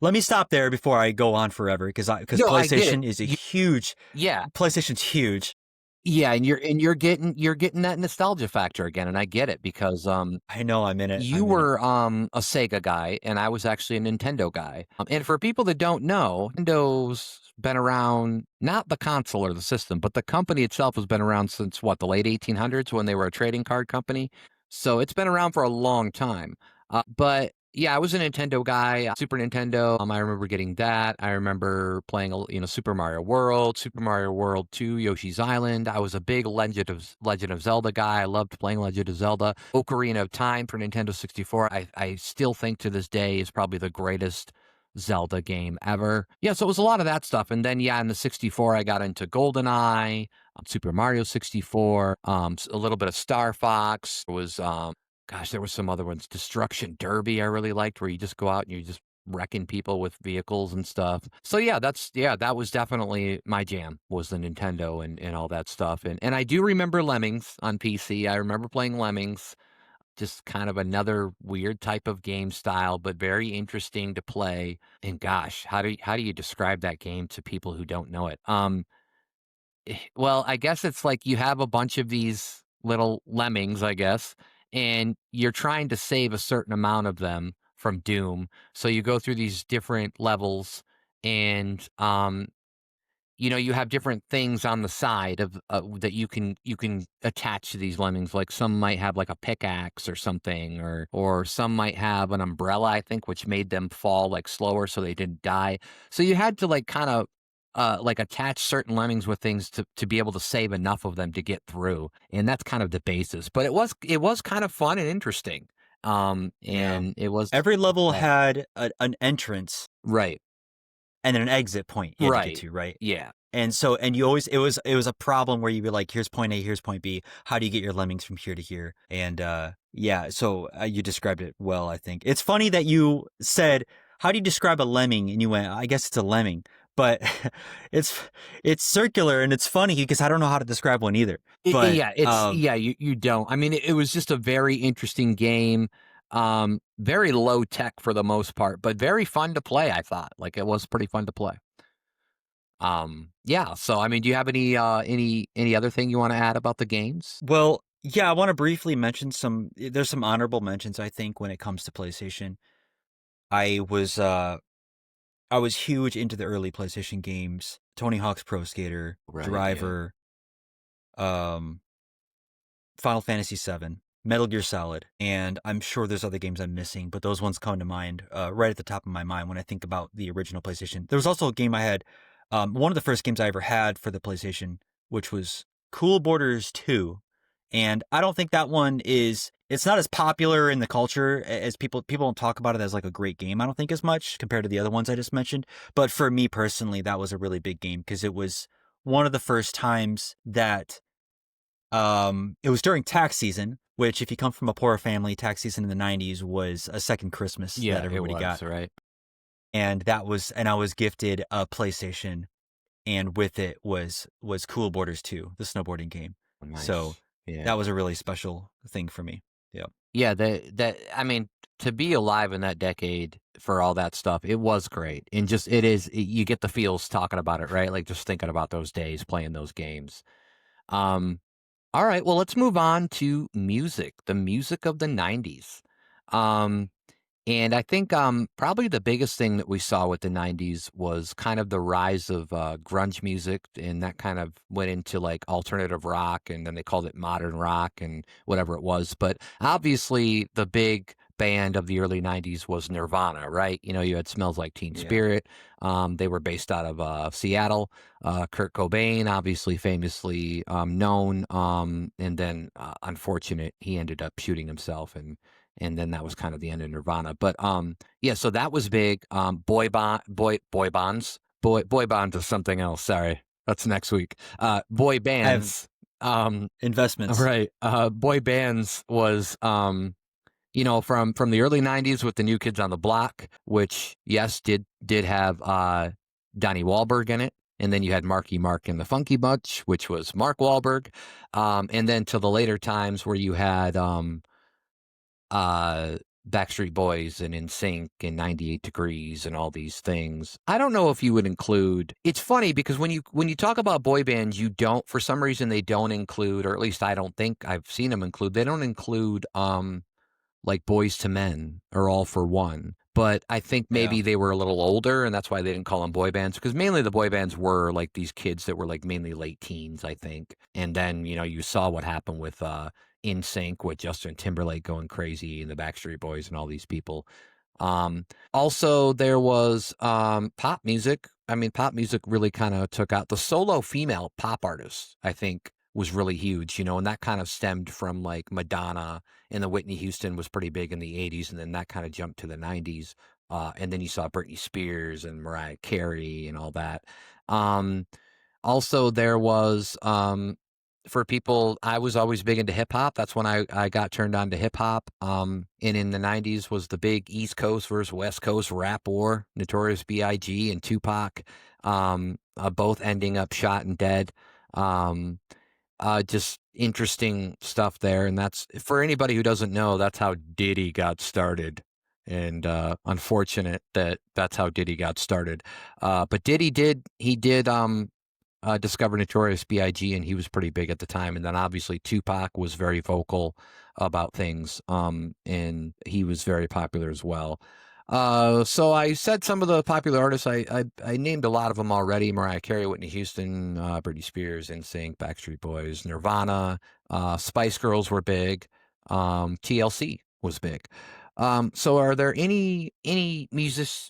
Let me stop there before I go on forever because No, I get it. PlayStation is a huge Yeah. PlayStation's huge. Yeah, and you're getting that nostalgia factor again, and I get it because I know I'm in it. you were a Sega guy, and I was actually a Nintendo guy. And for people that don't know, Nintendo's been around, not the console or the system, but the company itself has been around since what, the late 1800s when they were a trading card company. So it's been around for a long time. But yeah, I was a Nintendo guy, Super Nintendo. I remember getting that. I remember playing, Super Mario World, Super Mario World 2, Yoshi's Island. I was a big Legend of Zelda guy. I loved playing Legend of Zelda. Ocarina of Time for Nintendo 64. I still think to this day is probably the greatest Zelda game ever. Yeah, so it was a lot of that stuff. And then, yeah, in the 64, I got into GoldenEye, Super Mario 64, a little bit of Star Fox. It was gosh, there were some other ones. Destruction Derby I really liked, where you just go out and you're just wrecking people with vehicles and stuff. So yeah, that was definitely my jam, was the Nintendo and all that stuff. And I do remember Lemmings on PC. I remember playing Lemmings, just kind of another weird type of game style, but very interesting to play. And gosh, how do you describe that game to people who don't know it? Well, I guess it's like you have a bunch of these little lemmings, I guess, and you're trying to save a certain amount of them from doom. So you go through these different levels, and you have different things on the side of that you can attach to these lemmings. Like some might have like a pickaxe or something, or some might have an umbrella, I think, which made them fall like slower so they didn't die. So you had to like kind of like attach certain lemmings with things to be able to save enough of them to get through, and that's kind of the basis. But it was kind of fun and interesting. Yeah. And it was Every level uh, had an entrance right, and then an exit point you had to get right, to, right? yeah. And so, and you always, it was a problem where you'd be like, here's point A, here's point B. How do you get your lemmings from here to here? And, yeah, so you described it well, I think. It's funny that you said, how do you describe a lemming? And you went, I guess it's a lemming, but it's, it's circular and it's funny because I don't know how to describe one either. But, Yeah, you don't. I mean, it was just a very interesting game. Very low tech for the most part, but very fun to play, I thought. Like it was pretty fun to play. Yeah, so I mean, do you have any other thing you want to add about the games? well, yeah, I want to briefly mention there's some honorable mentions, I think, when it comes to PlayStation. I was, uh, I was huge into the early PlayStation games. Tony Hawk's Pro Skater, Right, yeah. Driver, um, Final Fantasy VII, Metal Gear Solid, and I'm sure there's other games I'm missing, but those ones come to mind right at the top of my mind when I think about the original PlayStation. There was also a game I had, one of the first games I ever had for the PlayStation, which was Cool Borders 2. And I don't think that one it's not as popular in the culture as people don't talk about it as like a great game. I don't think as much compared to the other ones I just mentioned. But for me personally, that was a really big game because it was one of the first times that it was during tax season, which if you come from a poor family, tax season in the 90's was a second Christmas that Yeah, it everybody got. was, right? And I was gifted a PlayStation, and with it was Cool Borders 2, the snowboarding game. So Nice. Yeah. that was a really special thing for me. Yeah. Yeah, that I mean, to be alive in that decade for all that stuff, it was great. And just you get the feels talking about it, right? Like just thinking about those days playing those games. Um All right, well, let's move on to music, the music of the 90s. Um, and I think probably the biggest thing that we saw with the 90s was kind of the rise of grunge music. And that kind of went into like alternative rock. And then they called it modern rock and whatever it was. But obviously, the big band of the early 90s was Nirvana, right? You know, you had Smells Like Teen Yeah. Spirit. They were based out of Seattle. Kurt Cobain, obviously famously known, and then unfortunate, he ended up shooting himself, and then that was kind of the end of Nirvana. But yeah, so that was big. Boy bonds is something else. Sorry, that's next week. Boy I have bands. Um, investments. right. Boy bands was from the early 90s with the New Kids on the Block, which yes did have Donnie Wahlberg in it. And then you had Marky Mark and the Funky Bunch, which was Mark Wahlberg. And then to the later times where you had uh Backstreet Boys and NSYNC and 98 Degrees and all these things. I don't know if you would include. It's funny because when you talk about boy bands, you don't, for some reason they don't include, or at least I don't think I've seen them include. They don't include like Boys to Men or All for One. But I think Yeah. maybe they were a little older, and that's why they didn't call them boy bands. Because mainly the boy bands were like these kids that were like mainly late teens, I think. And then you saw what happened with In Sync with Justin Timberlake going crazy and the Backstreet Boys and all these people. Also, there was pop music. I mean, pop music really kind of took out the solo female pop artist, I think, was really huge, and that kind of stemmed from like Madonna, and the Whitney Houston was pretty big in the 80s, and then that kind of jumped to the 90s. And then you saw Britney Spears and Mariah Carey and all that. Um, Also, there was for people, I was always big into hip hop. That's when I got turned on to hip hop. And in the 90s was the big East Coast versus West Coast rap war, Notorious B.I.G. and Tupac, both ending up shot and dead. Um, just interesting stuff there. And that's, for anybody who doesn't know, that's how Diddy got started. And unfortunate that that's how Diddy got started. But he did discover Notorious B.I.G. and he was pretty big at the time. And then obviously Tupac was very vocal about things, and he was very popular as well. So I said some of the popular artists. I named a lot of them already: Mariah Carey, Whitney Houston, Britney Spears, NSYNC, Backstreet Boys, Nirvana, Spice Girls were big, TLC was big. So are there any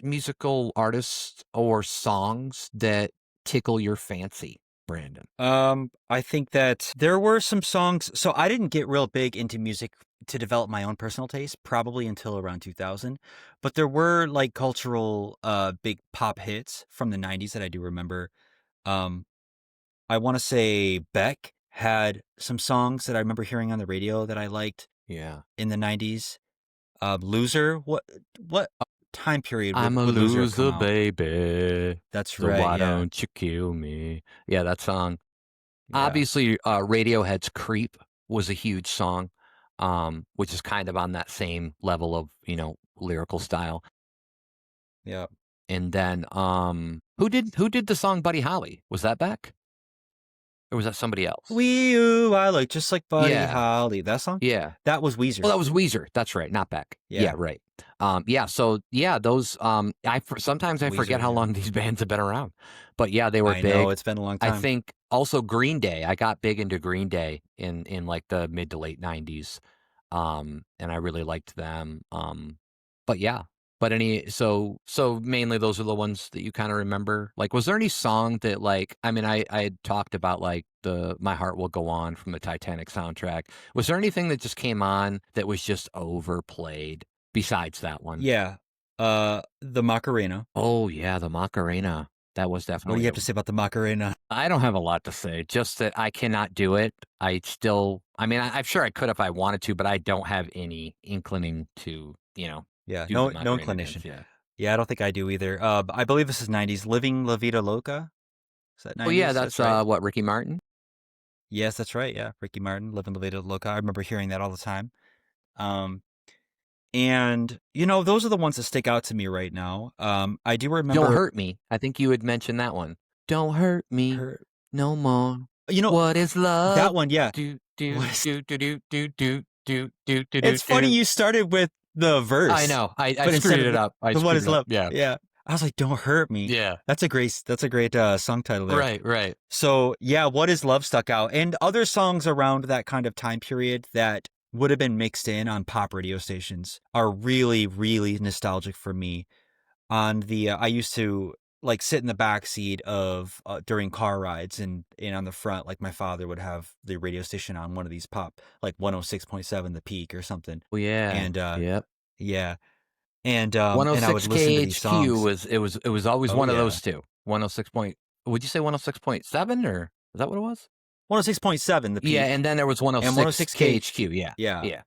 musical artists or songs that tickle your fancy, Brandon? I think that there were some songs. So I didn't get real big into music to develop my own personal taste, probably until around 2000. But there were like cultural, big pop hits from the 90s that I do remember. Um, I want to say Beck had some songs that I remember hearing on the radio that I liked Yeah. in the 90s. Loser, what time period I'm a would Loser have come loser, out? baby. That's So right, why yeah. don't you kill me? Yeah, that song. Yeah. Obviously, Radiohead's "Creep" was a huge song, which is kind of on that same level of lyrical style. Yeah. And then, who did the song "Buddy Holly"? Was that Beck or was that somebody else? Wee oo, I look just like Buddy Yeah, Holly. That song? yeah. That was Well, Weezer. that was Weezer. That's right, not Beck. Yeah, Yeah. right. Yeah. So yeah, those. Sometimes I forget Weezer, how yeah. long these bands have been around, but yeah, they were I know, big. it's been a long I time. think also Green Day. I got big into Green Day in like the mid to late 90s, and I really liked them. But yeah. But so mainly those are the ones that you kind of remember. Like, was there any song that like I mean I had talked about like the My Heart Will Go On from the Titanic soundtrack. Was there anything that just came on that was just overplayed besides that one? Yeah. The Macarena. Oh yeah, the Macarena. That was What do definitely you a. have to say about the Macarena? I don't have a lot to say. Just that I cannot do it. I mean, I'm sure I could if I wanted to, but I don't have any inclining to, Yeah, do the no Macarena dance. inclination. Yeah. Yeah, I don't think I do either. I believe this is 90s. Living La Vida Loca. Is that Oh yeah, 90s? that's That's right. what, Ricky Martin? Yes, that's right. Yeah, Ricky Martin, Living La Vida Loca. I remember hearing that all the time. Um, and those are the ones that stick out to me right now. I do Don't remember Hurt Me. I think you had mentioned that one. Don't hurt me her. no more. You know, What is love? that one, yeah. Do do What is- do do do do do do do do do It's funny do. you started with the I verse, know. I but instead screwed of it up. I the what screwed is it up. love? Yeah. Yeah. I was like, don't hurt me. Yeah. That's a great song title there. Right. Right. So yeah, what is love stuck out, and other songs around that kind of time period that would have been mixed in on pop radio stations are really, really nostalgic for me. On the I used to like sit in the back seat of during car rides, and on the front, like my father would have the radio station on one of these pop, like 106.7 The Peak or something. Oh yeah. And Yep. yeah, and I would 106 listen to these KHQ songs. was always Oh one of yeah, those two. 106 point. Would you say 106.7 or is that what it was? 106.7 The Yeah, Peak and then there was and 106 106 KH. KHQ. Yeah. Yeah, Yeah.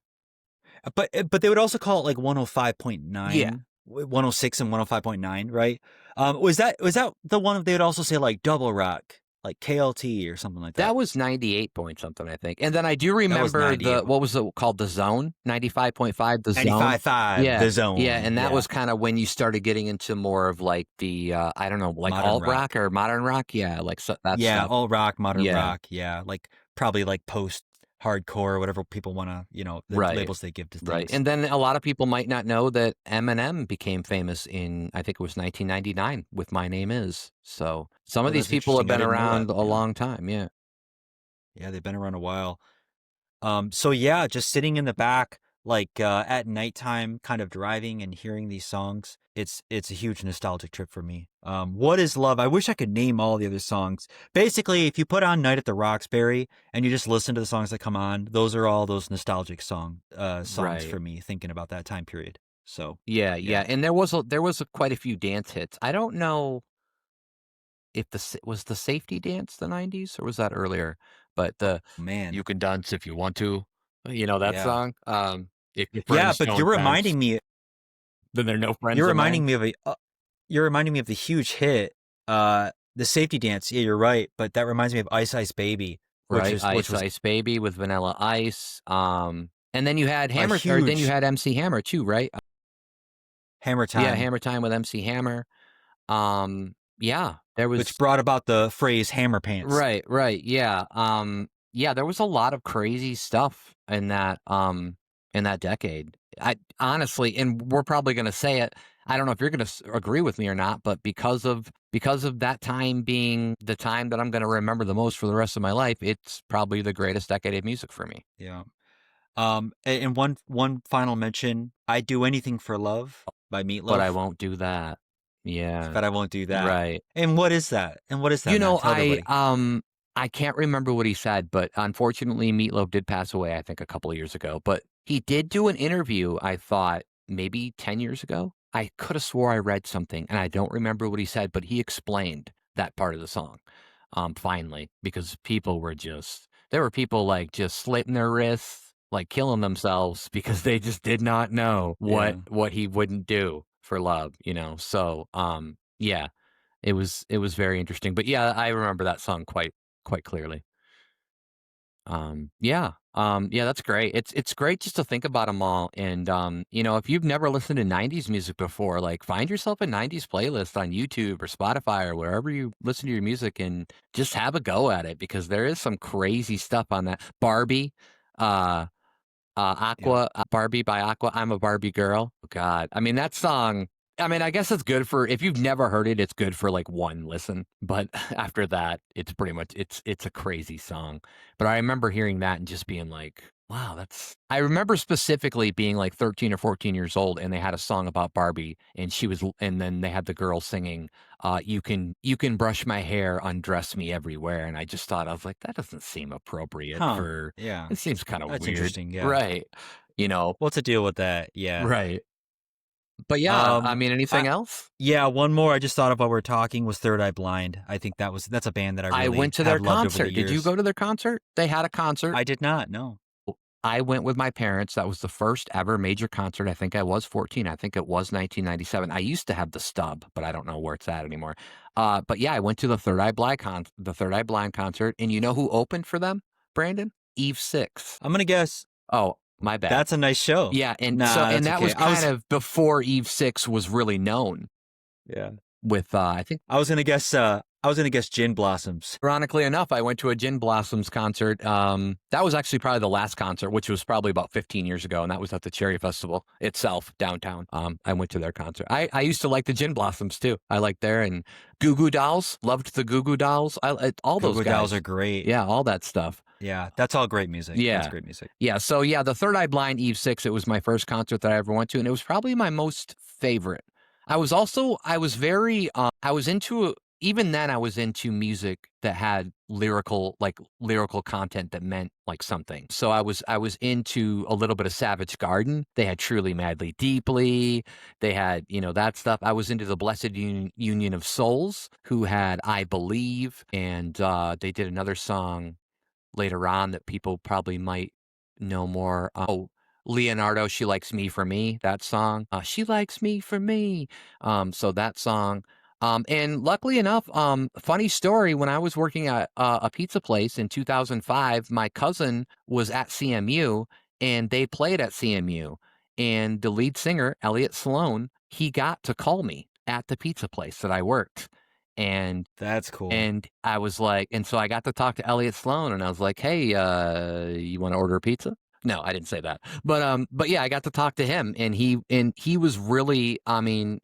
but they would also call it like Yeah. 105.9, 106 and 105.9, right? Was that the one they would also say like double rock, like KLT or something like that? That was 98 point something, I think. And then I do That was remember 98. what was it called? The Zone? 95.5, the Zone. 95.5, Yeah. The Zone. Yeah. And that was kind of when you started getting into more of like the, I don't know, like Modern alt rock rock. or modern rock. Yeah. Like that Yeah, stuff. alt rock, modern Yeah. rock. Yeah, like probably like post hardcore, whatever people want to, the Right. labels they give to things. Right. And then a lot of people might not know that Eminem became famous in, I think it was 1999 with My Name Is. So some of these That's people have interesting. I been didn't know around that. a long time. Yeah. Yeah, they've been around a while. So yeah, just sitting in the back, like at nighttime, kind of driving and hearing these songs. It's a huge nostalgic trip for me. What is love? I wish I could name all the other songs. Basically, if you put on Night at the Roxbury and you just listen to the songs that come on, those are all those nostalgic songs Right. for me, thinking about that time period. So Yeah. yeah. Yeah. And there was quite a few dance hits. I don't know if was the safety dance the 90s or was that earlier? But the Man, you can dance if you want to, that yeah, song. If your yeah. friends But don't dance, then they're no friends you're of mine. reminding me of you're reminding me of the huge hit, the safety dance. Yeah, you're right. But that reminds me of Ice Ice Baby, Right, which Ice was Ice Baby with Vanilla Ice. And then you had a then you huge had MC Hammer too, right? Hammer Yeah, Time, Hammer Time with MC Hammer. Yeah, there which was brought about the phrase "hammer pants." right, right, yeah. Yeah, there was a lot of crazy stuff in that decade. I honestly, and we're probably going to say it. I don't know if you're going to agree with me or not, but because of that time being the time that I'm going to remember the most for the rest of my life, it's probably the greatest decade of music for me. Yeah. And one final mention: "I Do Anything for Love" by But I Meatloaf, won't do that. Yeah, but I won't do that. right. And what is that? And what is that, You man? know, Tell everybody. I can't remember what he said, but unfortunately, Meatloaf did pass away, I think, a couple of years ago. But he did do an interview, I thought, maybe 10 years ago. I could have swore I read something, and I don't remember what he said, but he explained that part of the song, finally, because there were people like just slitting their wrists, like killing themselves because they just did not know Yeah. what he wouldn't do for love, So, yeah. It was very interesting, but yeah, I remember that song quite clearly. Yeah, yeah, that's great. It's great just to think about them all, and if you've never listened to '90s music before, like find yourself a '90s playlist on YouTube or Spotify or wherever you listen to your music, and just have a go at it because there is some crazy stuff on that. Barbie, uh, Yeah. Aqua, Barbie by Aqua. I'm a Barbie girl. Oh, God, I mean that song. I mean, I guess it's good for if you've never heard it. It's good for like one listen, but after that, it's pretty much it's a crazy song. But I remember hearing that and just being like, "Wow, that's." I remember specifically being like 13 or 14 years old, and they had a song about Barbie, and then they had the girl singing, you can brush my hair, undress me everywhere," and I just thought I was like, that doesn't seem appropriate Huh. for. Yeah. It seems kind of That's weird, interesting. Yeah. right? You know, What's the deal with that? Yeah. right? But yeah, I Um, mean, I, anything else? yeah, one more I just thought of while we are talking was Third Eye Blind. I think that's a band that I I really went to their have loved over the concert. Did you years. go to their concert? They had a concert. I did not, no. I went with my parents. That was the first ever major concert. I think I was 14. I think it was 1997. I used to have the stub, but I don't know where it's at anymore. But yeah, I went to the Third Eye Blind concert, and you know who opened for them, Brandon? Eve Six. I'm gonna guess Oh, my bad. that's a nice show. Yeah, and Nah, and that's that okay. was kind of before Eve Six was really known. Yeah. With I think I was gonna guess I was gonna guess Gin Blossoms. Ironically enough, I went to a Gin Blossoms concert. That was actually probably the last concert, which was probably about 15 years ago, and that was at the Cherry Festival itself downtown. I went to their concert. I used to like the Gin Blossoms too. I liked there, and Goo Goo Dolls. Loved the Goo Goo Dolls. All Goo those Goo Dolls guys. are great. Yeah, all that stuff. Yeah, that's all great music. That's Yeah. great music. Yeah. So yeah, the Third Eye Blind Eve 6, it was my first concert that I ever went to, and it was probably my most favorite. I was very I was into even then I was into music that had lyrical content that meant like something. So I was into a little bit of Savage Garden. They had Truly Madly Deeply. They had, that stuff. I was into the Blessed Union of Souls, who had I Believe, and they did another song later on that people probably might know more. Leonardo, She Likes Me for Me, that song. She Likes Me for Me. So that song. And luckily enough, funny story, when I was working at a pizza place in 2005, my cousin was at CMU and they played at CMU. And the lead singer, Elliot Sloan, he got to call me at the pizza place that I worked. And That's cool. and I was like, and so I got to talk to Elliot Sloan, and I was like, "Hey, you want to order a pizza?" No, I didn't say that, but yeah, I got to talk to him, and he was really, I mean,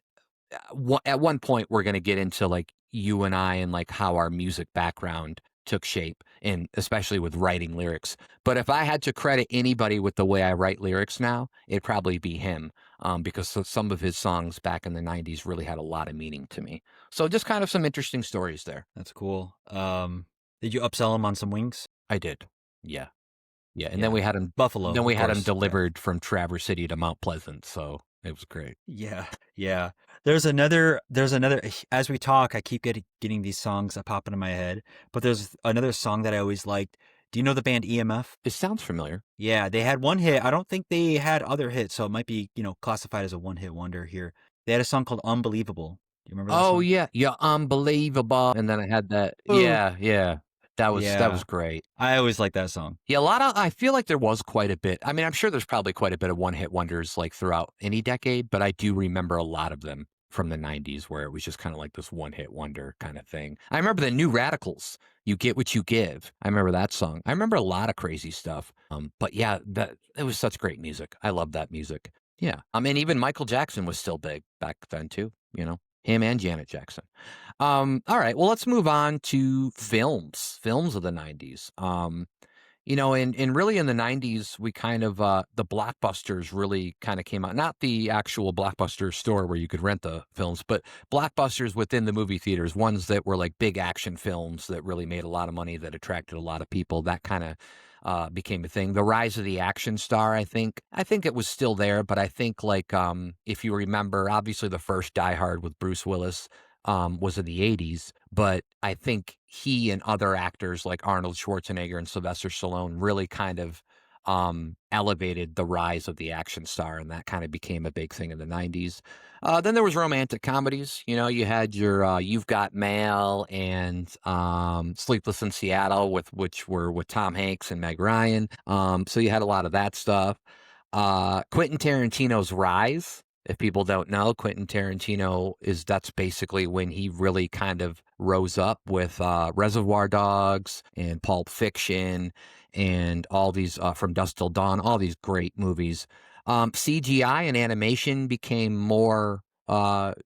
at one point we're going to get into like you and I and like how our music background took shape, and especially with writing lyrics. But if I had to credit anybody with the way I write lyrics now, it'd probably be him, because some of his songs back in the 90s really had a lot of meaning to me. So just kind of some interesting stories there. That's cool. Did you upsell him on some wings? I did. Yeah. Yeah. And then Yeah. we had him Buffalo, then we of had him course. Yeah. delivered from Traverse City to Mount Pleasant. So it was great. Yeah, yeah. There's another as we talk, I keep getting these songs that pop into my head, but there's another song that I always liked. Do you know the band EMF? It sounds familiar. Yeah, they had one hit. I don't think they had other hits, so it might be, classified as a one-hit wonder here. They had a song called Unbelievable. Do you remember that Oh song? yeah, yeah, unbelievable. And then I had that. Ooh. Yeah, yeah. That was Yeah. great. I always like that song. Yeah, I feel like there was quite a bit. I mean, I'm sure there's probably quite a bit of one-hit wonders like throughout any decade, but I do remember a lot of them from the 90s where it was just kind of like this one-hit wonder kind of thing. I remember the New Radicals, You Get What You Give. I remember that song. I remember a lot of crazy stuff. But yeah, that it was such great music. I love that music. Yeah. I mean, even Michael Jackson was still big back then too, him and Janet Jackson. All right, well, let's move on to films of the 90s. And really in the 90s, we kind of, the Blockbusters really kind of came out. Not the actual Blockbuster store where you could rent the films, but Blockbusters within the movie theaters, ones that were like big action films that really made a lot of money, that attracted a lot of people. That kind of became a thing. The rise of the action star, I think it was still there, but I think like if you remember, obviously the first Die Hard with Bruce Willis was in the 80s, but I think he and other actors like Arnold Schwarzenegger and Sylvester Stallone really kind of elevated the rise of the action star, and that kind of became a big thing in the 90s. Then there was romantic comedies. You had your You've Got Mail and Sleepless in Seattle, which were with Tom Hanks and Meg Ryan. So you had a lot of that stuff. Quentin Tarantino's rise. If people don't know, Quentin Tarantino that's basically when he really kind of rose up with Reservoir Dogs and Pulp Fiction and all these From Dusk Till Dawn, all these great movies. CGI and animation became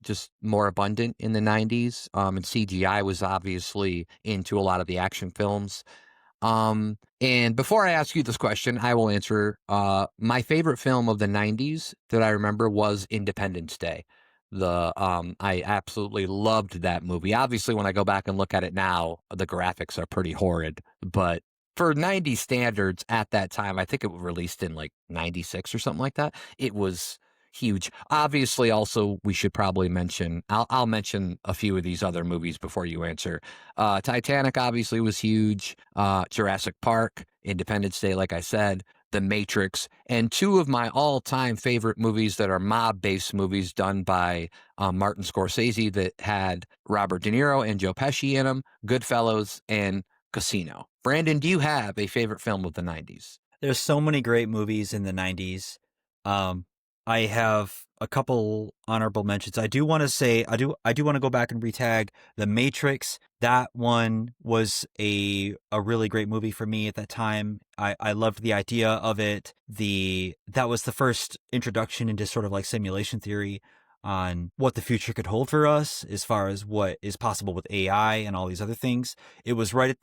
just more abundant in the 90s. And CGI was obviously into a lot of the action films. And before I ask you this question, I will answer. My favorite film of the 90s that I remember was Independence Day. I absolutely loved that movie. Obviously, when I go back and look at it now, the graphics are pretty horrid, but for 90s standards at that time, I think it was released in like 96 or something like that. It was huge. Obviously, also, we should probably mention, I'll mention a few of these other movies before you answer. Titanic obviously was huge. Jurassic Park, Independence Day, like I said, The Matrix, and two of my all-time favorite movies that are mob-based movies done by Martin Scorsese that had Robert De Niro and Joe Pesci in them, Goodfellas and Casino. Brandon, do you have a favorite film of the 90s? There's so many great movies in the 90s. Um, I have a couple honorable mentions. I do want to say I do want to go back and retag The Matrix. That one was a really great movie for me at that time. I loved the idea of it. That was the first introduction into sort of like simulation theory on what the future could hold for us as far as what is possible with AI and all these other things. It was right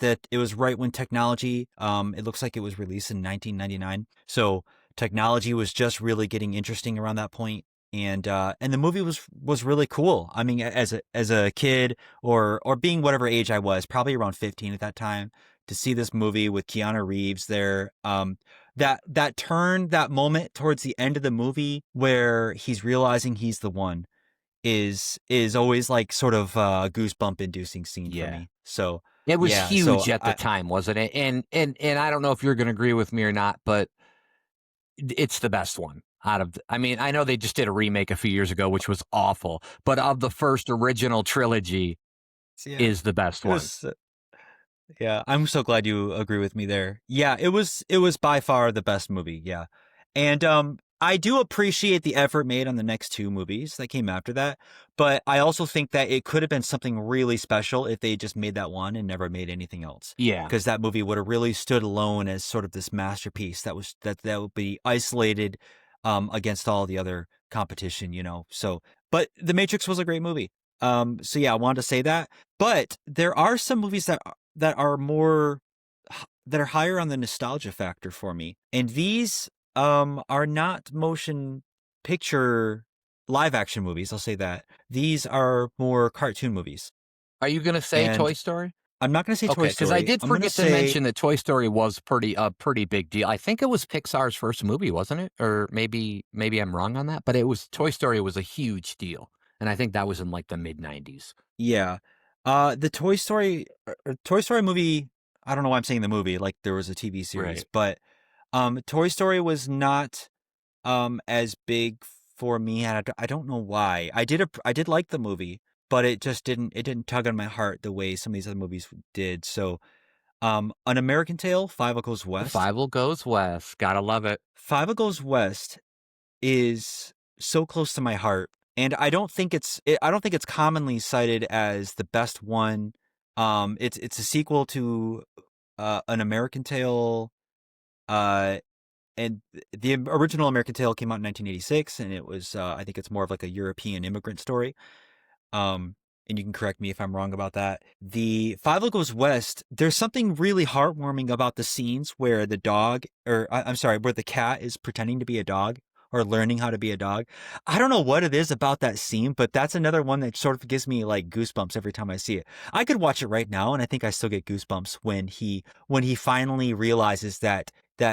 when technology it looks like it was released in 1999. So technology was just really getting interesting around that point, and the movie was really cool. I mean, as a kid or being whatever age I was, probably around 15 at that time, to see this movie with Keanu Reeves there, that turn, that moment towards the end of the movie where he's realizing he's the one is always like sort of a goosebump inducing scene for Yeah. me. So It was yeah, huge so at the time, wasn't it? And I don't know if you're going to agree with me or not, but it's the best one out of. I mean, I know they just did a remake a few years ago, which was awful, but of the first original trilogy, yeah, is the best it one. was. Yeah, I'm so glad you agree with me there. Yeah, it was by far the best movie, yeah. And I do appreciate the effort made on the next two movies that came after that, but I also think that it could have been something really special if they just made that one and never made anything else. Yeah, Because that movie would have really stood alone as sort of this masterpiece that would be isolated against all the other competition, you know. So, but The Matrix was a great movie. So yeah, I wanted to say that. But there are some movies that are more that are higher on the nostalgia factor for me. And these are not motion picture live action movies, I'll say that. These are more cartoon movies. are you going to say And Toy Story? I'm not going to say Toy Okay, because I Story. did I'm going to forget to say mention that Toy Story was pretty big deal. I think it was Pixar's first movie, wasn't it? Or maybe I'm wrong on that, but it was. Toy Story was a huge deal, and I think that was in like the mid-90s. yeah. The Toy Story movie, I don't know why I'm saying the movie like there was a TV series, Right. but Toy Story was not as big for me, and I don't know why. I did like the movie, but it didn't tug on my heart the way some of these other movies did. So, An American Tail, Five Goes West. Five will goes west. Gotta love it. Five Goes West is so close to my heart, and I don't think it's commonly cited as the best one. It's a sequel to An American Tail. Uh, and the original American Tail came out in 1986, and it was I think it's more of like a European immigrant story. Um, and you can correct me if I'm wrong about that. The Five Goes West, there's something really heartwarming about the scenes where the dog, I'm sorry, where the cat is pretending to be a dog or learning how to be a dog. I don't know what it is about that scene, but that's another one that sort of gives me like goosebumps every time I see it. I could watch it right now, and I think I still get goosebumps when he finally realizes that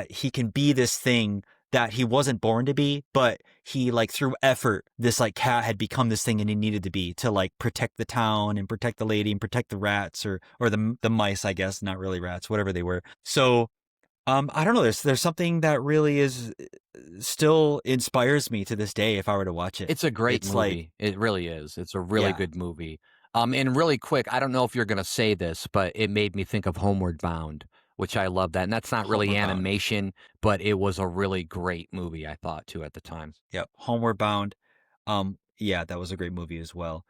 he can be this thing that he wasn't born to be, but he like through effort, this like cat had become this thing and he needed to be to like protect the town and protect the lady and protect the rats or the mice, I guess, not really rats, whatever they were. So I don't know. There's something that really is still inspires me to this day if I were to watch it. It's a great It's like, movie. It really is. It's a really yeah, good movie. And really quick, I don't know if you're gonna say this, but it made me think of Homeward Bound, which I love that. And that's not really Homeward Bound. animation, but it was a really great movie, I thought too at the time. Yep, Homeward Bound. Yeah, that was a great movie as well.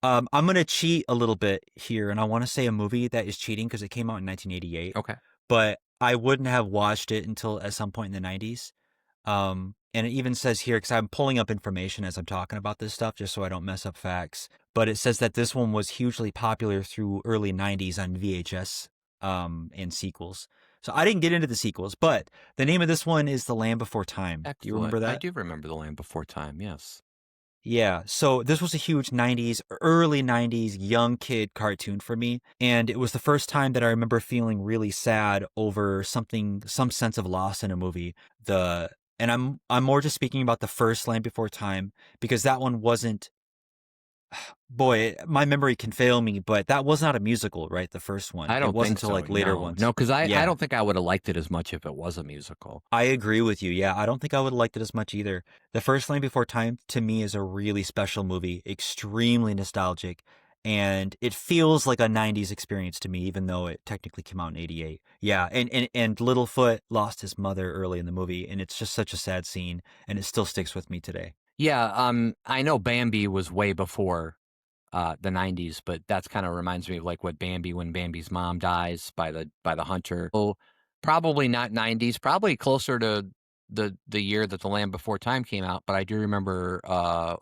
I'm gonna cheat a little bit here, and I want to say a movie that is cheating because it came out in 1988, Okay. but I wouldn't have watched it until at some point in the 90s. And it even says here, because I'm pulling up information as I'm talking about this stuff, just so I don't mess up facts. But it says that this one was hugely popular through early 90s on VHS, and sequels. So I didn't get into the sequels, but the name of this one is The Land Before Time. Do you Excellent. remember I that? do remember The Land Before Time, yes. Yeah, so this was a huge 90s, early 90s young kid cartoon for me, and it was the first time that I remember feeling really sad over some sense of loss in a movie. The and I'm more just speaking about the first Land Before Time because that one wasn't, boy, my memory can fail me, but that was not a musical, right? The first one. I It don't wasn't think until so. like later No. No, ones. because I Yeah. don't think I would have liked it as much if it was a musical. I agree with you. Yeah, I don't think I would have liked it as much either. The first Land Before Time to me is a really special movie, extremely nostalgic. and it feels like a 90s experience to me, even though it technically came out in 88. Yeah, and Littlefoot lost his mother early in the movie, and it's just such a sad scene, and it still sticks with me today. Yeah, I know Bambi was way before the 90s, but that's kind of reminds me of like what Bambi when Bambi's mom dies by the hunter. Oh, probably not 90s, probably closer to the year that The Land Before Time came out, but I do remember a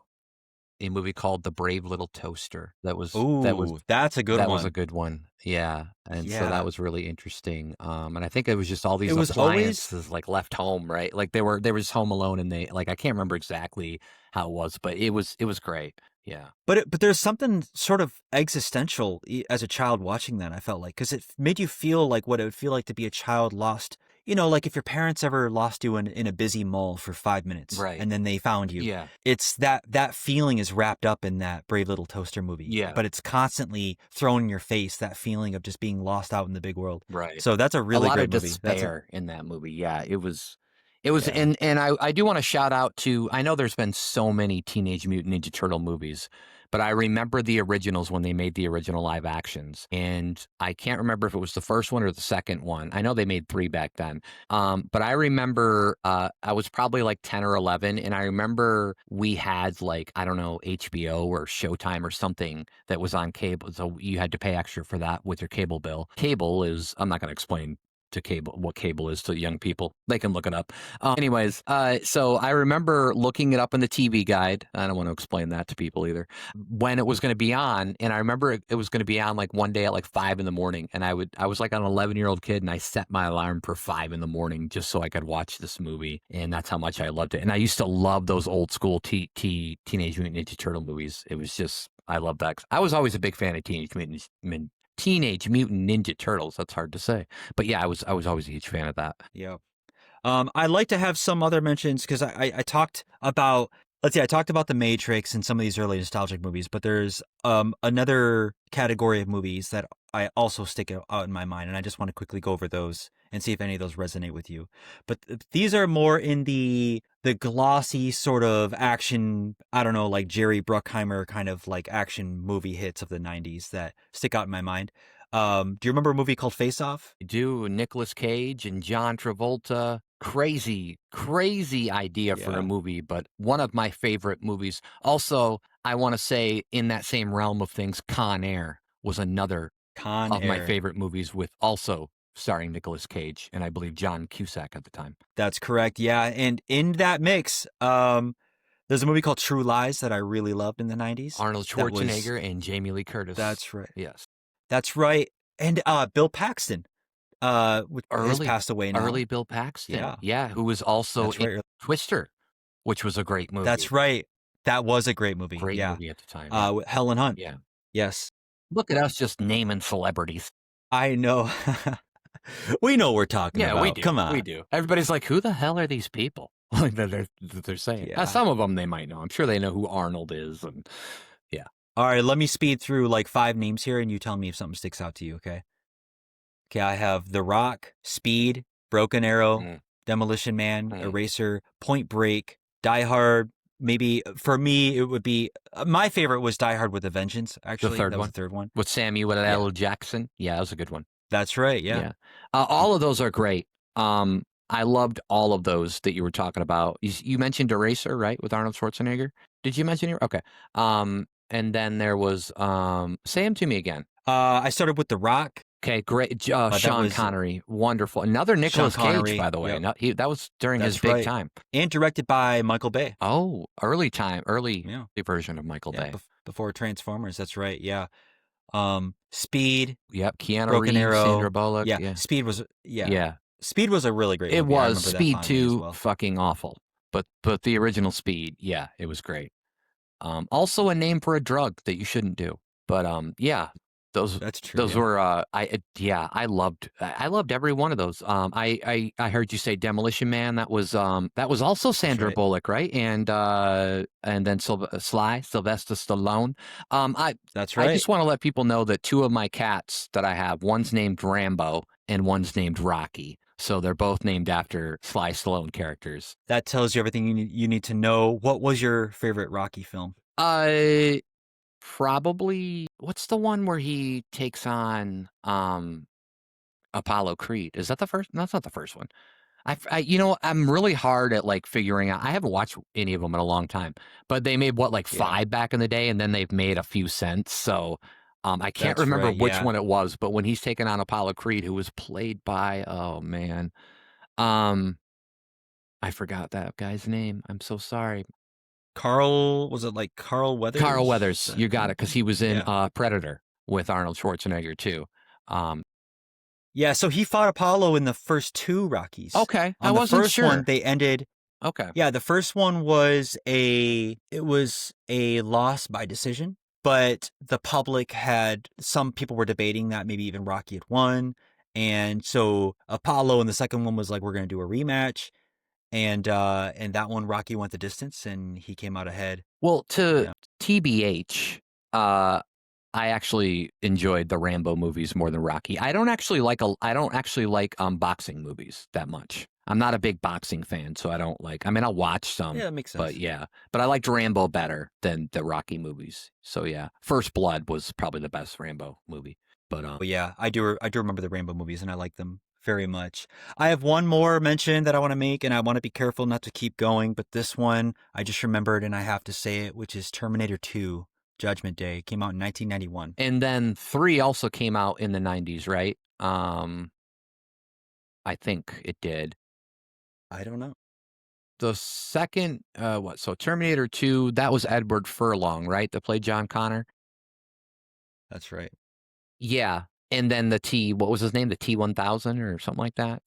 movie called The Brave Little Toaster. Ooh, that's a good That was a one. good one. Yeah, and so that Yeah. was really interesting. And I think it was just all It these was always appliances like left home, right? Like they were just home alone, and they like I can't remember exactly how it was, but it was great. Yeah. but there's something sort of existential as a child watching that, I felt like, because it made you feel like what it would feel like to be a child lost. Like if your parents ever lost you in a busy mall for 5 minutes Right. and then they found you. Yeah. It's that feeling is wrapped up in that Brave Little Toaster movie. Yeah. But it's constantly thrown in your face, that feeling of just being lost out in the big world. Right. So that's a A really lot of great movie. despair in that movie. Yeah, it was Yeah. and I do want to shout out to I know there's been so many Teenage Mutant Ninja Turtle movies, but I remember the originals when they made the original live actions. And I can't remember if it was the first one or the second one. I know they made 3 back then. But I remember I was probably like 10 or 11 and I remember we had like I don't know HBO or Showtime or something that was on cable. So you had to pay extra for that with your cable bill. Cable is I'm not going to explain to cable what cable is to young people. They can look it up. Anyways, so I remember looking it up in the TV guide. I don't want to explain that to people either. When it was going to be on, and I remember it was going to be on like one day at like 5 in the morning, and I was like an 11-year-old kid, and I set my alarm for 5 in the morning just so I could watch this movie, and that's how much I loved it. And I used to love those old school Teenage Mutant Ninja Turtle movies. It was just I love that. I was always a big fan of Teenage Mutant Ninja Turtles. That's hard to say. But yeah, I was always a huge fan of that. Yeah. I'd like to have some other mentions because I talked about, let's see, I talked about The Matrix and some of these early nostalgic movies, but there's another category of movies that I also stick out in my mind, and I just want to quickly go over those and see if any of those resonate with you. But these are more in the glossy sort of action, I don't know, like Jerry Bruckheimer kind of like action movie hits of the 90s that stick out in my mind. Do you remember a movie called Face Off? Do Nicolas Cage and John Travolta. Crazy idea for Yeah. a movie, but one of my favorite movies. Also, I want to say in that same realm of things, Con Air was another Con of my Air. favorite movies with also starring Nicolas Cage and I believe John Cusack at the time. That's correct. Yeah, and in that mix, there's a movie called True Lies that I really loved in the 90s. Arnold That was Schwarzenegger and Jamie Lee Curtis. That's right. Yes. That's right. And Bill Paxton, which has passed away now. Early Bill Paxton. Yeah. Yeah, who was also That's in right. Twister, which was a great movie. That's right. That was a great movie. Great Yeah. movie at the time. Yeah. With Helen Hunt. Yeah. Yes. Look at us just naming celebrities. I know. We know what we're talking about. We do. Come on. We do. Everybody's like, who the hell are these people? Like they're saying. Yeah. Some of them they might know. I'm sure they know who Arnold is. And yeah. All right, let me speed through like 5 names here and you tell me if something sticks out to you, okay? Okay, I have The Rock, Speed, Broken Arrow, Demolition Man, Eraser, Point Break, Die Hard. Maybe for me, it would be my favorite was Die Hard with a Vengeance. Actually, the was the third one with Samuel L. Jackson. Yeah, that was a good one. That's right. Yeah. All of those are great. I loved all of those that you were talking about. You mentioned Eraser, right, with Arnold Schwarzenegger. Did you mention it? Okay. And then there was say him to me again. I started with The Rock. Okay, great. Sean Connery, wonderful. Another Nicolas Cage, by the way. Yep. That was during his big time. And directed by Michael Bay. Oh, early version of Michael Bay. Before Transformers, that's right, yeah. Speed. Yep, Keanu Broken Reeves, Arrow. Sandra Bullock. Yeah, Speed was, Yeah. Speed was a really great movie. It was. Speed that 2, well. fucking awful. But the original Speed, yeah, it was great. Also a name for a drug that you shouldn't do. But yeah, that's true. Those were I loved every one of those. I heard you say Demolition Man. That was also Sandra Bullock, right? And then Sylvester Stallone. That's right. I just want to let people know that 2 of my cats that I have, one's named Rambo and one's named Rocky. So they're both named after Sly Stallone characters. That tells you everything you need to know. What was your favorite Rocky film? probably what's the one where he takes on Apollo Creed? Is that the first? No, that's not the first one. I'm really hard at like figuring out. I haven't watched any of them in a long time, but they made what like Yeah, five back in the day, and then they've made a few since. So I can't that's remember right. which Yeah, one it was, but when he's taking on Apollo Creed, who was played by um, I forgot that guy's name. I'm so sorry. Carl, was it like Carl Carl Weathers? Is Weathers. that You got kind it of because thing? he was in Yeah. Predator with Arnold Schwarzenegger too. Um, Yeah, so he fought Apollo in the first two Rockies. okay, I On the wasn't first one, sure. they ended. Okay. Yeah, the first one was a loss by decision, but the public had some people were debating that maybe even Rocky had won. And so Apollo in the second one was like, we're gonna do a rematch. And that one Rocky went the distance and he came out ahead. Well, to Yeah. TBH, I actually enjoyed the Rambo movies more than Rocky. I don't actually like boxing movies that much. I'm not a big boxing fan, so I don't like. I mean, I'll watch some, Yeah, that makes but sense. yeah. But I liked Rambo better than the Rocky movies. So yeah, First Blood was probably the best Rambo movie. But But yeah, I do remember the Rambo movies and I like them very much. I have one more mention that I want to make and I want to be careful not to keep going, but this one I just remembered and I have to say it, which is Terminator 2 Judgment Day. It came out in 1991. and then 3 also came out in the 90s, right? I think it did. I don't know. The second, so Terminator 2, that was Edward Furlong, right? That played John Connor. That's right. Yeah. And then what was his name? The T-1000 or something like that?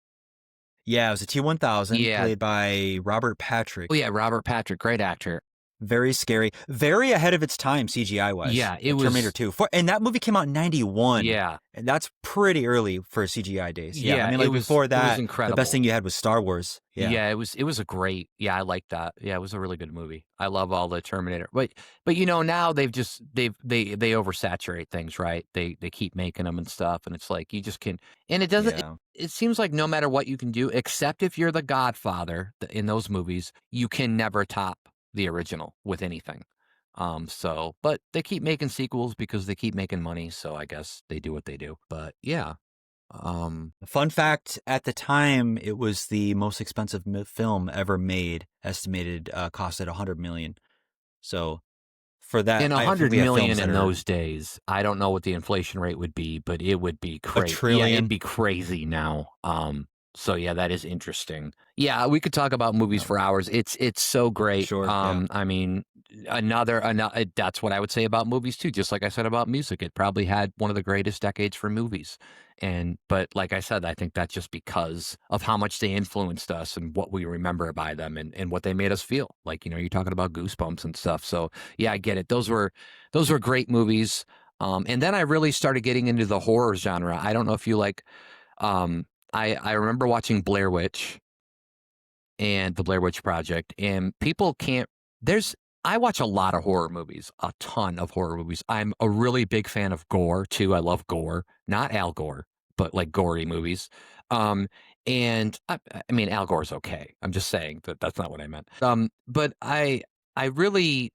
Yeah, it was a T-1000 Yeah. played by Robert Oh, Patrick. yeah. Robert Patrick, great actor. Very scary, very ahead of its time CGI wise. Yeah. It Terminator was, 2. And that movie came out in 91. yeah. And that's pretty early for CGI days. Yeah, I Yeah. mean like before It was that, the best incredible. thing you had was Star Wars. Yeah. Yeah, it was a great. Yeah, I like that. Yeah, it was a really good movie. I love all the Terminator. But now they oversaturate things, right? They keep making them and stuff, and it's like you just can. And it doesn't. Yeah. It seems like no matter what you can do, except if you're the Godfather in those movies, you can never top the original with anything. But they keep making sequels because they keep making money. So I guess they do what they do. But yeah. Fun fact, at the time, it was the most expensive film ever made, estimated costed 100 million. So for that, In I think 100 we have million films that in are those days, I don't know what the inflation rate would be, but it would be a crazy. Yeah, it'd trillion. be crazy now. So yeah, that is interesting. Yeah, we could talk about movies Yeah, for hours. It's so great. sure. Yeah. I mean, another that's what I would say about movies too. Just like I said about music, it probably had one of the greatest decades for movies. But like I said, I think that's just because of how much they influenced us and what we remember by them and what they made us feel. Like, you're talking about Goosebumps and stuff. So yeah, I get it. Those were great movies. And then I really started getting into the horror genre. I don't know if you like. I remember watching Blair Witch and the Blair Witch Project, and people can't. There's I watch a lot of horror movies, a ton of horror movies. I'm a really big fan of gore too. I love gore, not Al Gore, but like gory movies. And I mean Al Gore's okay. I'm just saying that that's not what I meant. But I really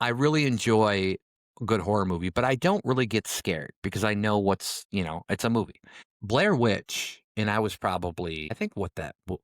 I really enjoy a good horror movie, but I don't really get scared because I know it's a movie. Blair Witch, and I was probably, I think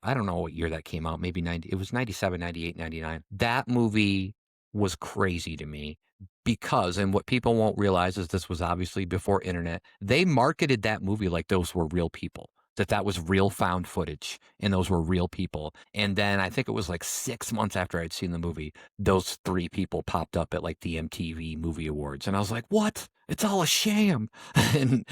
I don't know what year that came out, maybe 90, it was 97, 98, 99. That movie was crazy to me because, and what people won't realize is this was obviously before internet. They marketed that movie like those were real people. That was real found footage and those were real people. And then I think it was like 6 months after I'd seen the movie, those three people popped up at like the MTV Movie Awards, and I was like, "What? It's all a sham!" and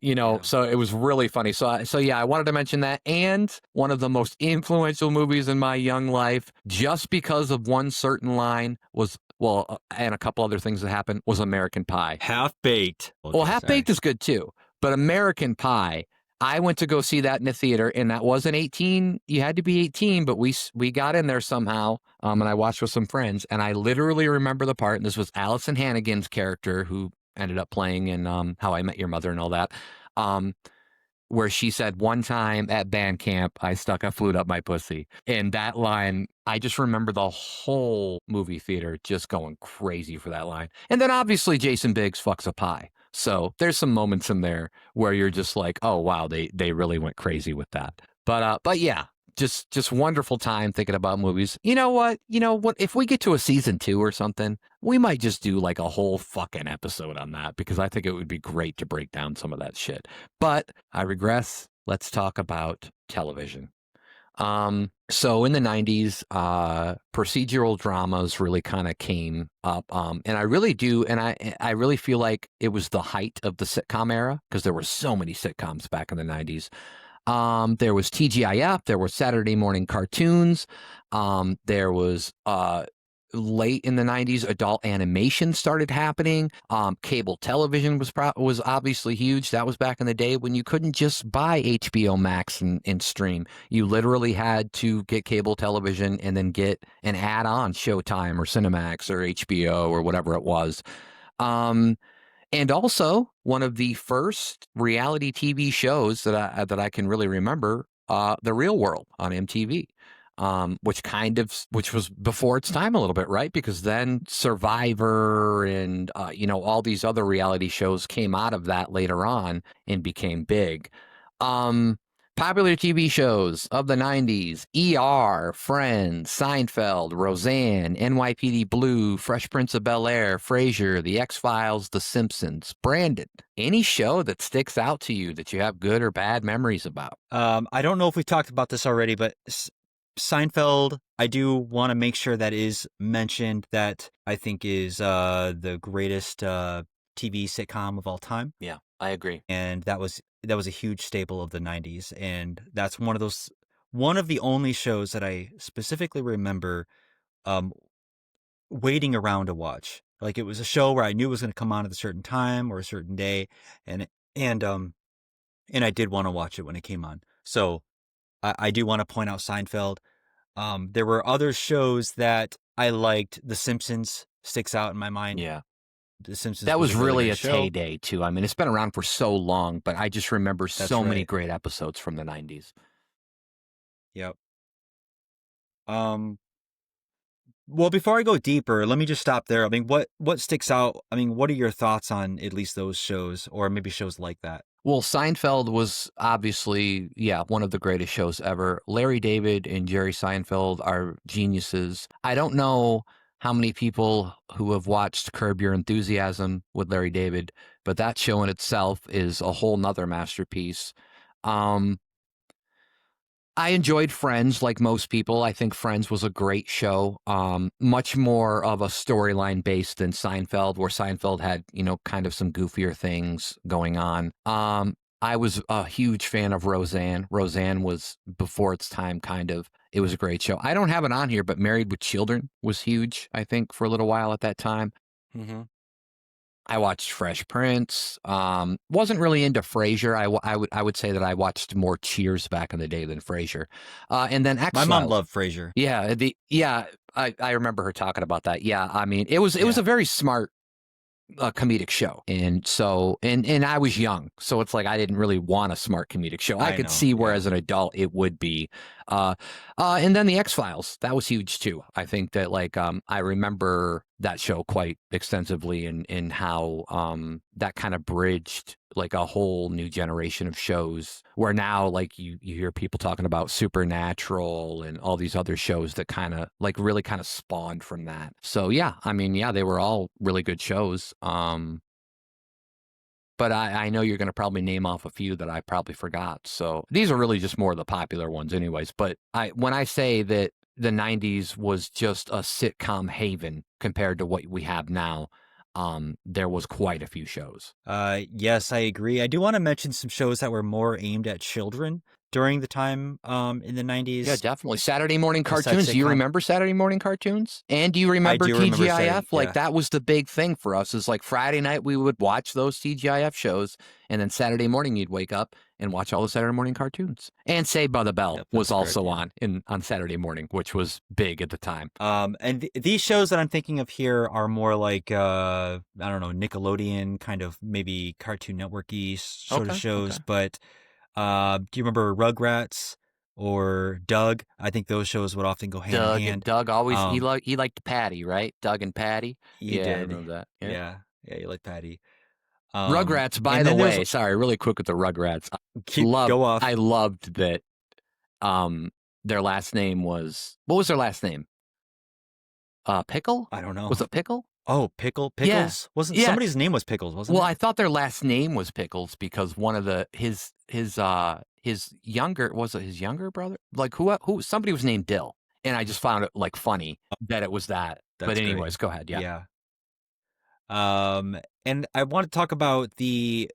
Yeah. so it was really funny. So yeah, I wanted to mention that, and one of the most influential movies in my young life, just because of one certain line, and a couple other things that happened, was American Pie. Half baked. Well, Okay, Half sorry. Baked is good too, but American Pie. I went to go see that in the theater, and that wasn't 18. You had to be 18, but we got in there somehow. And I watched with some friends, and I literally remember the part. And this was Allison Hannigan's character, who ended up playing in How I Met Your Mother and all that. Um, where she said, "One time at band camp, I stuck a flute up my pussy." And that line, I just remember the whole movie theater just going crazy for that line. And then obviously Jason Biggs fucks a pie. So there's some moments in there where you're just like, oh wow, they really went crazy with that. But yeah, just wonderful time thinking about movies. You know what? If we get to a season 2 or something, we might just do like a whole fucking episode on that, because I think it would be great to break down some of that shit. But I regress. Let's talk about television. So in the 90s, procedural dramas really kind of came up. And I really do, and I really feel like it was the height of the sitcom era, because there were so many sitcoms back in the 90s. There was TGIF, there were Saturday morning cartoons, there was late in the 90s adult animation started happening. Cable television was obviously huge. That was back in the day when you couldn't just buy HBO Max and stream. You literally had to get cable television and then get an add-on Showtime or Cinemax or HBO or whatever it was. And also, one of the first reality TV shows that I can really remember, The Real World on MTV, which was before its time a little bit, right? Because then Survivor and all these other reality shows came out of that later on and became big. Um, Popular TV shows of the 90s: ER, Friends, Seinfeld, Roseanne, NYPD Blue, Fresh Prince of Bel-Air, Frasier, The X-Files, The Simpsons. Brandon, any show that sticks out to you that you have good or bad memories about? I don't know if we talked about this already, but Seinfeld, I do want to make sure that is mentioned. That I think is the greatest TV sitcom of all time. Yeah, I agree. And that was a huge staple of the 90s, and that's one of the only shows that I specifically remember um waiting around to watch. Like, it was a show where I knew it was going to come on at a certain time or a certain day, and and um and I did want to watch it when it came on. So I do want to point out Seinfeld. There were other shows that I liked. The Simpsons sticks out in my mind. Yeah. The Simpsons That was was a really really great its show. heyday, too. I mean, it's been around for so long, but I just remember That's so many right. great episodes from the 90s. Yep. Um, well, before I go deeper, let me just stop there. I mean, what sticks out? I mean, what are your thoughts on at least those shows, or maybe shows like that? Well, Seinfeld was obviously, yeah, one of the greatest shows ever. Larry David and Jerry Seinfeld are geniuses. I don't know how many people who have watched Curb Your Enthusiasm with Larry David, but that show in itself is a whole nother masterpiece. Um, I enjoyed Friends like most people. I think Friends was a great show. Much more of a storyline based than Seinfeld, where Seinfeld had, kind of some goofier things going on. I was a huge fan of Roseanne. Roseanne was before its time, kind of. It was a great show. I don't have it on here, but Married with Children was huge, I think, for a little while at that time. Mm-hmm. I watched Fresh Prince. Wasn't really into Frasier. I would say that I watched more Cheers back in the day than Frasier. And then My X mom Files. loved Frasier. Yeah, I remember her talking about that. Yeah, I mean it was Yeah, a very smart comedic show, and so and I was young, so it's like I didn't really want a smart comedic show. I I could know. see where Yeah. as an adult it would be. uh and then the X-Files, that was huge too. I think that like I remember that show quite extensively, and how that kind of bridged like a whole new generation of shows, where now like you hear people talking about Supernatural and all these other shows that kind of like really kind of spawned from that. So yeah, I mean, yeah, they were all really good shows. But I know you're going to probably name off a few that I probably forgot. So these are really just more of the popular ones anyways. But when I say that the 90s was just a sitcom haven compared to what we have now, there was quite a few shows. Yes, I agree. I do want to mention some shows that were more aimed at children during the time in the Yeah, 90s, definitely. Saturday morning besides cartoons. Do you sitcom. remember Saturday morning cartoons? And do you I remember do remember Saturday. TGIF? Like Yeah. that was the big thing for us. Is like Friday night we would watch those TGIF shows, and then Saturday morning you'd wake up and watch all the Saturday morning cartoons. And Saved by the Bell Yep, was that's correct. also Yeah. on Saturday morning, which was big at the time. And these shows that I'm thinking of here are more like I don't know, Nickelodeon kind of, maybe Cartoon Networky sort of Okay, shows, okay. but Do you remember Rugrats or Doug? I think those shows would often go hand in hand. Doug always Um, he liked Patty, right? Doug and Patty. he Yeah, I did. remember that. Yeah. Yeah. Yeah, you like Patty. Rugrats, by And the then there's way, sorry, really quick with the Rugrats. keep go I off. loved that um their last name was what was their last name? Pickle? I don't know. Was it Pickle? Oh, Yeah. Pickles? Wasn't Yeah. somebody's name was Pickles, wasn't Well, it? I thought their last name was Pickles because one of the his younger was it his younger brother? Like who somebody was named Dill. And I just found it like funny that it was that. But That's great. anyways, go ahead. Yeah. Yeah. And I want to talk about the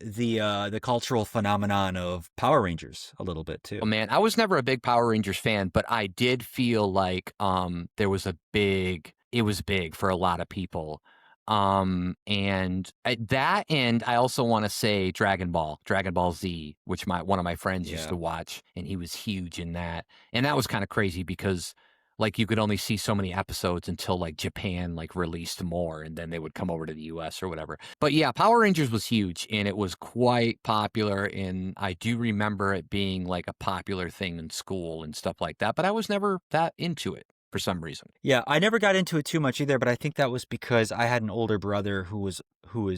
cultural phenomenon of Power Rangers a little bit too. Oh man, I was never a big Power Rangers fan, but I did feel like there was a big it was big for a lot of people. And that and I also want to say Dragon Ball Z, which my one of my friends used Yeah. to watch and he was huge in that. And that was kind of crazy because like you could only see so many episodes until like Japan like released more and then they would come over to the US or whatever. But yeah, Power Rangers was huge and it was quite popular and I do remember it being like a popular thing in school and stuff like that, but I was never that into it for some reason. Yeah, I never got into it too much either, but I think that was because I had an older brother who was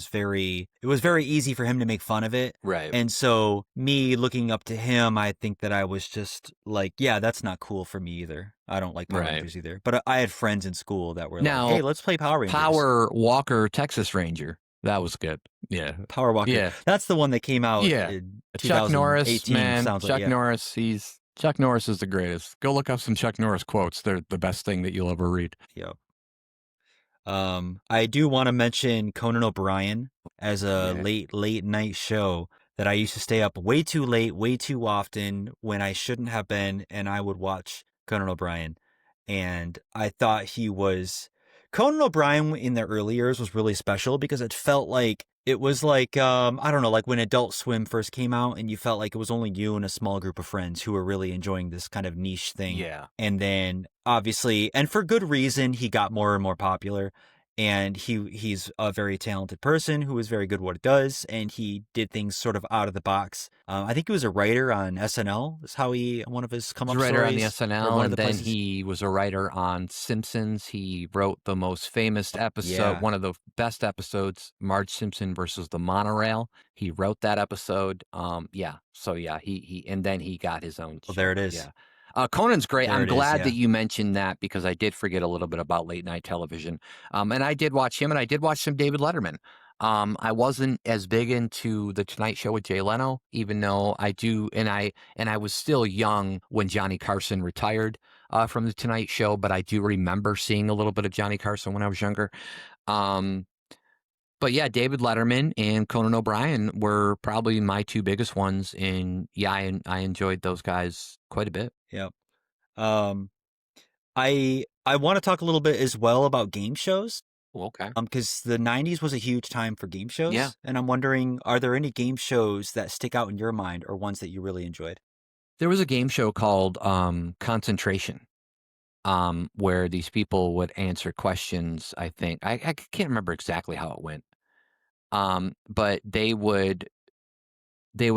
very it was very easy for him to make fun of it. Right. And so me looking up to him, I think that I was just like, yeah, that's not cool for me either. I don't like Power Right. Rangers either. But I had friends in school that were like, Now, "Hey, let's play Power Rangers." Power Walker Texas Ranger. That was good. Yeah. Power Walker. Yeah. That's the one that came out Yeah. in Chuck Norris, 2018 man. sounds like, Chuck yeah. Norris, Chuck Norris is the greatest. Go look up some Chuck Norris quotes. They're the best thing that you'll ever read. Yeah. I do want to mention Conan O'Brien as a Yeah. late night show that I used to stay up way too late, way too often when I shouldn't have been, and I would watch Conan O'Brien. And I thought he was Conan O'Brien in the early years was really special because it felt like it was like I don't know, like when Adult Swim first came out and you felt like it was only you and a small group of friends who were really enjoying this kind of niche thing. Yeah. And then obviously, and for good reason, he got more and more popular. And he's a very talented person who is very good at what it does, and he did things sort of out of the box. I think he was a writer on SNL. Is how he one of his come He up was a writer on the stories or SNL, one of and the then places. he was a writer on Simpsons. He wrote the most famous episode, Yeah, one of the best episodes, Marge Simpson versus the monorail. He wrote that episode. Yeah. So yeah, he and then he got his own well there show. it is. Yeah. Conan's great. There I'm it is. glad that Yeah, you mentioned that because I did forget a little bit about late night television. And I did watch him, and I did watch some David Letterman. I wasn't as big into the Tonight Show with Jay Leno, even though I do, and I was still young when Johnny Carson retired from the Tonight Show, but I do remember seeing a little bit of Johnny Carson when I was younger. Um, but yeah, David Letterman and Conan O'Brien were probably my two biggest ones, and yeah, I enjoyed those guys quite a bit. yeah. Um, I want to talk a little bit as well about game shows. Oh, okay. Because the 90s was a huge time for game Yeah. shows, and I'm wondering, are there any game shows that stick out in your mind or ones that you really enjoyed? There was a game show called Concentration, where these people would answer questions. I think I can't remember exactly how it went, but they would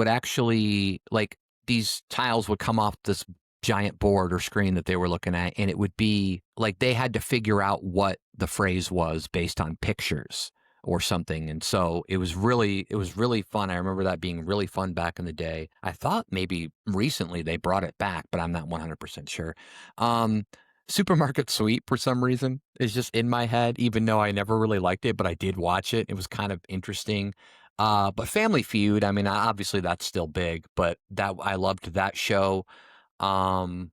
actually like these tiles would come off this giant board or screen that they were looking at, and it would be like they had to figure out what the phrase was based on pictures or something. And so it was really fun. I remember that being really fun back in the day. I thought maybe recently they brought it back, but I'm not 100% sure. Um, Supermarket Sweep for some reason is just in my head, even though I never really liked it, but I did watch it. It was kind of interesting. But Family Feud, I mean, obviously that's still big, but that I loved that show. Um,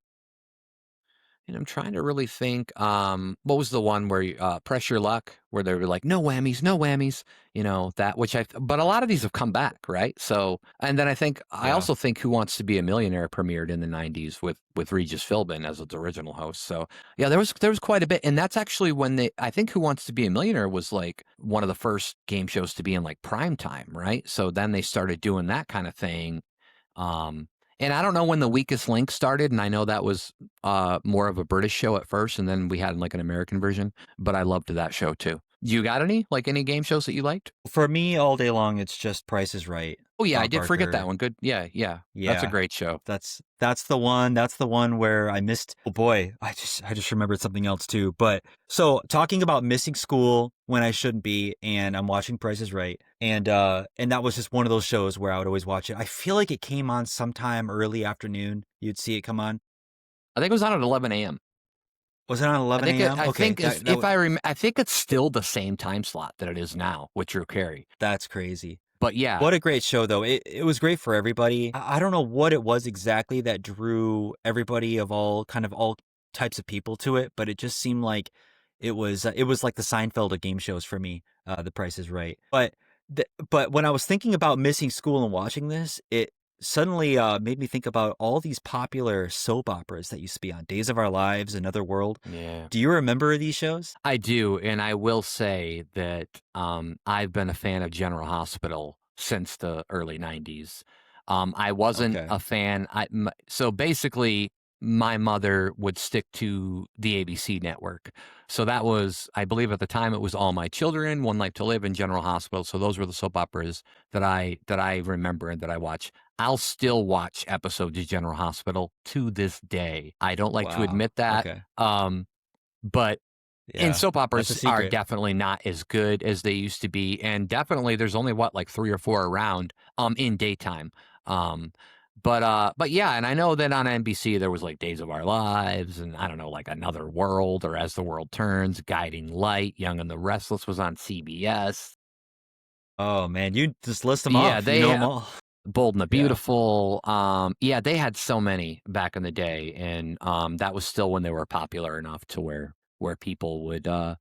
and I'm trying to really think, what was the one where Press Your Luck, where they were like, no whammies, no whammies, that, but a lot of these have come back, right? So, and then I Yeah. also think Who Wants to Be a Millionaire premiered in the 90s with Regis Philbin as its original host. So, yeah, there was quite a bit. And that's actually when I think Who Wants to Be a Millionaire was like one of the first game shows to be in like prime time, right? So then they started doing that kind of thing. Um, and I don't know when The Weakest Link started, and I know that was more of a British show at first, and then we had like an American version. But I loved that show too. You got any game shows that you liked? For me, all day long, it's just Price is Right. Oh yeah, I Bob did forget that Barker. one. Good. Yeah, yeah. That's a Yeah, great show. that's the one. That's the one where I missed. Oh boy, I just remembered something else too. But so talking about missing school when I shouldn't be, and I'm watching Price is Right, and that was just one of those shows where I would always watch it. I feel like it came on sometime early afternoon. You'd see it come on. I think it was on at 11 a.m. Was it on 11 a.m.? I Okay, think I think it's still the same time slot that it is now with Drew Carey. that's crazy. But yeah, What a great show, though. It was great for everybody. I don't know what it was exactly that drew everybody of all types of people to it, but it just seemed like it was like the Seinfeld of game shows for me. The Price is Right. But when I was thinking about missing school and watching this, it suddenly made me think about all these popular soap operas that used to be on Days of Our Lives, Another World. yeah. Do you remember these shows? I do, and I will say that I've been a fan of General Hospital since the early 90's. I wasn't Okay. a fan. So basically, my mother would stick to the ABC network. So that was, I believe at the time, it was All My Children, One Life to Live, and General Hospital. So those were the soap operas that I remember and that I watch. I'll still watch episodes of General Hospital to this day. I don't like to Wow. admit that. Okay. But and Yeah. soap That's a operas are secret. definitely not as good as they used to be, and definitely there's only like 3 or 4 around, in daytime. Um, but yeah, and I know that on NBC there was like Days of Our Lives, and I don't know, like Another World or As the World Turns, Guiding Light, Young and the Restless was on CBS. Oh man, you just list them Yeah, off. You know them they all. Bold and the Yeah. Beautiful. Yeah, they had so many back in the day, and that was still when they were popular enough to where people would. And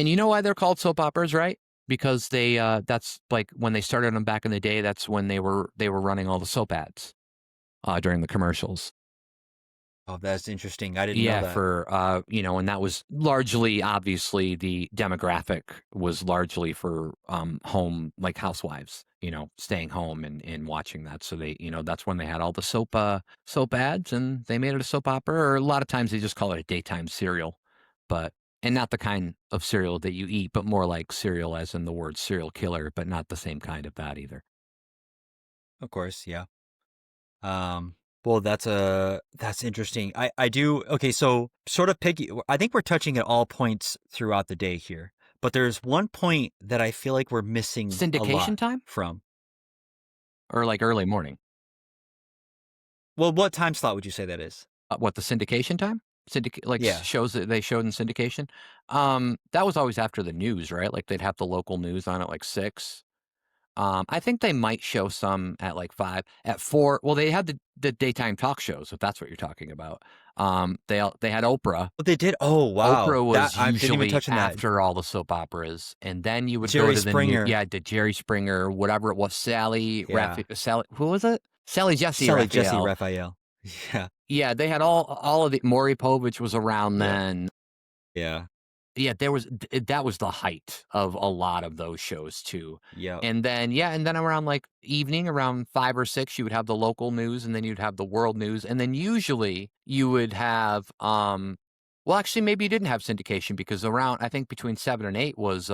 you know why they're called soap operas, right? Because that's like when they started them back in the day. That's when they were running all the soap ads during the commercials. Oh, that's interesting. I didn't know Yeah, that. and that was largely, obviously, the demographic was largely for home, like housewives, staying home and watching that. So that's when they had all the soap ads, and they made it a soap opera. Or a lot of times they just call it a daytime cereal, but and not the kind of cereal that you eat, but more like cereal as in the word serial killer, but not the same kind of that either. Of course, yeah. Um, well, that's interesting. I do. Okay, so sort of picky. I think we're touching at all points throughout the day here, but there's one point that I feel like we're missing a Syndication lot time from. or like early morning. Well, what time slot would you say that is? What, the syndication time? Yeah. Shows that they showed in syndication? That was always after the news, right? Like, they'd have the local news on at, like, 6. I think they might show some at, like, 5. At 4, well, they had the daytime talk shows, if that's what you're talking about. They had Oprah. What they did? Oh, wow. Oprah That was I didn't even usually touch on that. after all the soap operas, and then you would go Jerry to Springer. the Jerry Springer, whatever it was, Yeah. Sally, who was it? Sally Jesse Sally Jesse Raphael. Raphael. Yeah. Yeah, they had all of the Maury Povich was around Yep. then. Yeah. Yeah, that was the height of a lot of those shows too. Yep. And then around like evening, around 5 or 6, you would have the local news, and then you'd have the world news, and then usually you would have well, actually, maybe you didn't have syndication, because around, I think, between 7 and 8 was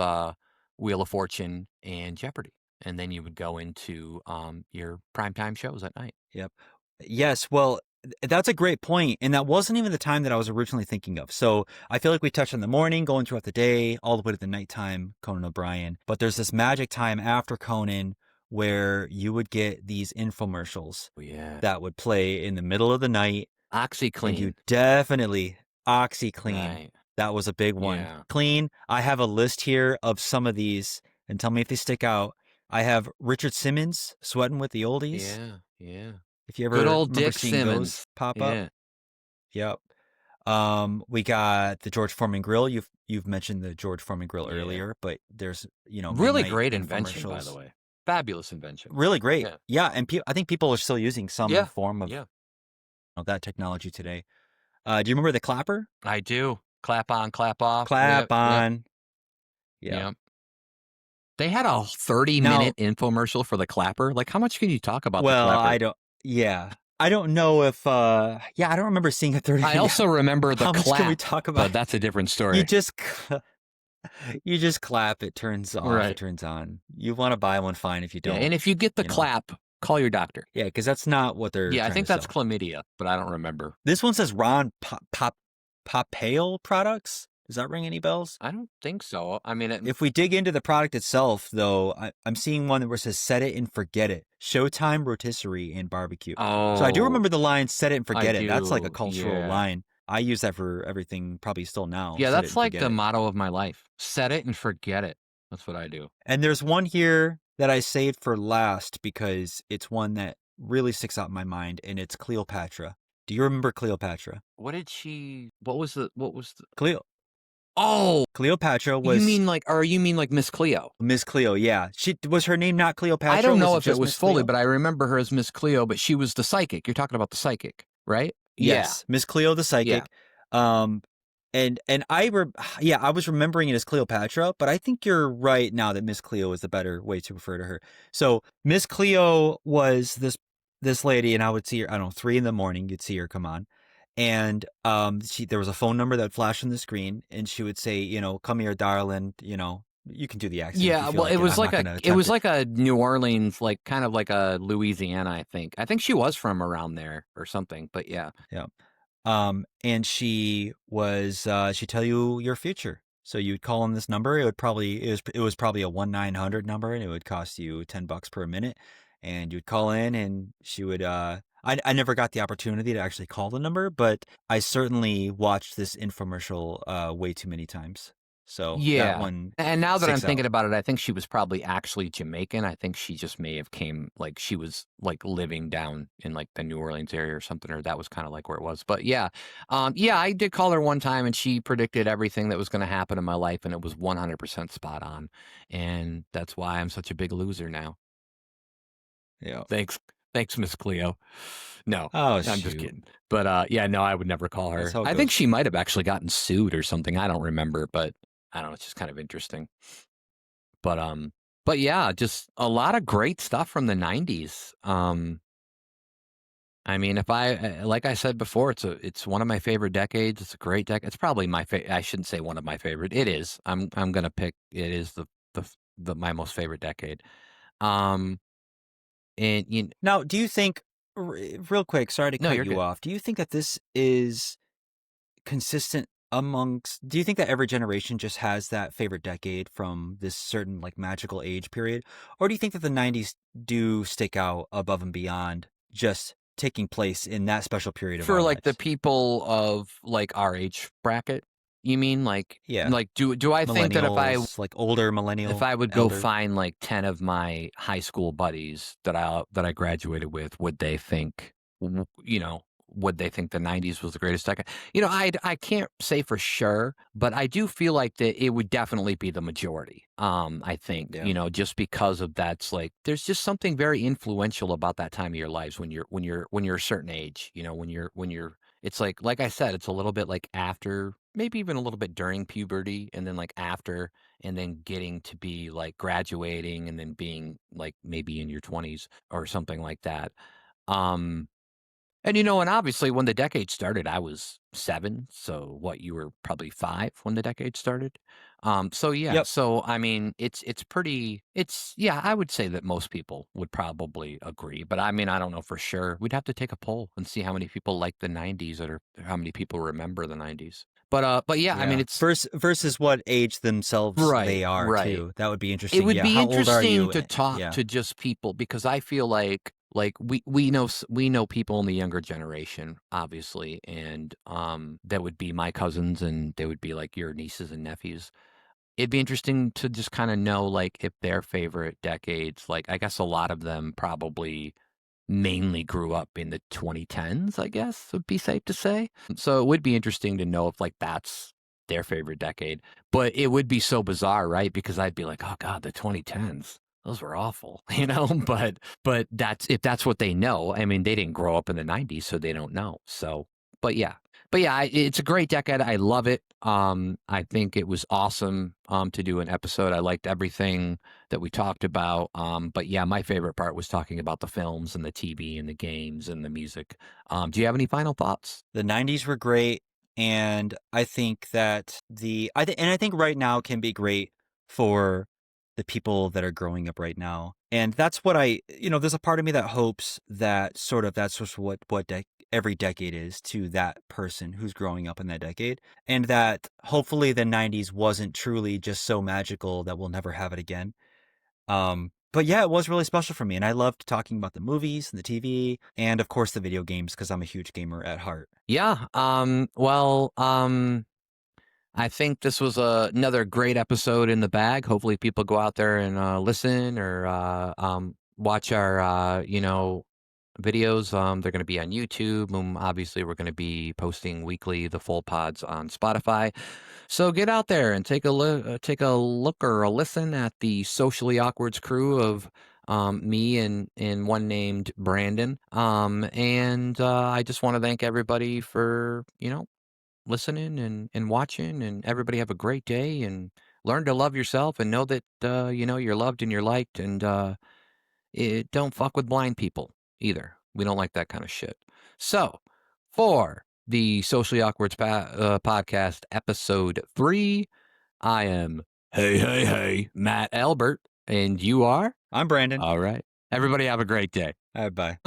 Wheel of Fortune and Jeopardy. And then you would go into your primetime shows at night. Yep. Yes, well, that's a great point, and that wasn't even the time that I was originally thinking of. So I feel like we touched on the morning, going throughout the day, all the way to the nighttime, Conan O'Brien. But there's this magic time after Conan where you would get these infomercials Oh, yeah. that would play in the middle of the night, and you OxyClean. definitely OxyClean. Right. That was a big one. Yeah. Clean. I have a list here of some of these, and tell me if they stick out. I have Richard Simmons, Sweating with the Oldies. Yeah. Yeah. If you Good ever old remember Dick seeing those Simmons. pop up. Yeah. Yep. We got the George Foreman Grill. You've mentioned the George Foreman Grill Yeah. earlier, but there's Really midnight great invention, by the infomercials. way. Fabulous invention. Really great. Yeah. Yeah, and I think people are still using some Yeah. form of Yeah. that technology today. Do you remember the clapper? I do. Clap on, clap off. Clap Yep. Yep. on. Yeah. Yep. They had a 30-minute infomercial for the clapper. Like, how much can you talk about the Well, clapper? I don't know if I don't remember seeing a 30. I also remember the How much can we clap, talk about? but that's a different story. You just You just clap, it turns off, it Right. turns on. You want to buy one, fine. If you Yeah, don't, and if you get the you know. clap, call your doctor. Yeah, because that's not what they're Yeah, I trying to think that's sell. chlamydia, but I don't remember. This one says Ron Popeil products. Does that ring any bells? I don't think so. I mean, If we dig into the product itself, though, I'm seeing one where it says "Set it and forget it." Showtime rotisserie and barbecue. So I do oh, remember the line "Set it and I forget it." That's like a do. cultural Yeah. line. I use that for everything, probably still now. Yeah, Set it that's and like forget the it. motto of my life. Set it and forget it. That's what I do. And there's one here that I saved for last because it's one that really sticks out in my mind, and it's Cleopatra. Do you remember Cleopatra? What was the Cleo Oh, Cleopatra you was mean like Miss Cleo? Miss Cleo. Yeah, she was her name not I Cleopatra. don't Was know it if it just was Miss fully, Cleo? but I remember her as Miss Cleo, but she was the psychic. You're talking about the psychic, right? Yeah. Yes, Miss Cleo the Yeah. psychic. Um, and yeah, I was remembering it as Cleopatra, but I think you're right now that Miss Cleo is the better way to refer to her. So Miss Cleo was this lady, and I would see her. I don't know, 3 in the morning. You'd see her come on, and there was a phone number that would flash on the screen, and she would say, "Come here, darling." You can do the accent if you Yeah, feel well, like it. I'm not going to it attempt was it. like a New Orleans, like kind of like a Louisiana, I think. I think she was from around there or something, but yeah. Yeah. And she'd tell you your future. So you'd call on this number. It was probably a 1-900 number, and it would cost you $10 per minute. And you'd call in, and she would. I never got the opportunity to actually call the number, but I certainly watched this infomercial way too many times. So that Yeah. one And now that I'm sticks out. thinking about it, I think she was probably actually Jamaican. I think she just may have came like she was like living down in like the New Orleans area or something, or that was kind of like where it was. But yeah. Yeah, I did call her one time and she predicted everything that was going to happen in my life and it was 100% spot on. And that's why I'm such a big loser now. Yeah. Thanks. Thanks, Miss Cleo. No, Oh I'm just shoot, kidding. But yeah, no, I would never call that's her. how it I think goes. she might have actually gotten sued or something. I don't remember, but I don't know. It's just kind of interesting. But but yeah, just a lot of great stuff from the 90s. I mean, if I like I said before, it's one of my favorite decades. It's a great decade. It's probably my I shouldn't say one of my favorite. It is. I'm gonna pick. It is the my most favorite decade. Um, and you Now, do you think, real quick, sorry to no, cut you're you good. off, do you think that this is consistent amongst do you think that every generation just has that favorite decade from this certain like magical age period, or do you think that the 90s do stick out above and beyond just taking place in that special period of For, our like, the lives? people of, like, our age bracket, you mean? Yeah, Do I think that millennials, like older if millennial, I would go elder. find, like, 10 of my high school buddies that I graduated with, would they think would they think the 90s was the greatest decade? I can't say for sure, but I do feel like that it would definitely be the majority. I think, Yeah, just because of that's like there's just something very influential about that time of your lives when you're a certain age, when you're it's like I said, it's a little bit like after, maybe even a little bit during puberty and then like after and then getting to be like graduating and then being like maybe in your 20s or something like that. Um and obviously when the decade started, I was 7. So what, you were probably 5 when the decade started. So yeah, yep. so I mean, yeah, I would say that most people would probably agree, but I mean, I don't know for sure. We'd have to take a poll and see how many people like the 90s or how many people remember the 90s. But yeah, I mean, Yeah, it's versus what age themselves right, they are right. too. That would be It interesting. would Yeah, be how old are interesting you? to talk Yeah. to just people because I feel like we know people in the younger generation, obviously, and that would be my cousins and they would be like your nieces and nephews. It'd be interesting to just kind of know like if their favorite decades, like I guess a lot of them probably mainly grew up in the 2010s, I guess would be safe to say. So it would be interesting to know if like that's their favorite decade. But it would be so bizarre, right? Because I'd be like, "Oh god, the 2010s. Those were awful." But that's if that's what they know. I mean, they didn't grow up in the 90s, so they don't know. So, but yeah. But yeah, it's a great decade. I love it. I think it was awesome to do an episode. I liked everything that we talked about. But yeah, my favorite part was talking about the films and the TV and the games and the music. Do you have any final thoughts? The 90s were great. And I think that I think right now can be great for the people that are growing up right now. And that's what there's a part of me that hopes that sort of that's just every decade is to that person who's growing up in that decade. And that hopefully the 90s wasn't truly just so magical that we'll never have it again. But yeah, it was really special for me. And I loved talking about the movies and the TV and, of course, the video games because I'm a huge gamer at heart. Yeah. I think this was another great episode in the bag. Hopefully, people go out there and listen or watch our, videos. They're going to be on YouTube. Obviously, we're going to be posting weekly the full pods on Spotify. So get out there and take a look or a listen at the socially awkward crew of me and one named Brandon. And I just want to thank everybody for listening and watching, and everybody have a great day and learn to love yourself and know that you're loved and you're liked, and don't fuck with blind people either. We don't like that kind of shit. So for the socially awkward podcast episode 3, I am hey Matt Albert, and you are I'm Brandon. all right. Everybody have a great day. Bye.